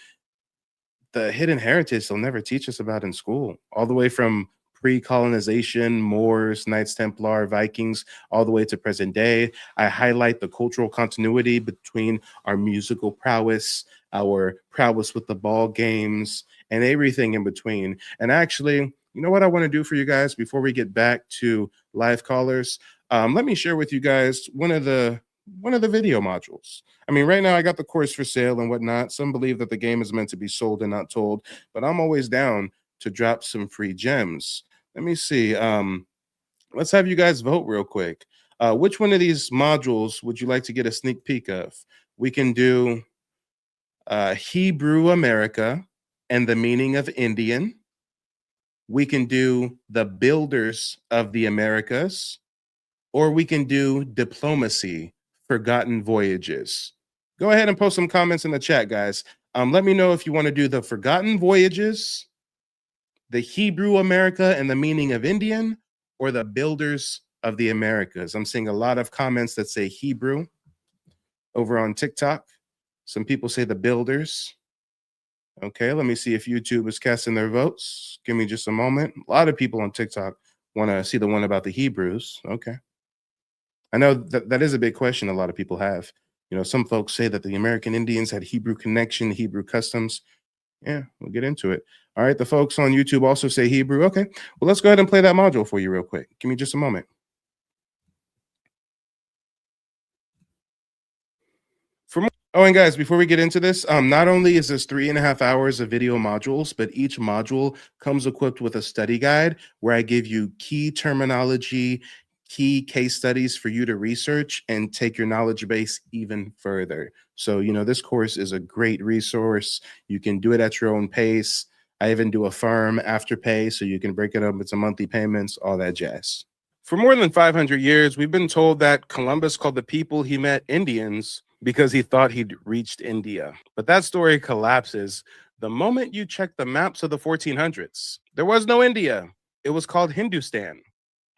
the hidden heritage they'll never teach us about in school, all the way from pre-colonization, Moors, Knights Templar, Vikings, all the way to present day. I highlight the cultural continuity between our musical prowess, our prowess with the ball games, and everything in between. And actually, you know what I want to do for you guys before we get back to live callers? Let me share with you guys one of the video modules. I mean, right now I got the course for sale and whatnot. Some believe that the game is meant to be sold and not told, but I'm always down to drop some free gems. Let me see. Let's have you guys vote real quick. Which one of these modules would you like to get a sneak peek of? We can do Hebrew America and the meaning of Indian. We can do the builders of the Americas, or we can do diplomacy, forgotten voyages. Go ahead and post some comments in the chat, guys. Let me know if you want to do the forgotten voyages, the Hebrew America and the meaning of Indian, or the builders of the Americas. I'm seeing a lot of comments that say Hebrew over on TikTok. Some people say the builders. Okay, let me see if YouTube is casting their votes. Give me just a moment. A lot of people on TikTok want to see the one about the Hebrews. Okay. I know that is a big question a lot of people have. You know, some folks say that the American Indians had Hebrew connection, Hebrew customs. Yeah, we'll get into it. All right, the folks on YouTube also say Hebrew. Okay, well, let's go ahead and play that module for you real quick. Give me just a moment. Oh, and guys, before we get into this, not only is this 3.5 hours of video modules, but each module comes equipped with a study guide where I give you key terminology, key case studies for you to research and take your knowledge base even further. So, this course is a great resource. You can do it at your own pace. I even do a firm afterpay, so you can break it up into monthly payments, all that jazz. For more than 500 years, we've been told that Columbus called the people he met Indians because he thought he'd reached India. But that story collapses the moment you check the maps of the 1400s. There was no India. It was called Hindustan.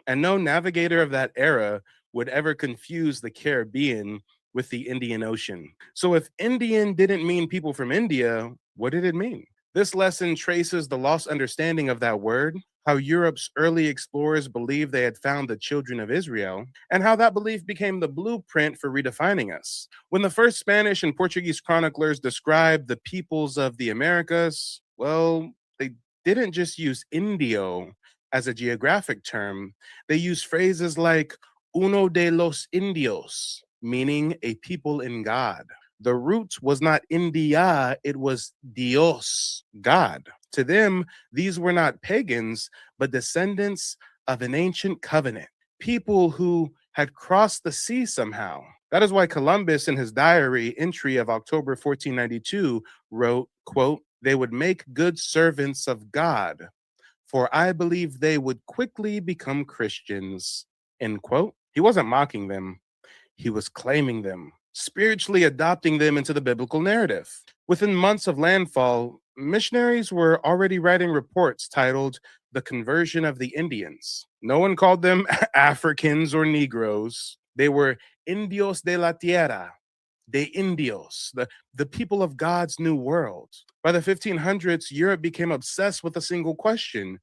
And no navigator of that era would ever confuse the Caribbean with the Indian Ocean. So if Indian didn't mean people from India, what did it mean? This lesson traces the lost understanding of that word, how Europe's early explorers believed they had found the children of Israel, and how that belief became the blueprint for redefining us. When the first Spanish and Portuguese chroniclers described the peoples of the Americas, well, they didn't just use Indio as a geographic term. They used phrases like uno de los indios, meaning a people in God. The root was not India, it was Dios, God. To them, these were not pagans, but descendants of an ancient covenant, people who had crossed the sea somehow. That is why Columbus, in his diary entry of October 1492, wrote, quote, "They would make good servants of God, for I believe they would quickly become Christians," end quote. He wasn't mocking them. He was claiming them, spiritually adopting them into the biblical narrative. Within months of landfall, missionaries were already writing reports titled The Conversion of the Indians. No one called them Africans or Negroes. They were Indios de la Tierra, de Indios, the people of God's new world. By the 1500s, Europe became obsessed with a single question: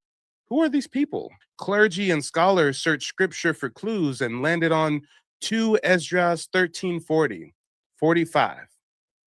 who are these people? Clergy and scholars searched scripture for clues and landed on 2 Esdras 13:40, 45,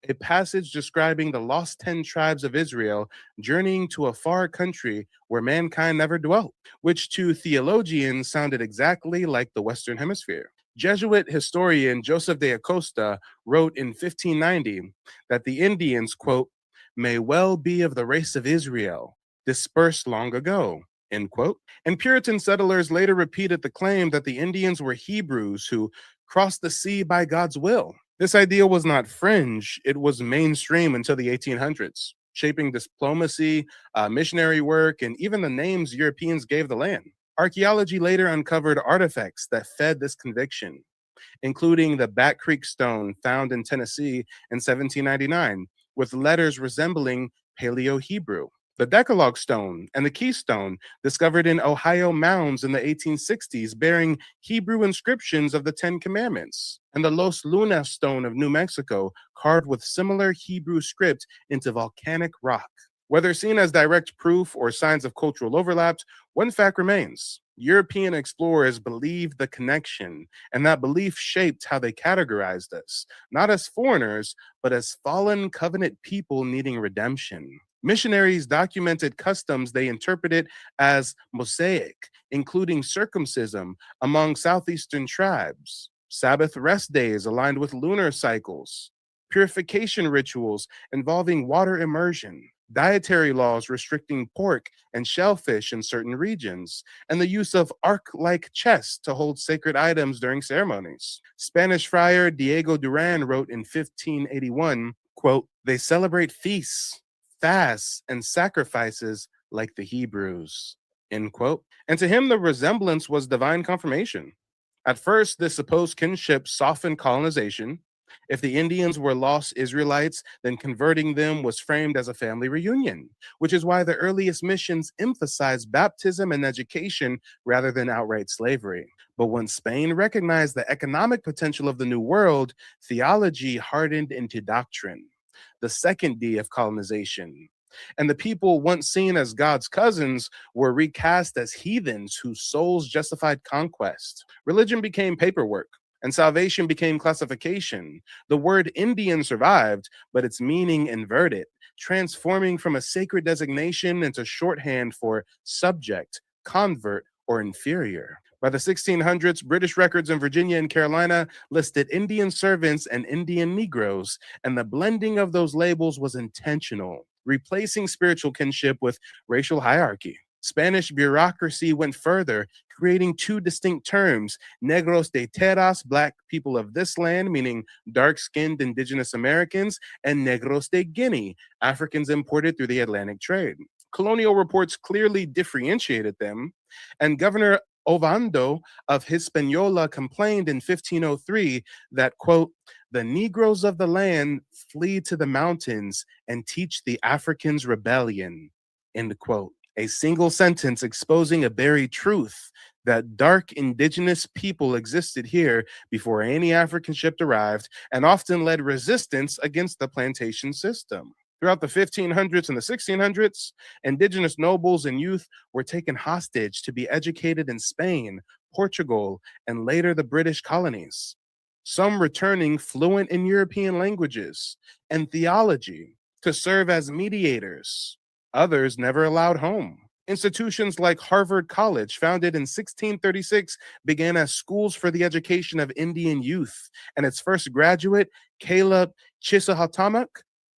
a passage describing the lost 10 tribes of Israel journeying to a far country where mankind never dwelt, which to theologians sounded exactly like the Western Hemisphere. Jesuit historian Joseph de Acosta wrote in 1590 that the Indians, quote, "may well be of the race of Israel, dispersed long ago," end quote. And Puritan settlers later repeated the claim that the Indians were Hebrews who crossed the sea by God's will. This idea was not fringe, it was mainstream until the 1800s, shaping diplomacy, missionary work, and even the names Europeans gave the land. Archaeology later uncovered artifacts that fed this conviction, including the Back Creek stone found in Tennessee in 1799, with letters resembling Paleo-Hebrew. The Decalogue stone and the Keystone, discovered in Ohio mounds in the 1860s, bearing Hebrew inscriptions of the Ten Commandments. And the Los Lunas stone of New Mexico, carved with similar Hebrew script into volcanic rock. Whether seen as direct proof or signs of cultural overlap, one fact remains: European explorers believed the connection, and that belief shaped how they categorized us, not as foreigners, but as fallen covenant people needing redemption. Missionaries documented customs they interpreted as Mosaic, including circumcision among southeastern tribes, Sabbath rest days aligned with lunar cycles, purification rituals involving water immersion, dietary laws restricting pork and shellfish in certain regions, and the use of ark-like chests to hold sacred items during ceremonies. Spanish friar Diego Duran wrote in 1581, quote, "They celebrate feasts, fasts, and sacrifices like the Hebrews," end quote. And to him, the resemblance was divine confirmation. At first, this supposed kinship softened colonization. If the Indians were lost Israelites, then converting them was framed as a family reunion, which is why the earliest missions emphasized baptism and education rather than outright slavery. But when Spain recognized the economic potential of the New World, theology hardened into doctrine, the second D of colonization. And the people once seen as God's cousins were recast as heathens whose souls justified conquest. Religion became paperwork, and salvation became classification. The word Indian survived, but its meaning inverted. transforming from a sacred designation into shorthand for subject, convert, or inferior. By the 1600s, British records in Virginia and Carolina listed Indian servants and Indian Negroes, and the blending of those labels was intentional, replacing spiritual kinship with racial hierarchy. Spanish bureaucracy went further, creating two distinct terms, negros de terras, black people of this land, meaning dark-skinned indigenous Americans, and negros de Guinea, Africans imported through the Atlantic trade. Colonial reports clearly differentiated them, and Governor Ovando of Hispaniola complained in 1503 that, quote, the Negroes of the land flee to the mountains and teach the Africans rebellion, end quote. A single sentence exposing a buried truth that dark indigenous people existed here before any African ship arrived and often led resistance against the plantation system. Throughout the 1500s and the 1600s, indigenous nobles and youth were taken hostage to be educated in Spain, Portugal, and later the British colonies. Some returning fluent in European languages and theology to serve as mediators. Others never allowed home. Institutions like Harvard College, founded in 1636, began as schools for the education of Indian youth, and its first graduate, Caleb Chisahatamak,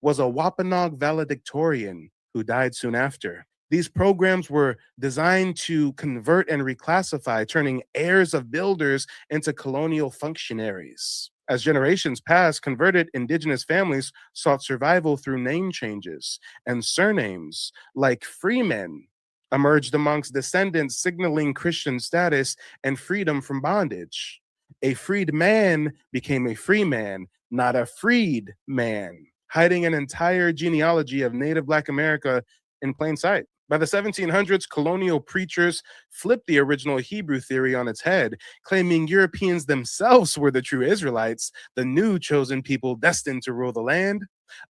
was a Wampanoag valedictorian who died soon after. These programs were designed to convert and reclassify, turning heirs of builders into colonial functionaries. As generations passed, converted indigenous families sought survival through name changes, and surnames like freemen emerged amongst descendants, signaling Christian status and freedom from bondage. A freed man became a free man, not a freed man, hiding an entire genealogy of Native Black America in plain sight. By the 1700s, colonial preachers flipped the original Hebrew theory on its head, claiming Europeans themselves were the true Israelites, the new chosen people destined to rule the land.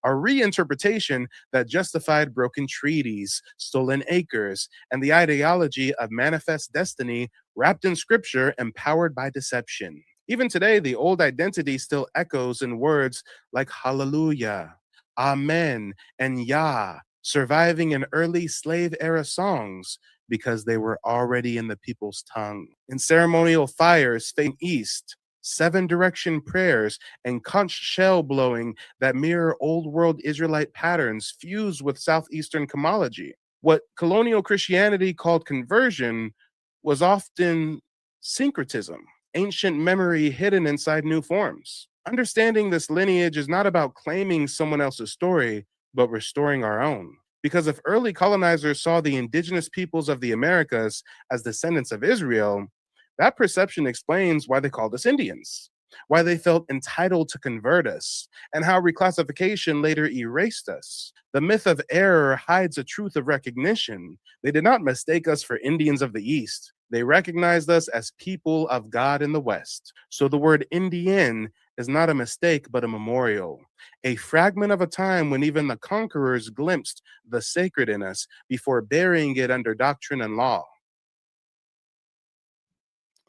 A reinterpretation that justified broken treaties, stolen acres, and the ideology of manifest destiny wrapped in scripture and powered by deception. Even today, the old identity still echoes in words like hallelujah, amen, and Yah, surviving in early slave era songs because they were already in the people's tongue. In ceremonial fires facing east, 7-direction prayers, and conch shell blowing that mirror old world Israelite patterns fused with southeastern cosmology. What colonial Christianity called conversion was often syncretism, ancient memory hidden inside new forms. Understanding this lineage is not about claiming someone else's story, but restoring our own. Because if early colonizers saw the indigenous peoples of the Americas as descendants of Israel, that perception explains why they called us Indians, why they felt entitled to convert us, and how reclassification later erased us. The myth of error hides a truth of recognition. They did not mistake us for Indians of the East. They recognized us as people of God in the West. So the word Indian is not a mistake, but a memorial, a fragment of a time when even the conquerors glimpsed the sacred in us before burying it under doctrine and law.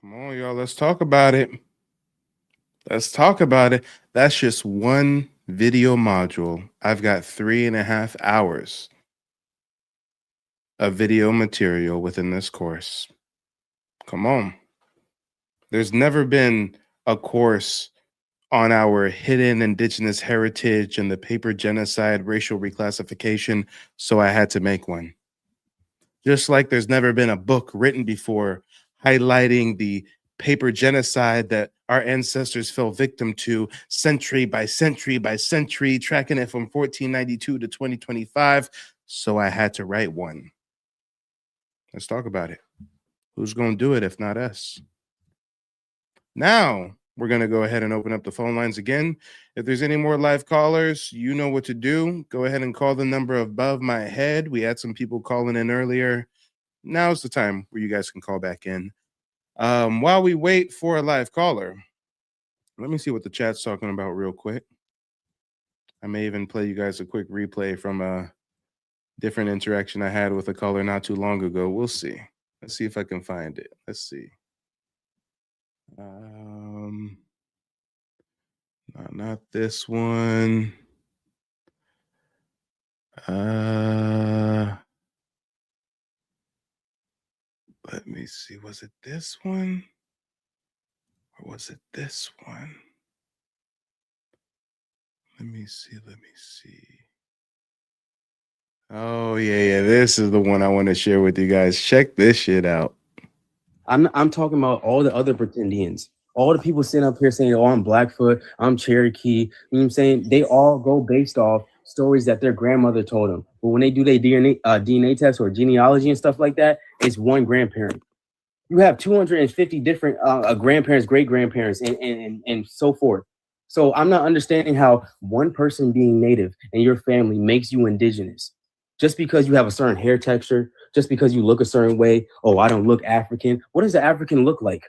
Come on, y'all, let's talk about it. Let's talk about it. That's just one video module. I've got 3.5 hours of video material within this course. Come on. There's never been a course on our hidden indigenous heritage and the paper genocide, racial reclassification, so I had to make one. Just like there's never been a book written before highlighting the paper genocide that our ancestors fell victim to century by century by century, tracking it from 1492 to 2025. So I had to write one. Let's talk about it. Who's going to do it if not us? Now, we're going to go ahead and open up the phone lines again. If there's any more live callers, you know what to do. Go ahead and call the number above my head. We had some people calling in earlier. Now's the time where you guys can call back in. While we wait for a live caller, let me see what the chat's talking about real quick. I may even play you guys a quick replay from a different interaction I had with a caller not too long ago. We'll see. Let's see if I can find it. Let's see. Not this one. Let me see. Was it this one? Or was it this one? Let me see. Oh, yeah. This is the one I want to share with you guys. Check this shit out. I'm talking about all the other pretendians. All the people sitting up here saying, oh, I'm Blackfoot, I'm Cherokee. You know what I'm saying? They all go based off stories that their grandmother told them. But when they do their DNA test or genealogy and stuff like that, it's one grandparent. You have 250 different grandparents, great grandparents, and so forth. So I'm not understanding how one person being native in your family makes you indigenous. Just because you have a certain hair texture, just because you look a certain way, oh, I don't look African. What does the African look like?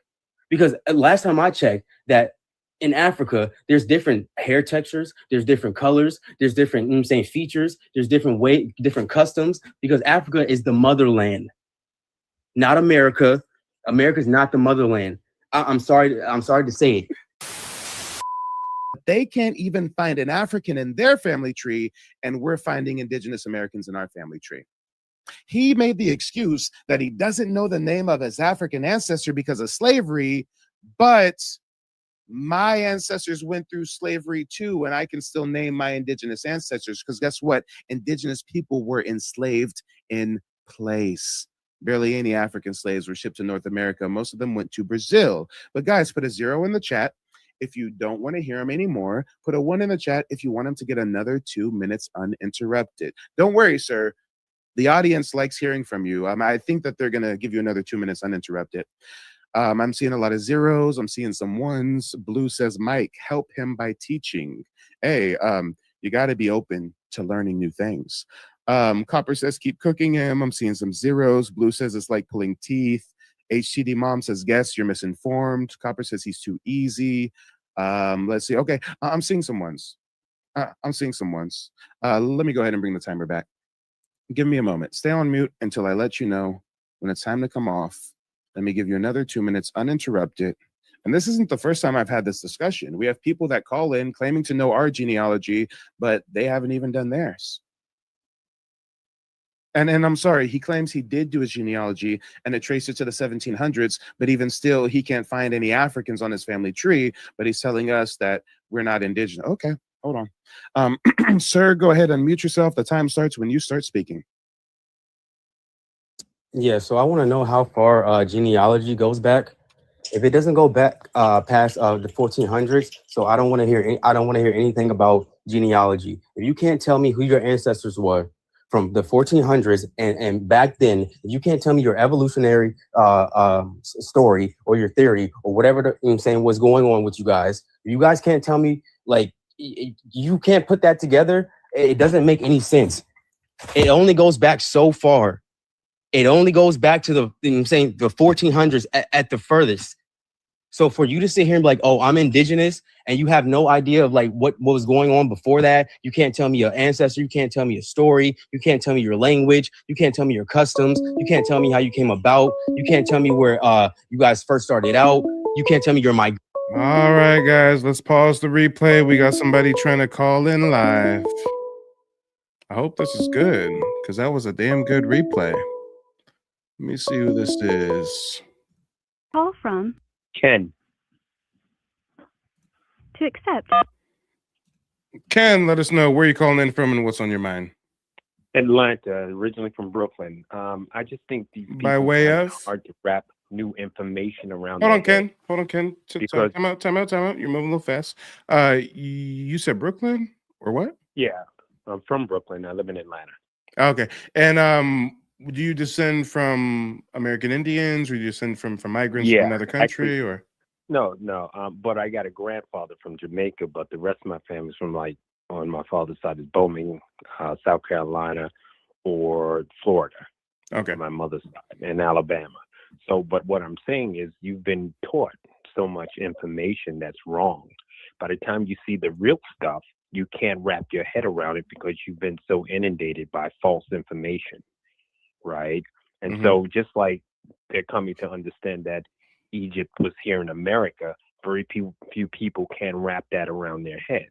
Because last time I checked, that in Africa, there's different hair textures, there's different colors, there's different, you know what I'm saying, features, there's different customs, because Africa is the motherland, not America. America's not the motherland. I'm sorry to say it. They can't even find an African in their family tree, and we're finding indigenous Americans in our family tree. He made the excuse that he doesn't know the name of his African ancestor because of slavery, but my ancestors went through slavery too, and I can still name my indigenous ancestors because guess what? Indigenous people were enslaved in place. Barely any African slaves were shipped to North America. Most of them went to Brazil. But guys, put a 0 in the chat if you don't want to hear him anymore. Put a 1 in the chat if you want him to get another 2 minutes uninterrupted. Don't worry, sir. The audience likes hearing from you. I think that they're going to give you another 2 minutes uninterrupted. I'm seeing a lot of 0s. I'm seeing some 1s. Blue says, Mike, help him by teaching. Hey, you got to be open to learning new things. Copper says, keep cooking him. I'm seeing some 0s. Blue says, it's like pulling teeth. HTD Mom says, guess you're misinformed. Copper says, he's too easy. Let's see. Okay, I'm seeing some 1s. Let me go ahead and bring the timer back. Give me a moment. Stay on mute until I let you know when it's time to come off. Let me give you another 2 minutes uninterrupted. And this isn't the first time I've had this discussion. We have people that call in claiming to know our genealogy, but they haven't even done theirs. And I'm sorry, he claims he did do his genealogy and it traced it to the 1700s, but even still, he can't find any Africans on his family tree, but he's telling us that we're not indigenous. Okay, hold on. Sir, go ahead and mute yourself. The time starts when you start speaking. Yeah, so I want to know how far genealogy goes back. If it doesn't go back past the 1400s, so I don't want to hear. I don't want to hear anything about genealogy. If you can't tell me who your ancestors were from the 1400s and back then, if you can't tell me your evolutionary story or your theory or whatever you know what I'm saying was going on with you guys, if you guys can't tell me, like, you can't put that together, it doesn't make any sense. It only goes back so far. It only goes back to the, you know what I'm saying, the 1400s at the furthest. So for you to sit here and be like, oh, I'm indigenous, and you have no idea of like what was going on before that, you can't tell me your ancestor, you can't tell me a story, you can't tell me your language, you can't tell me your customs, you can't tell me how you came about, you can't tell me where you guys first started out, you can't tell me you're my. All right, guys, let's pause the replay. We got somebody trying to call in live. I hope this is good because that was a damn good replay. Let me see who this is. Call from Ken. to accept. Ken, let us know where you're calling in from and what's on your mind. Atlanta, originally from Brooklyn. I just think these people By way find it of? hard to wrap new information around. Hold on, their head. Ken. Hold on, Ken. Because- Time out. You're moving a little fast. You said Brooklyn or what? Yeah, I'm from Brooklyn. I live in Atlanta. Okay. And do you descend from American Indians or do you descend from migrants from another country actually, or? No. But I got a grandfather from Jamaica, but the rest of my family's from like on my father's side is Bowman, South Carolina, or Florida. Okay. On my mother's side, and Alabama. So, but what I'm saying is you've been taught so much information that's wrong. By the time you see the real stuff, you can't wrap your head around it because you've been so inundated by false information, right? And so just like they're coming to understand that Egypt was here in America, very few people can wrap that around their heads.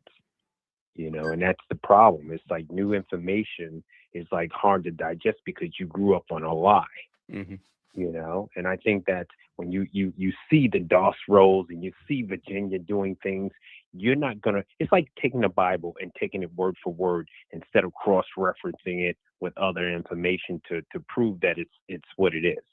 you know, and that's the problem. It's like new information is like hard to digest because you grew up on a lie, you know. And I think that when you see the DOS rolls and you see Virginia doing things, you're not gonna. It's like taking the Bible and taking it word for word instead of cross-referencing it with other information to prove that it's what it is.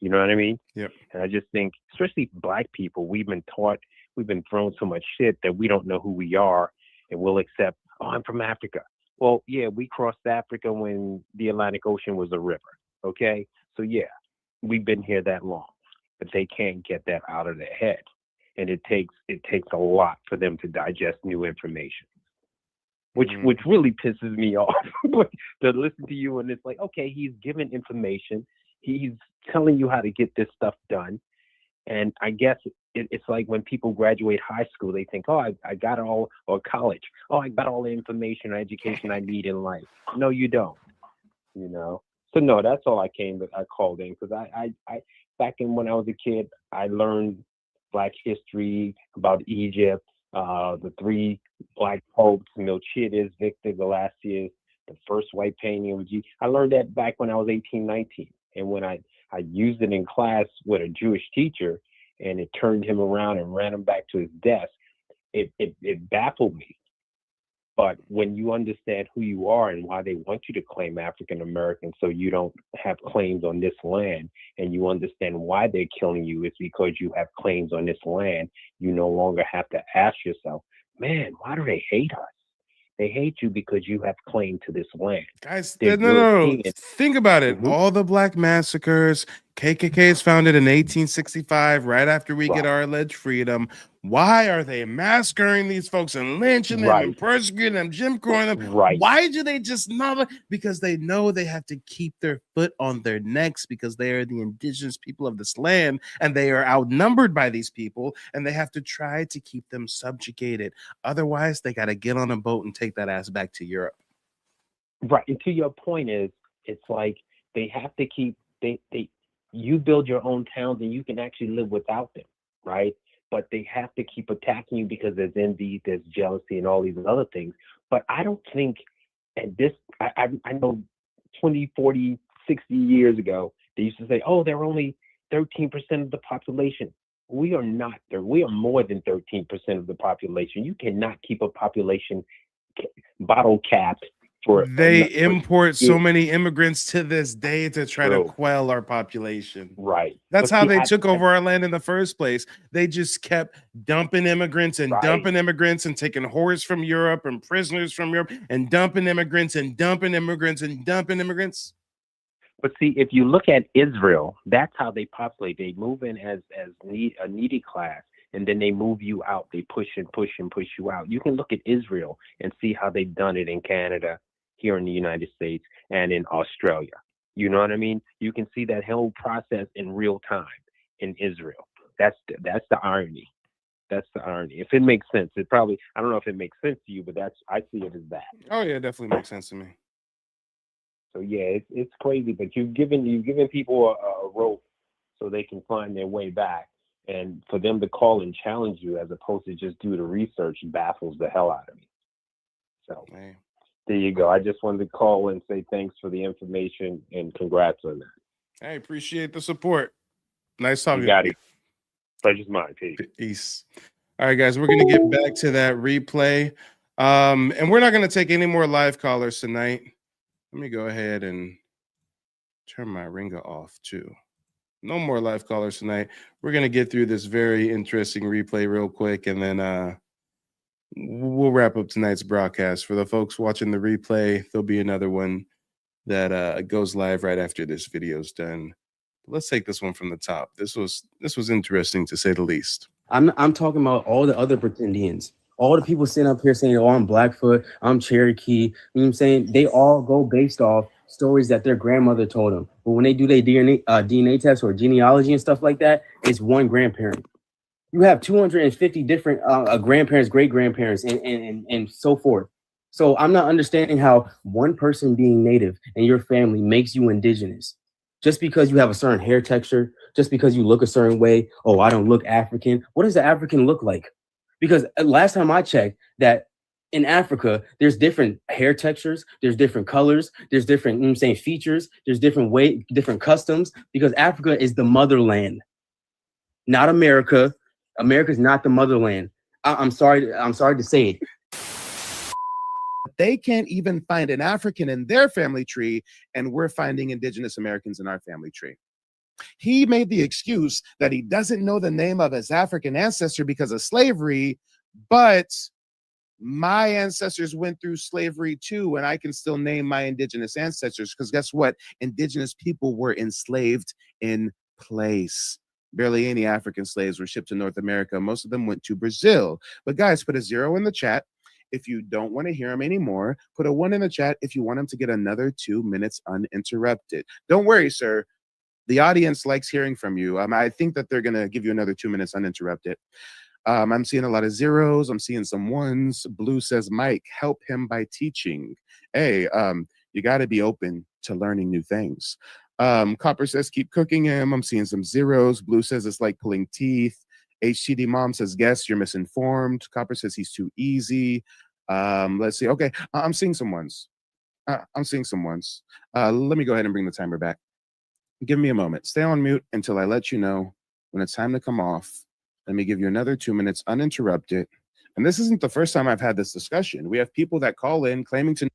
You know what I mean? Yep. And I just think, especially Black people, we've been thrown so much shit that we don't know who we are, and we'll accept, oh, I'm from Africa. Well, yeah, we crossed Africa when the Atlantic Ocean was a river. Okay, so yeah, we've been here that long, but they can't get that out of their head, and it takes a lot for them to digest new information, which really pisses me off. But to listen to you and it's like, okay, he's giving information, he's telling you how to get this stuff done, and I guess it's like when people graduate high school, they think, oh, I got all, or college, oh, I got all the information or education I need in life. No, you don't. You know. So no, that's all I called in, because I back in when I was a kid, I learned Black history about Egypt, the 3 Black popes, Milchiades, Victor Gelasius, the first white painting of Jesus. I learned that back when I was 18, 19. And when I used it in class with a Jewish teacher, and it turned him around and ran him back to his desk, it baffled me. But when you understand who you are and why they want you to claim African American so you don't have claims on this land, and you understand why they're killing you, it's because you have claims on this land, you no longer have to ask yourself, man, why do they hate us? They hate you because you have claim to this land. Guys, They're no. European. Think about it. All the Black massacres, KKK is founded in 1865, right after we get our alleged freedom. Why are they massacring these folks and lynching them and persecuting them, Jim Crowing them? Why do they just not? Because they know they have to keep their foot on their necks, because they are the indigenous people of this land, and they are outnumbered by these people, and they have to try to keep them subjugated. Otherwise, they got to get on a boat and take that ass back to Europe. Right. And to your point is, it's like they have to keep, you build your own towns and you can actually live without them, right? But they have to keep attacking you because there's envy, there's jealousy, and all these other things. But I don't think at this, I know 20, 40, 60 years ago, they used to say, oh, they're only 13% of the population. We are not there. We are more than 13% of the population. You cannot keep a population bottle capped. They import so many immigrants to this day to try to quell our population. Right. That's how they took over our land in the first place. They just kept dumping immigrants and dumping immigrants and taking whores from Europe and prisoners from Europe and dumping immigrants and dumping immigrants and dumping immigrants. But see, if you look at Israel, that's how they populate. They move in as a needy class, and then they move you out. They push and push and push you out. You can look at Israel and see how they've done it in Canada, here in the United States, and in Australia. You know what I mean? You can see that whole process in real time in Israel. That's the irony. That's the irony. If it makes sense, I don't know if it makes sense to you, but I see it as that. Oh yeah, it definitely makes sense to me. So yeah, it's crazy, but you've given people a rope so they can find their way back, and for them to call and challenge you as opposed to just do the research baffles the hell out of me. So. Man. There you go. I just wanted to call and say thanks for the information and congrats on that. I appreciate the support. Nice talking. You got it. Pleasure's mine. Peace. All right, guys, we're going to get back to that replay. And we're not going to take any more live callers tonight. Let me go ahead and turn my ringer off too. No more live callers tonight. We're going to get through this very interesting replay real quick, and then we'll wrap up tonight's broadcast. For the folks watching the replay, there'll be another one that goes live right after this video's done. Let's take this one from the top. This was interesting, to say the least. I'm talking about all the other Indians, all the people sitting up here saying, oh, I'm Blackfoot, I'm Cherokee. You know what I'm saying? They all go based off stories that their grandmother told them. But when they do their DNA test or genealogy and stuff like that, it's one grandparent. You have 250 different grandparents, great grandparents, and so forth. So I'm not understanding how one person being native in your family makes you indigenous. Just because you have a certain hair texture, just because you look a certain way, oh, I don't look African. What does the African look like? Because last time I checked, that in Africa, there's different hair textures, there's different colors, there's different, you know what I'm saying, features, there's different different customs, because Africa is the motherland, not America. America's not the motherland. I'm sorry to say it. They can't even find an African in their family tree, and we're finding indigenous Americans in our family tree. He made the excuse that he doesn't know the name of his African ancestor because of slavery, but my ancestors went through slavery too, and I can still name my indigenous ancestors, because guess what? Indigenous people were enslaved in place. Barely any African slaves were shipped to North America. Most of them went to Brazil. But guys, put a 0 in the chat if you don't want to hear him anymore. Put a 1 in the chat if you want him to get another 2 minutes uninterrupted. Don't worry, sir. The audience likes hearing from you. I think that they're going to give you another 2 minutes uninterrupted. I'm seeing a lot of 0s. I'm seeing some 1s. Blue says, Mike, help him by teaching. Hey, you got to be open to learning new things. Copper says, keep cooking him. I'm seeing some 0s. Blue says, it's like pulling teeth. HTD Mom says, guess you're misinformed. Copper says, he's too easy. Let's see. Okay, I'm seeing some 1s. I'm seeing some 1s. Let me go ahead and bring the timer back. Give me a moment. Stay on mute until I let you know when it's time to come off. Let me give you another 2 minutes uninterrupted. And this isn't the first time I've had this discussion. We have people that call in claiming to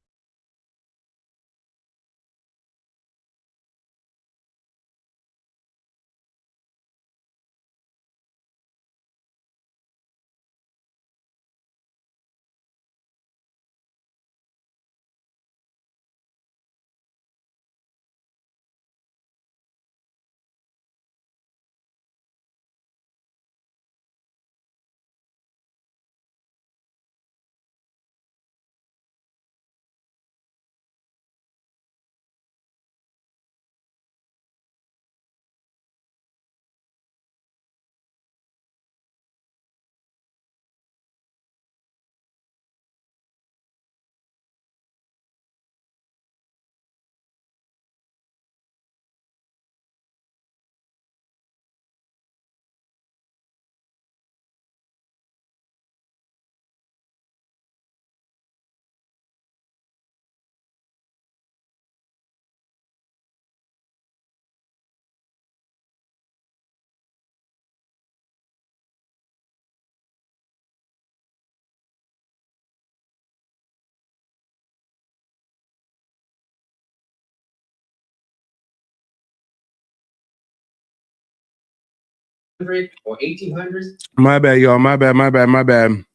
or 1800s. My bad, y'all. My bad.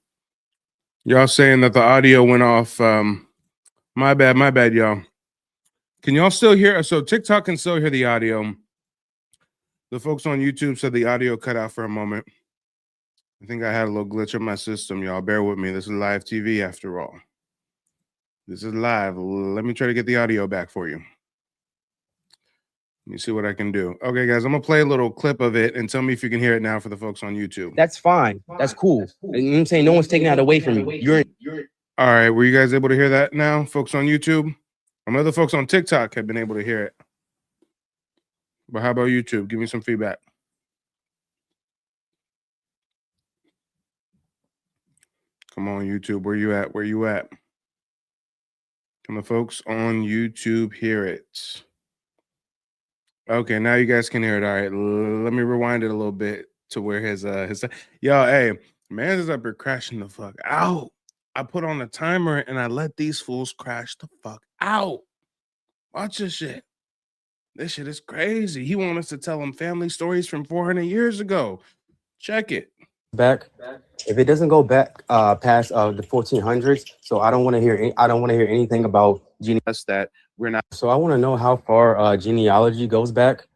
Y'all saying that the audio went off. My bad, y'all. Can y'all still hear? So TikTok can still hear the audio. The folks on YouTube said the audio cut out for a moment. I think I had a little glitch in my system, y'all. Bear with me. This is live TV after all. This is live. Let me try to get the audio back for you. Let me see what I can do. Okay, guys, I'm going to play a little clip of it and tell me if you can hear it now for the folks on YouTube. That's fine. That's cool. You know what I'm saying? No one's taking that away from you. All right, were you guys able to hear that now, folks on YouTube? Some other folks on TikTok have been able to hear it. But how about YouTube? Give me some feedback. Come on, YouTube. Where you at? Where you at? Can the folks on YouTube hear it? Okay, now you guys can hear it. All right, let me rewind it a little bit to where his yo, hey, man is up here crashing the fuck out. I put on a timer and I let these fools crash the fuck out. Watch this shit. This shit is crazy. He wants us to tell him family stories from 400 years ago. Check it. Back. If it doesn't go back past the 1400s, so I don't want to hear anything about That's that we're not. So I want to know how far genealogy goes back.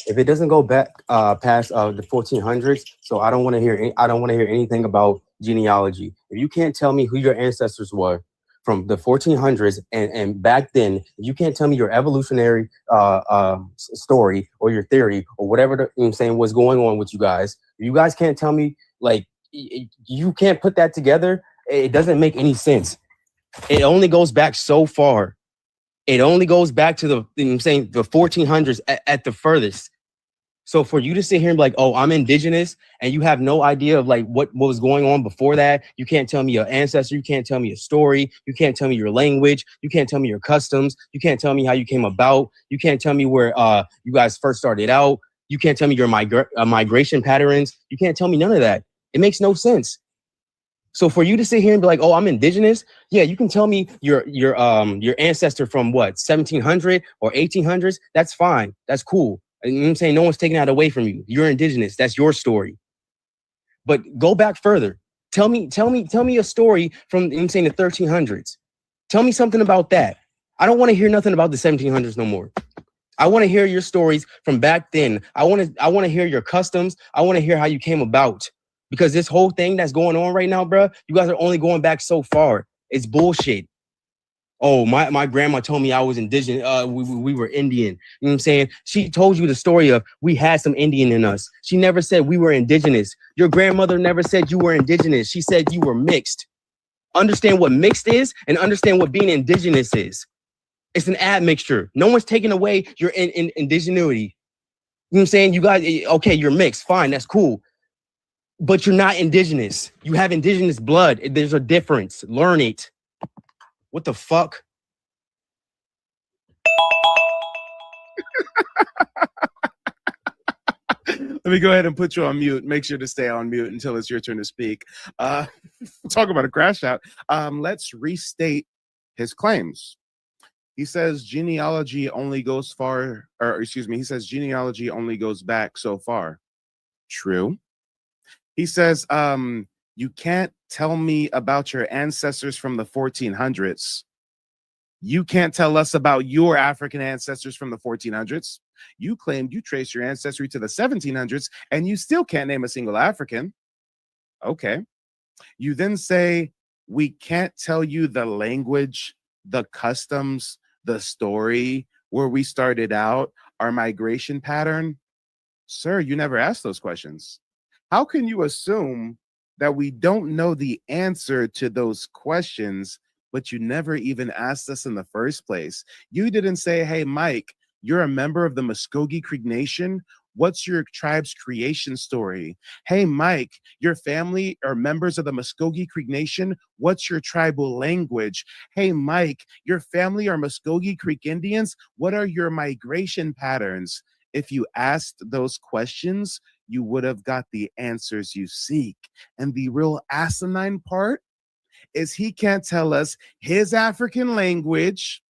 If it doesn't go back past the 1400s, so I don't want to hear anything about genealogy. If you can't tell me who your ancestors were from the 1400s and back then, if you can't tell me your evolutionary story or your theory or whatever you know what I'm saying was going on with you guys, if you guys can't tell me, like, you can't put that together, it doesn't make any sense. It only goes back so far. It only goes back to the, you know what I'm saying, the 1400s at the furthest. So for you to sit here and be like, oh, I'm indigenous, and you have no idea of like what was going on before that, you can't tell me your ancestry, you can't tell me a story, you can't tell me your language, you can't tell me your customs, you can't tell me how you came about, you can't tell me where you guys first started out, you can't tell me your migration patterns, you can't tell me none of that. It makes no sense. So for you to sit here and be like, oh, I'm indigenous, yeah, you can tell me your ancestor from what, 1700 or 1800s. That's fine. That's cool. You know what I'm saying? No one's taking that away from you. You're indigenous. That's your story. But go back further. Tell me a story from, you know what I'm saying, the 1300s. Tell me something about that. I don't want to hear nothing about the 1700s no more. I want to hear your stories from back then. I want to hear your customs. I want to hear how you came about. Because this whole thing that's going on right now, bro, you guys are only going back so far. It's bullshit. Oh, my grandma told me I was indigenous. We were Indian. You know what I'm saying? She told you the story of we had some Indian in us. She never said we were indigenous. Your grandmother never said you were indigenous. She said you were mixed. Understand what mixed is and understand what being indigenous is. It's an admixture. No one's taking away your indigeneity. You know what I'm saying? You guys, okay, you're mixed. Fine, that's cool. But you're not indigenous. You have indigenous blood. There's a difference. Learn it. What the fuck? Let me go ahead and put you on mute. Make sure to stay on mute until it's your turn to speak. Talk about a crash out. Let's restate his claims. He says genealogy only goes far, or excuse me, he says genealogy only goes back so far. True. He says, you can't tell me about your ancestors from the 1400s. You can't tell us about your African ancestors from the 1400s. You claimed you traced your ancestry to the 1700s, and you still can't name a single African. Okay. You then say, we can't tell you the language, the customs, the story, where we started out, our migration pattern. Sir, you never asked those questions. How can you assume that we don't know the answer to those questions, but you never even asked us in the first place? You didn't say, hey, Mike, you're a member of the Muskogee Creek Nation. What's your tribe's creation story? Hey, Mike, your family are members of the Muskogee Creek Nation. What's your tribal language? Hey, Mike, your family are Muskogee Creek Indians. What are your migration patterns? If you asked those questions, you would have got the answers you seek. And the real asinine part is he can't tell us his African language.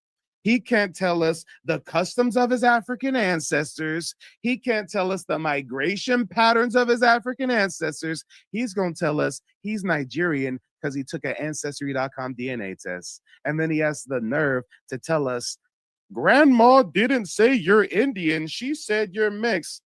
He can't tell us the customs of his African ancestors. He can't tell us the migration patterns of his African ancestors. He's going to tell us he's Nigerian because he took an Ancestry.com DNA test. And then he has the nerve to tell us, Grandma didn't say you're Indian. She said you're mixed.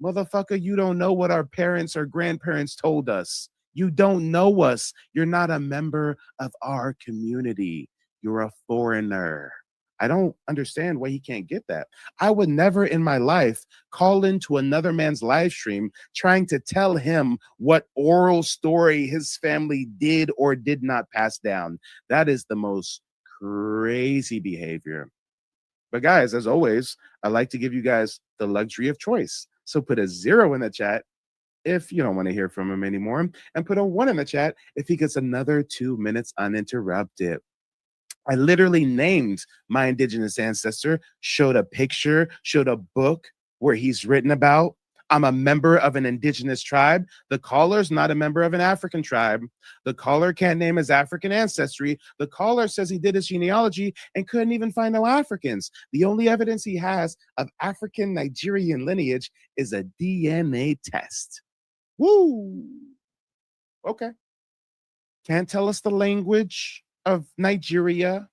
Motherfucker, you don't know what our parents or grandparents told us. You don't know us. You're not a member of our community. You're a foreigner. I don't understand why he can't get that. I would never in my life call into another man's live stream trying to tell him what oral story his family did or did not pass down. That is the most crazy behavior. But guys, as always, I like to give you guys the luxury of choice. So put a 0 in the chat if you don't want to hear from him anymore, and put a 1 in the chat if he gets another 2 minutes uninterrupted. I literally named my indigenous ancestor, showed a picture, showed a book where he's written about. I'm a member of an indigenous tribe. The caller's not a member of an African tribe. The caller can't name his African ancestry. The caller says he did his genealogy and couldn't even find no Africans. The only evidence he has of African Nigerian lineage is a DNA test. Woo! Okay. Can't tell us the language of Nigeria.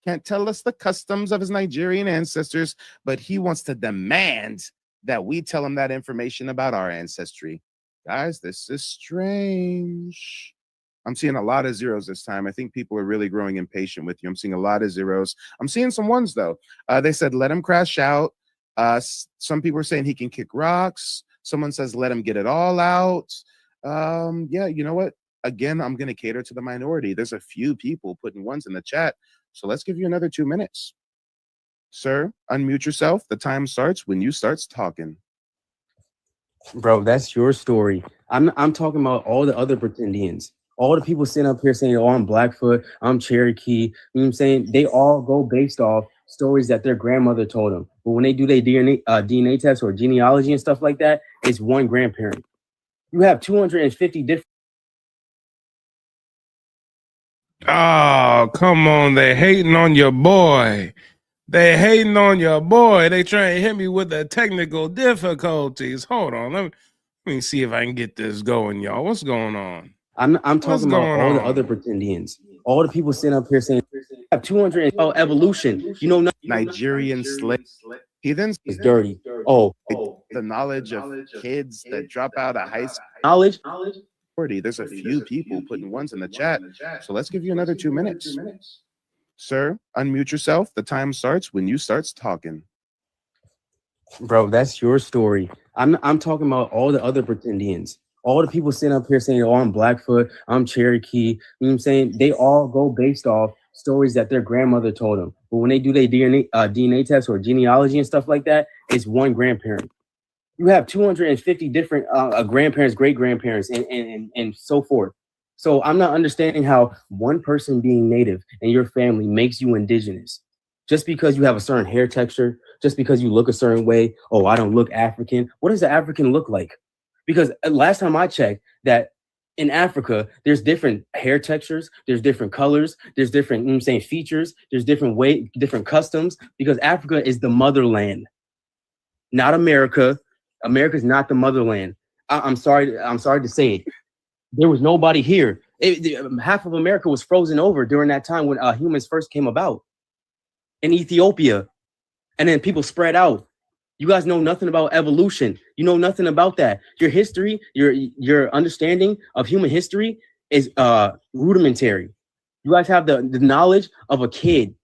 Can't tell us the customs of his Nigerian ancestors, but he wants to demand that we tell him that information about our ancestry. Guys, this is strange. I'm seeing a lot of zeros this time. I think people are really growing impatient with you. I'm seeing a lot of zeros. I'm seeing some ones, though. They said, let him crash out. Some people are saying he can kick rocks. Someone says, let him get it all out. Yeah, you know what? Again, I'm going to cater to the minority. There's a few people putting ones in the chat. So let's give you another 2 minutes. Sir, unmute yourself. The time starts when you start talking. Bro, that's your story. I'm talking about all the other pretendians. All the people sitting up here saying, "Oh, I'm Blackfoot, I'm Cherokee." You know what I'm saying? They all go based off stories that their grandmother told them. But when they do their DNA test or genealogy and stuff like that, it's one grandparent. You have 250 different. Oh, come on. They hating on your boy. They hating on your boy. They trying to hit me with the technical difficulties. Hold on. Let me see if I can get this going, y'all. What's going on? I'm What's talking about going all the other on? pretendians. All the people sitting up here saying, "I have 200 oh, evolution." You know, nothing Nigerian slave. He then is dirty. Oh, the knowledge of kids that drop out of high school. knowledge. There's a few people putting ones in the chat. So let's give you another 2 minutes. Sir, unmute yourself. The time starts when you start talking. Bro, that's your story. I'm talking about all the other pretendians. All the people sitting up here saying, "Oh, I'm Blackfoot, I'm Cherokee." You know what I'm saying? They all go based off stories that their grandmother told them. But when they do their DNA test or genealogy and stuff like that, it's one grandparent. You have 250 different grandparents, great grandparents, and so forth. So I'm not understanding how one person being native and your family makes you indigenous. Just because you have a certain hair texture, just because you look a certain way, oh, I don't look African. What does the African look like? Because last time I checked, that in Africa, there's different hair textures, there's different colors, there's different, you know what I'm saying, features, there's different different customs, because Africa is the motherland, not America. America's not the motherland. I'm sorry. I'm sorry to say it. There was nobody here. Half of America was frozen over during that time when humans first came about in Ethiopia, and then people spread out. You guys know nothing about evolution. You know nothing about that. Your history, your understanding of human history is rudimentary. You guys have the knowledge of a kid.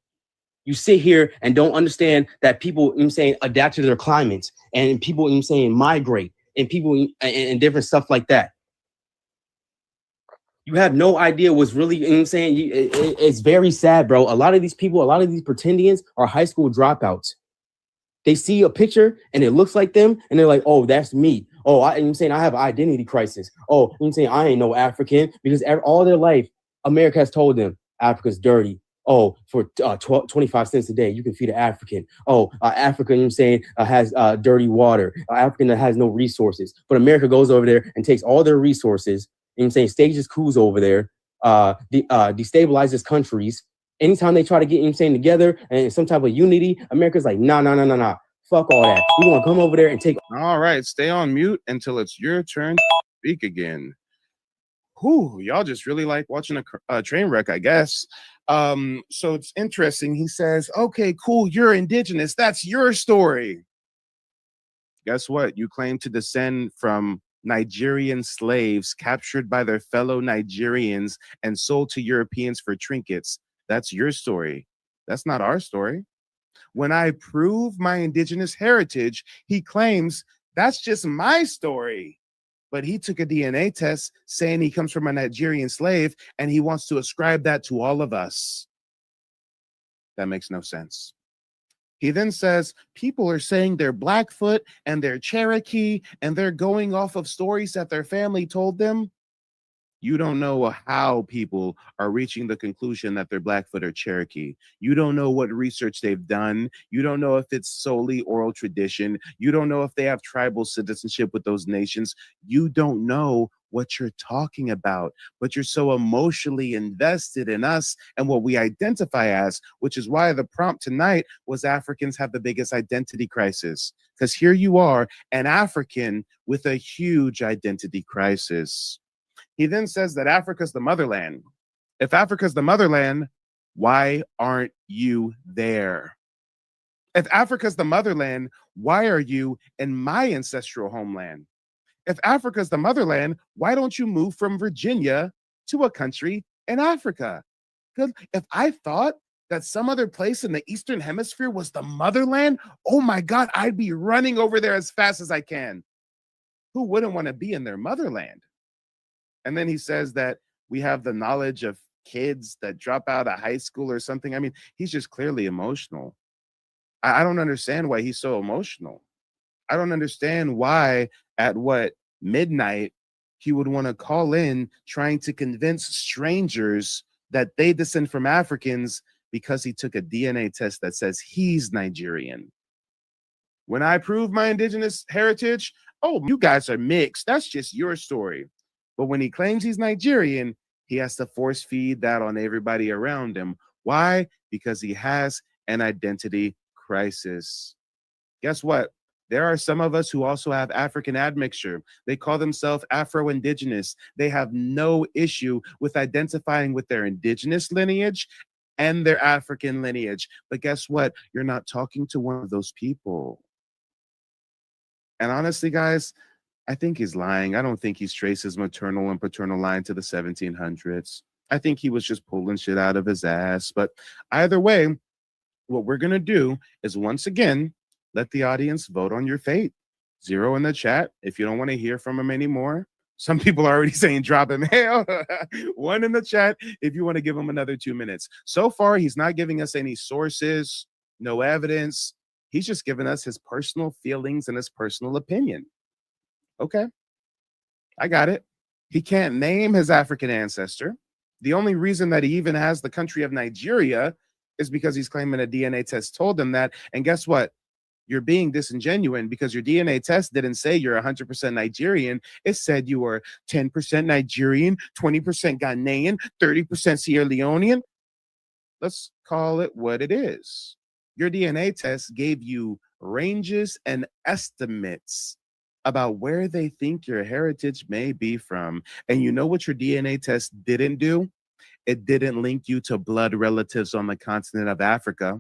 You sit here and don't understand that people, you know what I'm saying, adapt to their climates, and people, you know what I'm saying, migrate, and people and different stuff like that. You have no idea what's really, you know what I'm saying. It's very sad, bro. A lot of these people, a lot of these pretendians are high school dropouts. They see a picture and it looks like them, and they're like, "Oh, that's me." Oh, you know what I'm saying, I have an identity crisis. Oh, you know what I'm saying, I ain't no African, because all their life, America has told them Africa's dirty. Oh, for 25 cents a day, you can feed an African. Oh, Africa, you know what I'm saying, has dirty water. African that has no resources. But America goes over there and takes all their resources, you know what I'm saying, stages coups over there, destabilizes countries. Anytime they try to get, you know what I'm saying, together and some type of unity, America's like, nah. Fuck all that. We want to come over there and take. All right, stay on mute until it's your turn to speak again. Whew, y'all just really like watching a train wreck, I guess. So it's interesting. He says, "Okay, cool, you're indigenous. That's your story." Guess what? You claim to descend from Nigerian slaves captured by their fellow Nigerians and sold to Europeans for trinkets. That's your story. That's not our story. When I prove my indigenous heritage, he claims that's just my story. But he took a DNA test saying he comes from a Nigerian slave, and he wants to ascribe that to all of us. That makes no sense. He then says people are saying they're Blackfoot and they're Cherokee, and they're going off of stories that their family told them. You don't know how people are reaching the conclusion that they're Blackfoot or Cherokee. You don't know what research they've done. You don't know if it's solely oral tradition. You don't know if they have tribal citizenship with those nations. You don't know what you're talking about, but you're so emotionally invested in us and what we identify as, which is why the prompt tonight was Africans have the biggest identity crisis. Because here you are, an African with a huge identity crisis. He then says that Africa's the motherland. If Africa's the motherland, why aren't you there? If Africa's the motherland, why are you in my ancestral homeland? If Africa's the motherland, why don't you move from Virginia to a country in Africa? Because if I thought that some other place in the Eastern Hemisphere was the motherland, oh my God, I'd be running over there as fast as I can. Who wouldn't want to be in their motherland? And then he says that we have the knowledge of kids that drop out of high school or something. I mean, he's just clearly emotional. I don't understand why he's so emotional. I don't understand why at what, midnight, he would want to call in trying to convince strangers that they descend from Africans because he took a DNA test that says he's Nigerian. When I prove my indigenous heritage, oh, you guys are mixed. That's just your story. But when he claims he's Nigerian, he has to force feed that on everybody around him. Why? Because he has an identity crisis. Guess what? There are some of us who also have African admixture. They call themselves Afro-Indigenous. They have no issue with identifying with their indigenous lineage and their African lineage. But guess what? You're not talking to one of those people. And honestly, guys, I think he's lying. I don't think he's traced his maternal and paternal line to the 1700s. I think he was just pulling shit out of his ass. But either way, what we're going to do is once again, let the audience vote on your fate. 0 in the chat if you don't want to hear from him anymore. Some people are already saying drop him. Hell, 1 in the chat if you want to give him another 2 minutes. So far, he's not giving us any sources, no evidence. He's just giving us his personal feelings and his personal opinion. Okay, I got it. He can't name his African ancestor. The only reason that he even has the country of Nigeria is because he's claiming a DNA test told him that. And guess what? You're being disingenuous because your DNA test didn't say you're 100% Nigerian. It said you were 10% Nigerian, 20% Ghanaian, 30% Sierra Leonean. Let's call it what it is. Your DNA test gave you ranges and estimates about where they think your heritage may be from. And you know what your DNA test didn't do? It didn't link you to blood relatives on the continent of Africa.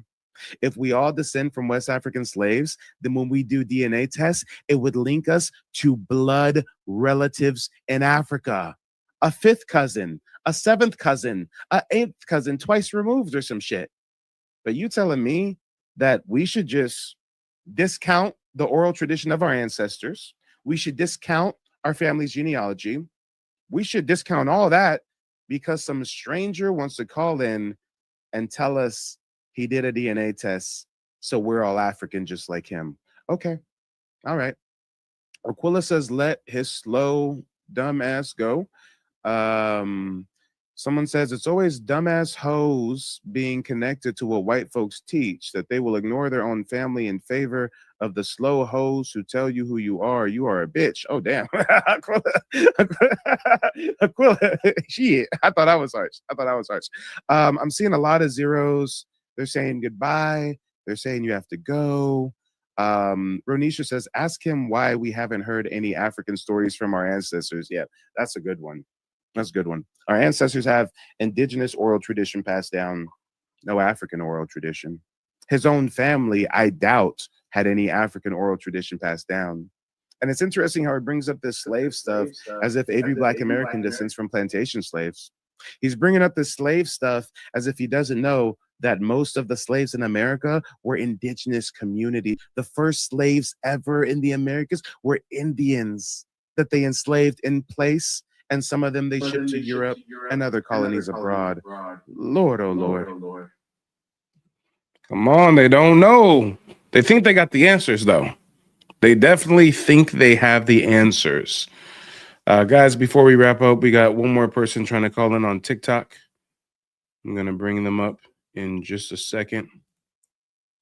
If we all descend from West African slaves, then when we do DNA tests, it would link us to blood relatives in Africa. A 5th cousin, a 7th cousin, a 8th cousin, twice removed or some shit. But you telling me that we should just discount the oral tradition of our ancestors? We should discount our family's genealogy. We should discount all that because some stranger wants to call in and tell us he did a DNA test, so we're all African just like him. Okay, all right. Aquila says, let his slow, dumb ass go. Someone says, it's always dumbass hoes being connected to what white folks teach, that they will ignore their own family in favor of the slow hoes who tell you who you are. You are a bitch. Oh, damn. Aquila, shit. I thought I was harsh. I'm seeing a lot of zeros. They're saying goodbye. They're saying you have to go. Ronisha says, ask him why we haven't heard any African stories from our ancestors yet. That's a good one. That's a good one. Our ancestors have indigenous oral tradition passed down, no African oral tradition. His own family, I doubt, had any African oral tradition passed down. And it's interesting how he brings up this slave stuff as if every Black American descends from plantation slaves. He's bringing up the slave stuff as if he doesn't know that most of the slaves in America were indigenous community. The first slaves ever in the Americas were Indians that they enslaved in place, and some of them they shipped to Europe and other colonies abroad. Lord, oh Lord. Come on, they don't know. They think they got the answers, though. They definitely think they have the answers. Guys, before we wrap up, we got one more person trying to call in on TikTok. I'm going to bring them up in just a second.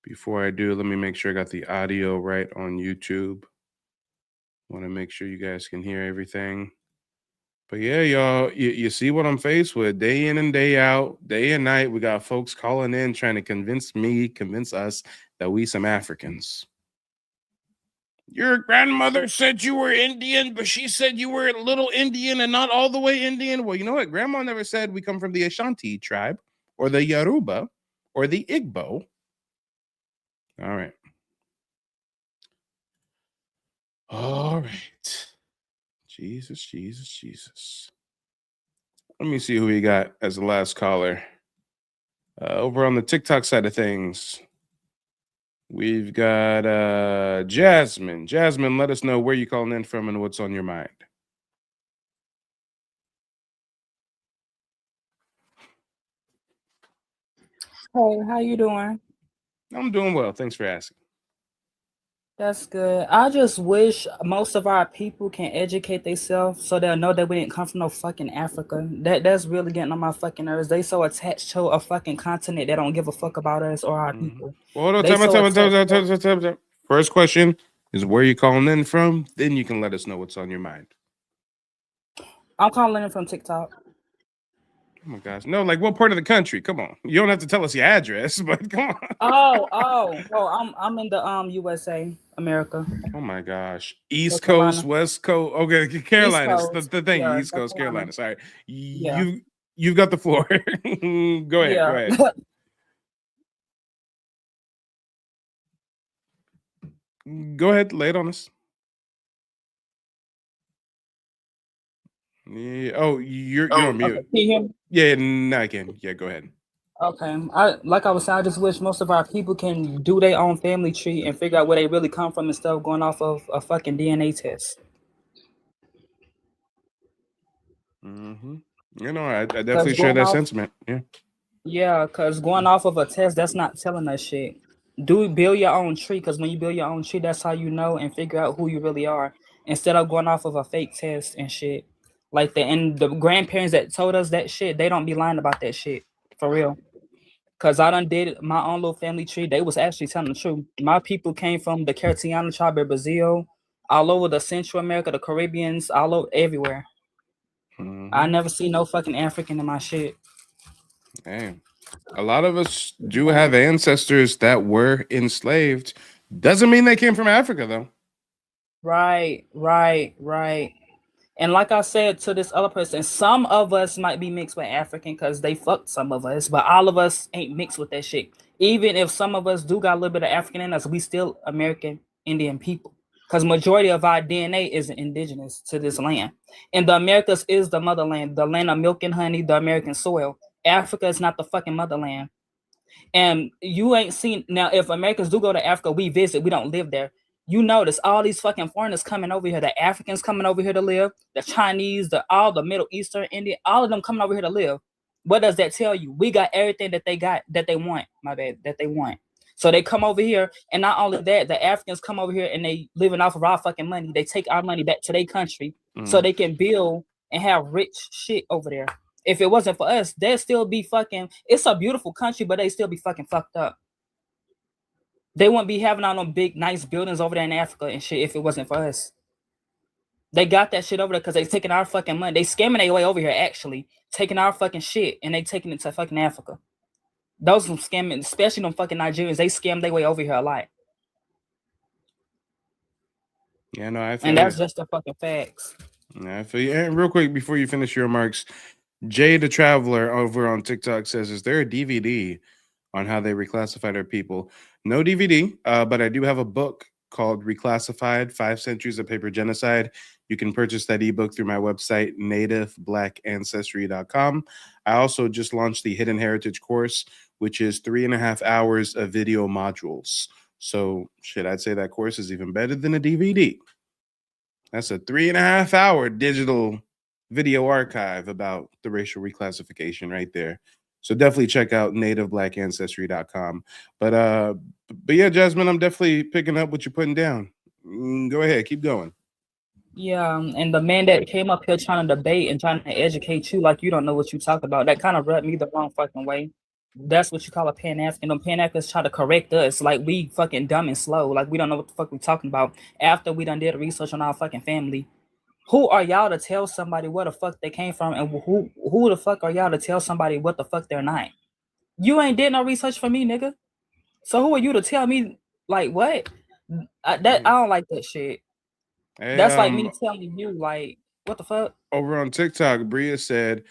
Before I do, let me make sure I got the audio right on YouTube. Want to make sure you guys can hear everything. But yeah, y'all, you see what I'm faced with day in and day out, day and night. We got folks calling in trying to convince us that we some Africans. Your grandmother said you were Indian, but she said you were a little Indian and not all the way Indian. Well, you know what? Grandma never said we come from the Ashanti tribe or the Yoruba or the Igbo. All right. All right. Jesus. Let me see who we got as the last caller. Over on the TikTok side of things, we've got Jasmine. Jasmine, let us know where you're calling in from and what's on your mind. Hey, how you doing? I'm doing well. Thanks for asking. That's good. I just wish most of our people can educate themselves so they'll know that we didn't come from no fucking Africa. That's really getting on my fucking nerves. They so attached to a fucking continent that don't give a fuck about us or our people. Well, hold on, They so attached. time. First question is where you calling in from. Then you can let us know what's on your mind. I'm calling in from TikTok. Oh my gosh, no, like what part of the country? Come on, you don't have to tell us your address, but come on. I'm in the USA, America. Oh my gosh, East North Coast, Carolina. West Coast. Okay, East Carolinas. Coast. The thing, Yeah, East North Coast, Carolina. Carolina. Sorry, Yeah. you've got the floor. Go ahead. Go Yeah. ahead. Go ahead. Lay it on us. Yeah. Oh, you're on Okay. mute. Can you hear me? Yeah, now I can. Yeah, go ahead. Okay. I was saying, I just wish most of our people can do their own family tree and figure out where they really come from instead of going off of a fucking DNA test. You know, I Cause definitely share going that off, sentiment. Yeah. yeah, cause going off of a test, that's not telling us shit. Build your own tree, cause when you build your own tree, that's how you know and figure out who you really are. Instead of going off of a fake test and shit. Like and the grandparents that told us that shit, they don't be lying about that shit. For real. Cause I done did my own little family tree. They was actually telling the truth. My people came from the Cartiana tribe of Brazil, all over the Central America, the Caribbeans, all over everywhere. I never see no fucking African in my shit. Hey, a lot of us do have ancestors that were enslaved. Doesn't mean they came from Africa, though. Right. And like I said to this other person, some of us might be mixed with African because they fucked some of us, but all of us ain't mixed with that shit. Even if some of us do got a little bit of African in us, we still American Indian people. Because majority of our DNA is indigenous to this land. And the Americas is the motherland, the land of milk and honey, the American soil. Africa is not the fucking motherland. And you ain't seen now if Americans do go to Africa, we visit, we don't live there. You notice all these fucking foreigners coming over here, the Africans coming over here to live, the Chinese, all the Middle Eastern, Indian, all of them coming over here to live. What does that tell you? We got everything that they got, that they want, my bad, that they want. So they come over here, and not only that, the Africans come over here and they living off of our fucking money. They take our money back to their country so they can build and have rich shit over there. If it wasn't for us, they'd still be fucking. It's a beautiful country, but they still be fucking fucked up. They wouldn't be having all them big, nice buildings over there in Africa and shit if it wasn't for us. They got that shit over there because they taking our fucking money. They scamming their way over here, actually. Taking our fucking shit and they taking it to fucking Africa. Those some scamming, especially them fucking Nigerians, they scam their way over here a lot. Yeah, no, I feel And you. that's just the fucking facts. Yeah, I feel you. And real quick, before you finish your remarks, Jay the Traveler over on TikTok says, is there a DVD on how they reclassified our people? No DVD, but I do have a book called Reclassified, 5 Centuries of Paper Genocide. You can purchase that ebook through my website, nativeblack.ancestry.com. I also just launched the Hidden Heritage course, which is 3.5 hours of video modules. So, shit, I'd say that course is even better than a DVD. That's a 3.5 hour digital video archive about the racial reclassification right there. So definitely check out nativeblack.ancestry.com. But yeah, Jasmine, I'm definitely picking up what you're putting down. Go ahead, keep going. Yeah, and the man that came up here trying to debate and trying to educate you like you don't know what you talk about, that kind of rubbed me the wrong fucking way. That's what you call a Pan-African. Them Pan-Africans try to correct us like we fucking dumb and slow, like we don't know what the fuck we talking about after we done did research on our fucking family. Who are y'all to tell somebody where the fuck they came from, and who the fuck are y'all to tell somebody what the fuck they're not? You ain't did no research for me, nigga. So who are you to tell me like what? I don't like that shit. Hey, That's like me telling you like what the fuck? over on TikTok, Bria said,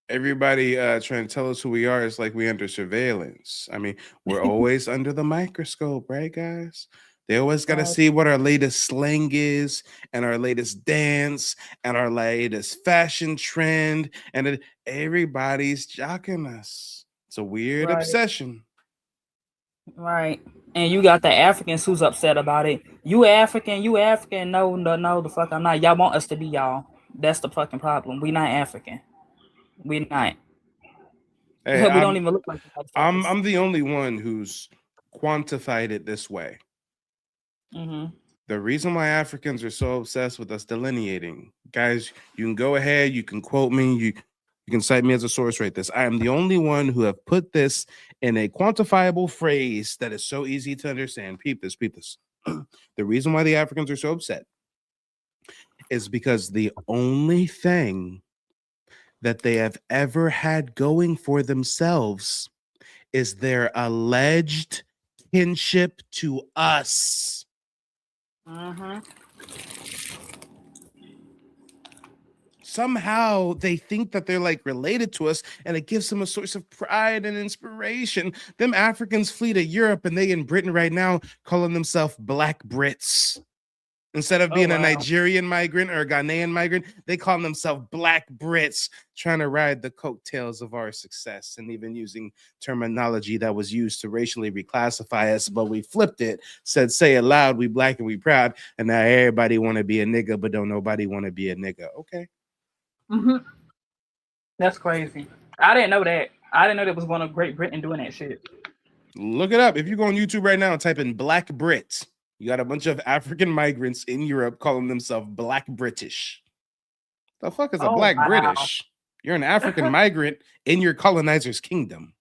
everybody trying to tell us who we are is like we under surveillance. I mean, we're always under the microscope, right, guys? They always got to see what our latest slang is and our latest dance and our latest fashion trend. And everybody's jocking us. It's a weird obsession. Right. And you got the Africans who's upset about it. You African. No, the fuck I'm not. Y'all want us to be y'all. That's the fucking problem. We not African. We not. Hey, We don't even look like the motherfuckers. I'm the only one who's quantified it this way. Mm-hmm. The reason why Africans are so obsessed with us delineating, guys, you can go ahead, you can quote me, you can cite me as a source right this. I am the only one who have put this in a quantifiable phrase that is so easy to understand. Peep this, peep this. The reason why the Africans are so upset is because the only thing that they have ever had going for themselves is their alleged kinship to us. Mm-hmm. Somehow they think that they're like related to us and it gives them a source of pride and inspiration. Them Africans flee to Europe and they in Britain right now calling themselves Black Brits. Instead of being a Nigerian migrant or a Ghanaian migrant, they call themselves Black Brits, trying to ride the coattails of our success and even using terminology that was used to racially reclassify us, but we flipped it, said, say it loud, we black and we proud, and now everybody want to be a nigga, but don't nobody want to be a nigga. Okay. Mm-hmm. That's crazy. I didn't know that. I didn't know there was one of Great Britain doing that shit. Look it up. If you go on YouTube right now and type in Black Brits, you got a bunch of African migrants in Europe calling themselves Black British. The fuck is a Black British? You're an African migrant in your colonizer's kingdom.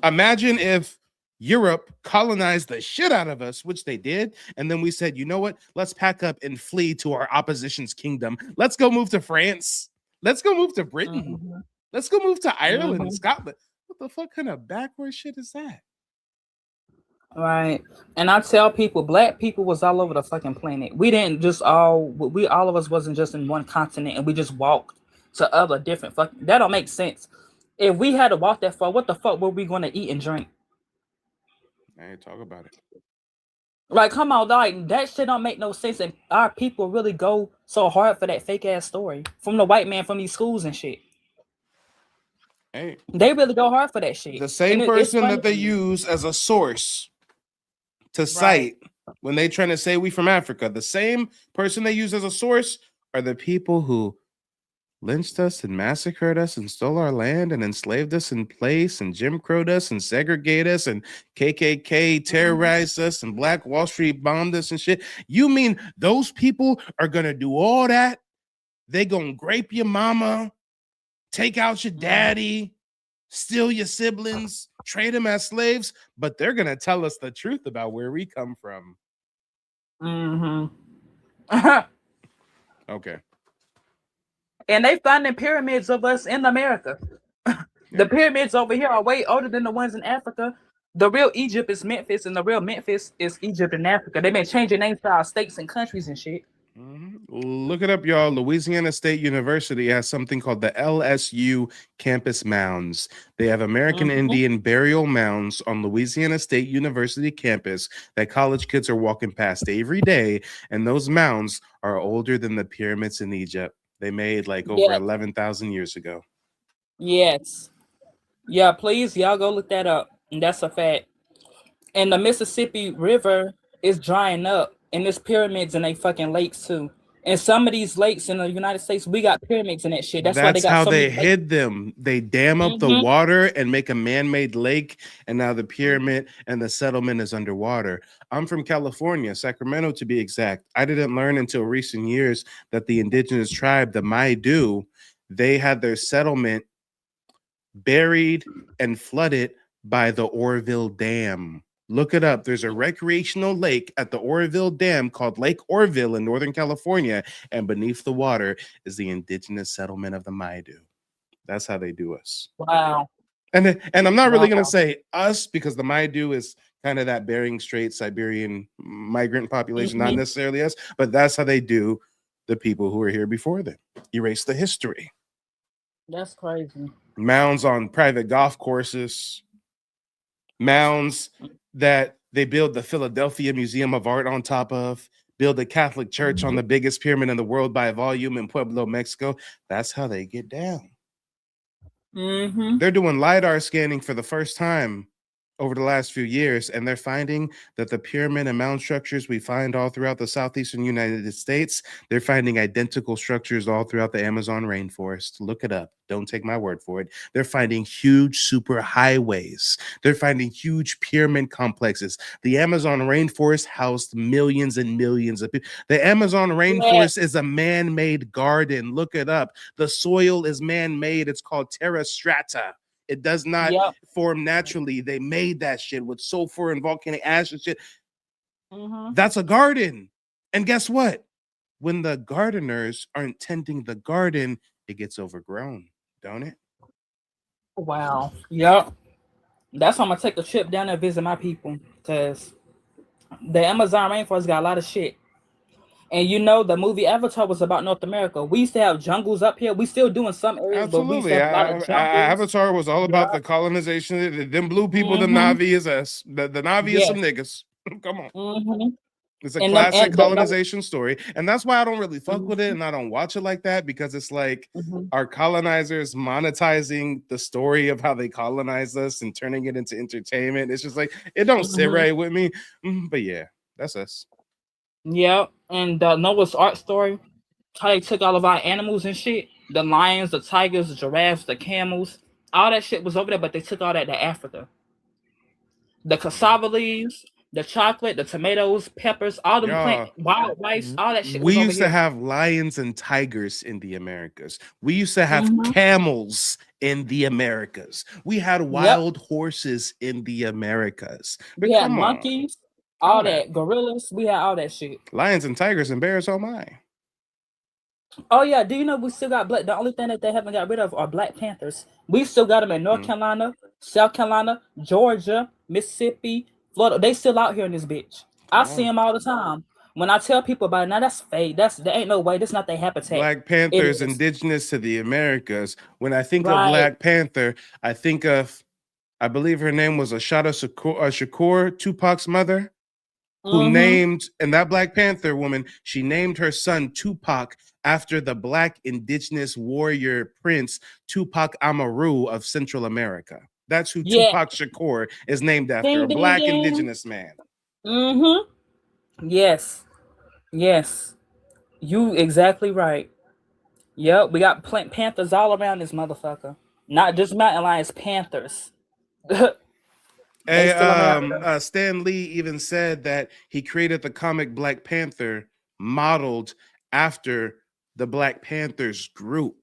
Imagine if Europe colonized the shit out of us, which they did, and then we said, you know what? Let's pack up and flee to our opposition's kingdom. Let's go move to France. Let's go move to Britain. Mm-hmm. Let's go move to Ireland and Mm-hmm. Scotland. What the fuck kind of backward shit is that? Right. And I tell people, black people was all over the fucking planet. We didn't just all of us wasn't just in one continent and we just walked to other different fucking, that don't make sense. If we had to walk that far, what the fuck were we going to eat and drink? I ain't talk about it. Like, come on, like that shit don't make no sense. And our people really go so hard for that fake ass story from the white man from these schools and shit. Hey, they really go hard for that shit. The same And it's person funny that they to me. use as a source to cite when they trying to say we from Africa, the same person they use as a source are the people who lynched us and massacred us and stole our land and enslaved us in place and Jim Crowed us and segregated us and KKK terrorized us and Black Wall Street bombed us and shit. You mean those people are gonna do all that? They gonna grape your mama, take out your daddy, steal your siblings, trade them as slaves, but they're gonna tell us the truth about where we come from. Mm-hmm. Okay. And they finding pyramids of us in America. The pyramids over here are way older than the ones in Africa. The real Egypt is Memphis, and the real Memphis is Egypt in Africa. They've been changing names to our states and countries and shit. Look it up, y'all. Louisiana State University has something called the LSU Campus Mounds. They have American Indian burial mounds on Louisiana State University campus that college kids are walking past every day, and those mounds are older than the pyramids in Egypt. They made like over 11,000 years ago. Yes. Yeah, please, y'all go look that up. And that's a fact. And the Mississippi River is drying up, and there's pyramids in they fucking lakes too. And some of these lakes in the United States, we got pyramids in that shit. That's why they got how so they many hid them. They dam up the water and make a man-made lake, and now the pyramid and the settlement is underwater. I'm from California, Sacramento to be exact. I didn't learn until recent years that the indigenous tribe, the Maidu, they had their settlement buried and flooded by the Oroville Dam. Look it up. There's a recreational lake at the Oroville Dam called Lake Orville in Northern California, and beneath the water is the indigenous settlement of the Maidu. That's how they do us. Wow. And I'm not really going to say us because the Maidu is kind of that Bering Strait Siberian migrant population, not necessarily us, but that's how they do the people who were here before them. Erase the history. That's crazy. Mounds on private golf courses, mounds that they build the Philadelphia Museum of Art on top of, build a Catholic church on the biggest pyramid in the world by volume in Pueblo, Mexico. That's how they get down. They're doing LiDAR scanning for the first time over the last few years, and they're finding that the pyramid and mound structures we find all throughout the southeastern United States, they're finding identical structures all throughout the Amazon rainforest. Look it up. Don't take my word for it. They're finding huge super highways. They're finding huge pyramid complexes. The Amazon rainforest housed millions and millions of people. The Amazon rainforest is a man-made garden. Look it up. The soil is man-made. It's called terra strata. It does not form naturally. They made that shit with sulfur and volcanic ash and shit. That's a garden. And guess what? When the gardeners aren't tending the garden, it gets overgrown, don't it? Wow. Yep. That's why I'm gonna take a trip down there and visit my people, because the Amazon rainforest got a lot of shit. And you know, the movie Avatar was about North America. We used to have jungles up here. We still do in some areas, but we used to Absolutely. have a lot of jungles. Avatar was all about the colonization. Them blue people, them Mhm. Navi is us. The Navi is some niggas. Come on. It's a And them classic and colonization story. And that's why I don't really fuck with it and I don't watch it like that, because it's like our colonizers monetizing the story of how they colonized us and turning it into entertainment. It's just like, it don't sit right with me. But yeah, that's us. Yeah, and Noah's Ark story, how they took all of our animals and shit, the lions, the tigers, the giraffes, the camels, all that shit was over there, but they took all that to Africa. The cassava leaves, the chocolate, the tomatoes, peppers, all them plant, wild rice, all that shit We was over used to here. have lions and tigers in the Americas. We used to have camels in the Americas. We had wild horses in the Americas. But We had come on. monkeys, all that, gorillas, we had all that shit. Lions and tigers and bears, oh my. Oh yeah, do you know we still got black? The only thing that they haven't got rid of are Black Panthers. We still got them in North Carolina, South Carolina, Georgia, Mississippi, Florida. They still out here in this bitch. I see them all the time. When I tell people about it, now that's fake. There ain't no way. That's not their habitat. Black It Panther's is. indigenous to the Americas. When I think of Right. Black Panther, I think of, I believe her name was Ashada Shakur, Tupac's mother, who named, and that Black Panther woman, she named her son Tupac after the Black indigenous warrior prince Tupac Amaru of Central America. That's who Tupac Shakur is named after, Ding, a ding, Black ding. indigenous man. Yes. Yes. You exactly right. Yep, we got panthers all around this motherfucker. Not just mountain lions, panthers. They still America. Stan Lee even said that he created the comic Black Panther modeled after the Black Panthers group.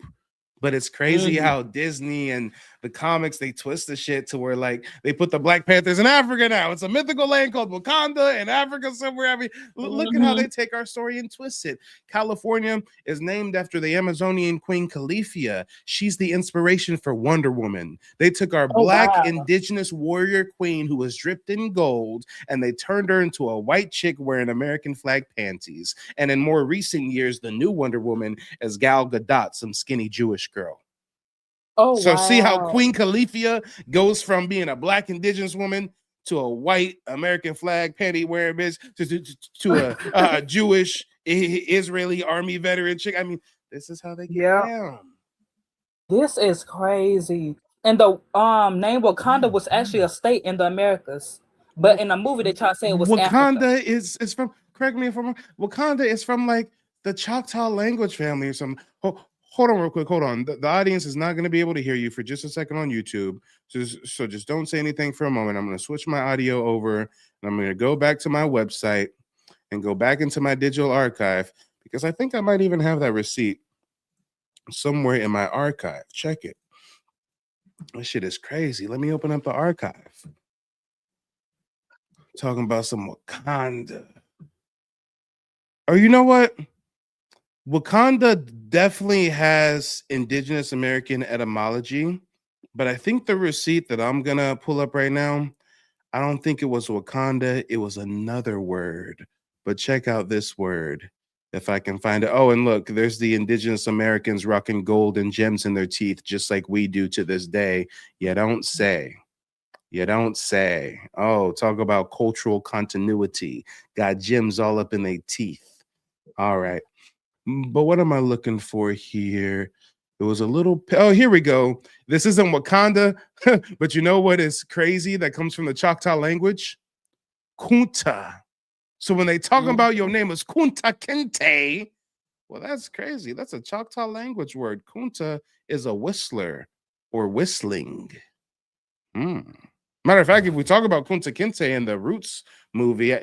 But it's crazy how Disney and the comics, they twist the shit to where like they put the Black Panthers in Africa now. It's a mythical land called Wakanda in Africa somewhere. I mean, look at how they take our story and twist it. California is named after the Amazonian Queen Califia. She's the inspiration for Wonder Woman. They took our Black indigenous warrior queen who was dripped in gold and they turned her into a white chick wearing American flag panties. And in more recent years, the new Wonder Woman is Gal Gadot, some skinny Jewish girl. So see how Queen Califia goes from being a Black indigenous woman to a white American flag panty wearing bitch to a Jewish Israeli army veteran chick. I mean, this is how they get down. This is crazy. And the name Wakanda was actually a state in the Americas, but in the movie they try to say it was Wakanda Africa. is from, correct me if I'm wrong, Wakanda is from like the Choctaw language family or something. Hold on real quick. Hold on. The audience is not going to be able to hear you for just a second on YouTube. So just don't say anything for a moment. I'm going to switch my audio over and I'm going to go back to my website and go back into my digital archive because I think I might even have that receipt somewhere in my archive. Check it. This shit is crazy. Let me open up the archive. Talking about some Wakanda. Or you know what? Wakanda definitely has indigenous American etymology, but I think the receipt that I'm gonna pull up right now, I don't think it was Wakanda, it was another word. But check out this word if I can find it. Oh, and look, there's the indigenous Americans rocking gold and gems in their teeth, just like we do to this day. You don't say. You don't say. Oh, talk about cultural continuity. Got gems all up in their teeth. All right. But what am I looking for here? It was a little. Oh, here we go. This isn't Wakanda, but you know what is crazy that comes from the Choctaw language? Kunta. So when they talk about your name is Kunta Kinte, well, that's crazy. That's a Choctaw language word. Kunta is a whistler or whistling. Matter of fact, if we talk about Kunta Kinte in the Roots movie,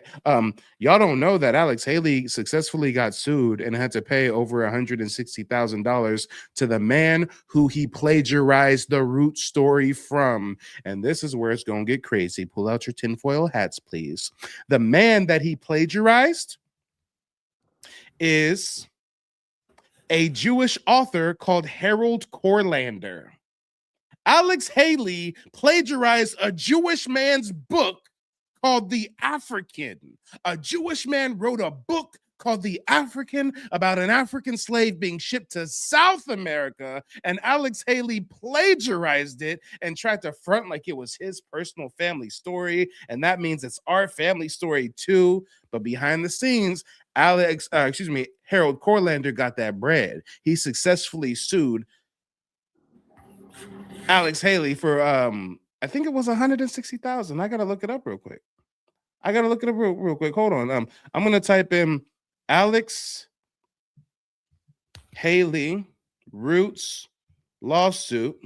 y'all don't know that Alex Haley successfully got sued and had to pay over $160,000 to the man who he plagiarized the Roots story from. And this is where it's going to get crazy. Pull out your tinfoil hats, please. The man that he plagiarized is a Jewish author called Harold Corlander. Alex Haley plagiarized a Jewish man's book called The African. A Jewish man wrote a book called The African about an African slave being shipped to South America, and Alex Haley plagiarized it and tried to front like it was his personal family story, and that means it's our family story too. But behind the scenes, Harold Corlander got that bread. He successfully sued Alex Haley for I think it was 160,000. I gotta look it up real quick. Real quick. Hold on. I'm gonna type in Alex Haley Roots lawsuit.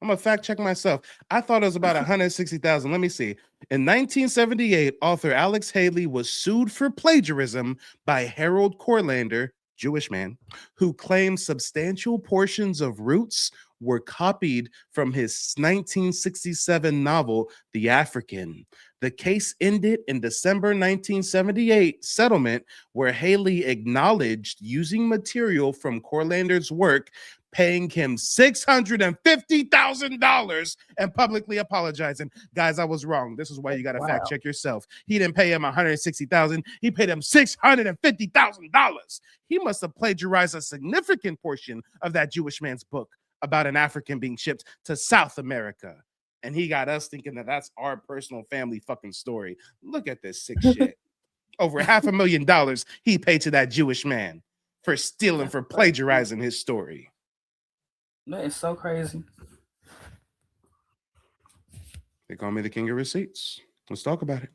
I'm gonna fact check myself. I thought it was about 160,000. Let me see. In 1978, author Alex Haley was sued for plagiarism by Harold Corlander, Jewish man, who claimed substantial portions of Roots were copied from his 1967 novel, The African. The case ended in December 1978 settlement where Haley acknowledged using material from Corlander's work, paying him $650,000 and publicly apologizing. Guys, I was wrong. This is why you got to fact check yourself. He didn't pay him $160,000. He paid him $650,000. He must have plagiarized a significant portion of that Jewish man's book about an African being shipped to South America. And he got us thinking that that's our personal family fucking story. Look at this sick shit. Over $500,000 he paid to that Jewish man for stealing, for plagiarizing his story. That is so crazy. They call me the king of receipts. Let's talk about it.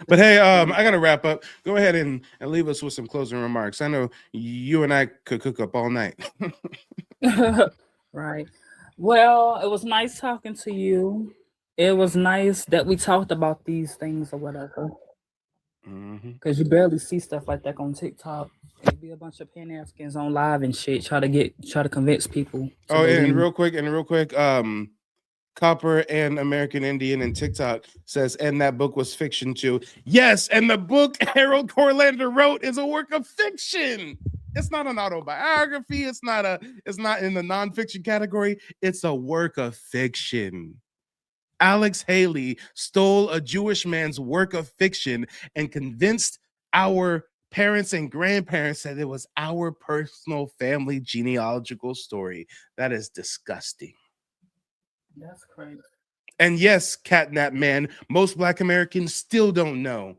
But hey, I gotta wrap up. Go ahead and leave us with some closing remarks. I know you and I could cook up all night. Right. Well, it was nice talking to you. It was nice that we talked about these things or whatever. Because you barely see stuff like that on TikTok. It'd be a bunch of Pan Africans on live and shit, try to convince people. Oh, and real quick, Copper and American Indian and TikTok says, and that book was fiction too. Yes, and the book Harold Corlander wrote is a work of fiction. It's not an autobiography. It's not in the nonfiction category. It's a work of fiction. Alex Haley stole a Jewish man's work of fiction and convinced our parents and grandparents that it was our personal family genealogical story. That is disgusting. That's crazy. And yes, Catnap Man, most Black Americans still don't know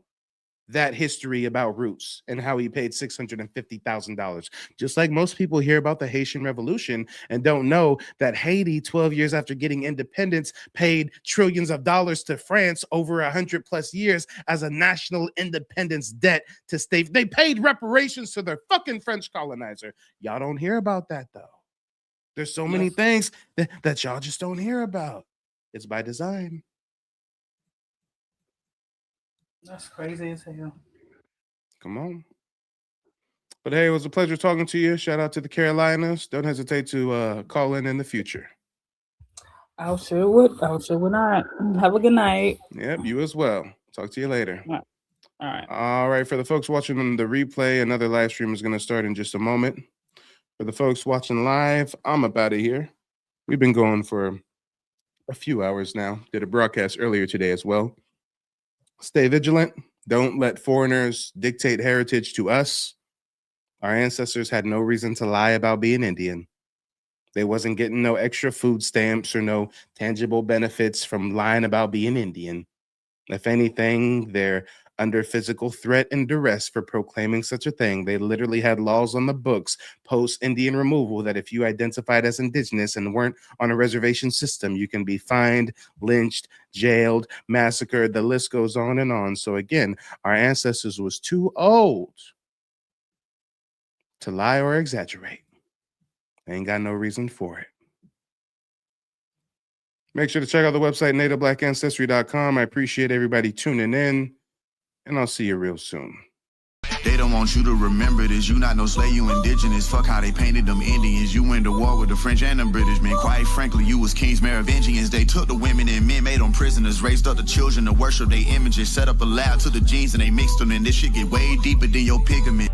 that history about Roots and how he paid $650,000. Just like most people hear about the Haitian Revolution and don't know that Haiti, 12 years after getting independence, paid trillions of dollars to France over 100 plus years as a national independence debt to state. They paid reparations to their fucking French colonizer. Y'all don't hear about that though. There's so many things that y'all just don't hear about. It's by design. That's crazy as hell. Come on. But hey, it was a pleasure talking to you. Shout out to the Carolinas. Don't hesitate to call in the future. I sure would not. Have a good night. Yep, you as well. Talk to you later. All right. All right. For the folks watching on the replay, another live stream is going to start in just a moment. For the folks watching live, I'm up out of here. We've been going for a few hours now. Did a broadcast earlier today as well. Stay vigilant. Don't let foreigners dictate heritage to us. Our ancestors had no reason to lie about being Indian. They wasn't getting no extra food stamps or no tangible benefits from lying about being Indian. If anything, their under physical threat and duress for proclaiming such a thing. They literally had laws on the books post-Indian removal that if you identified as indigenous and weren't on a reservation system, you can be fined, lynched, jailed, massacred. The list goes on and on. So again, our ancestors was too old to lie or exaggerate. They ain't got no reason for it. Make sure to check out the website, nativeblackancestry.com. I appreciate everybody tuning in, and I'll see you real soon. They don't want you to remember this. You not no slave, you indigenous. Fuck how they painted them Indians. You went to war with the French and the British men. Quite frankly, you was kings, Merovingians. They took the women and men, made them prisoners. Raised up the children to worship their images. Set up a lab to the genes and they mixed them. And this shit get way deeper than your pigment.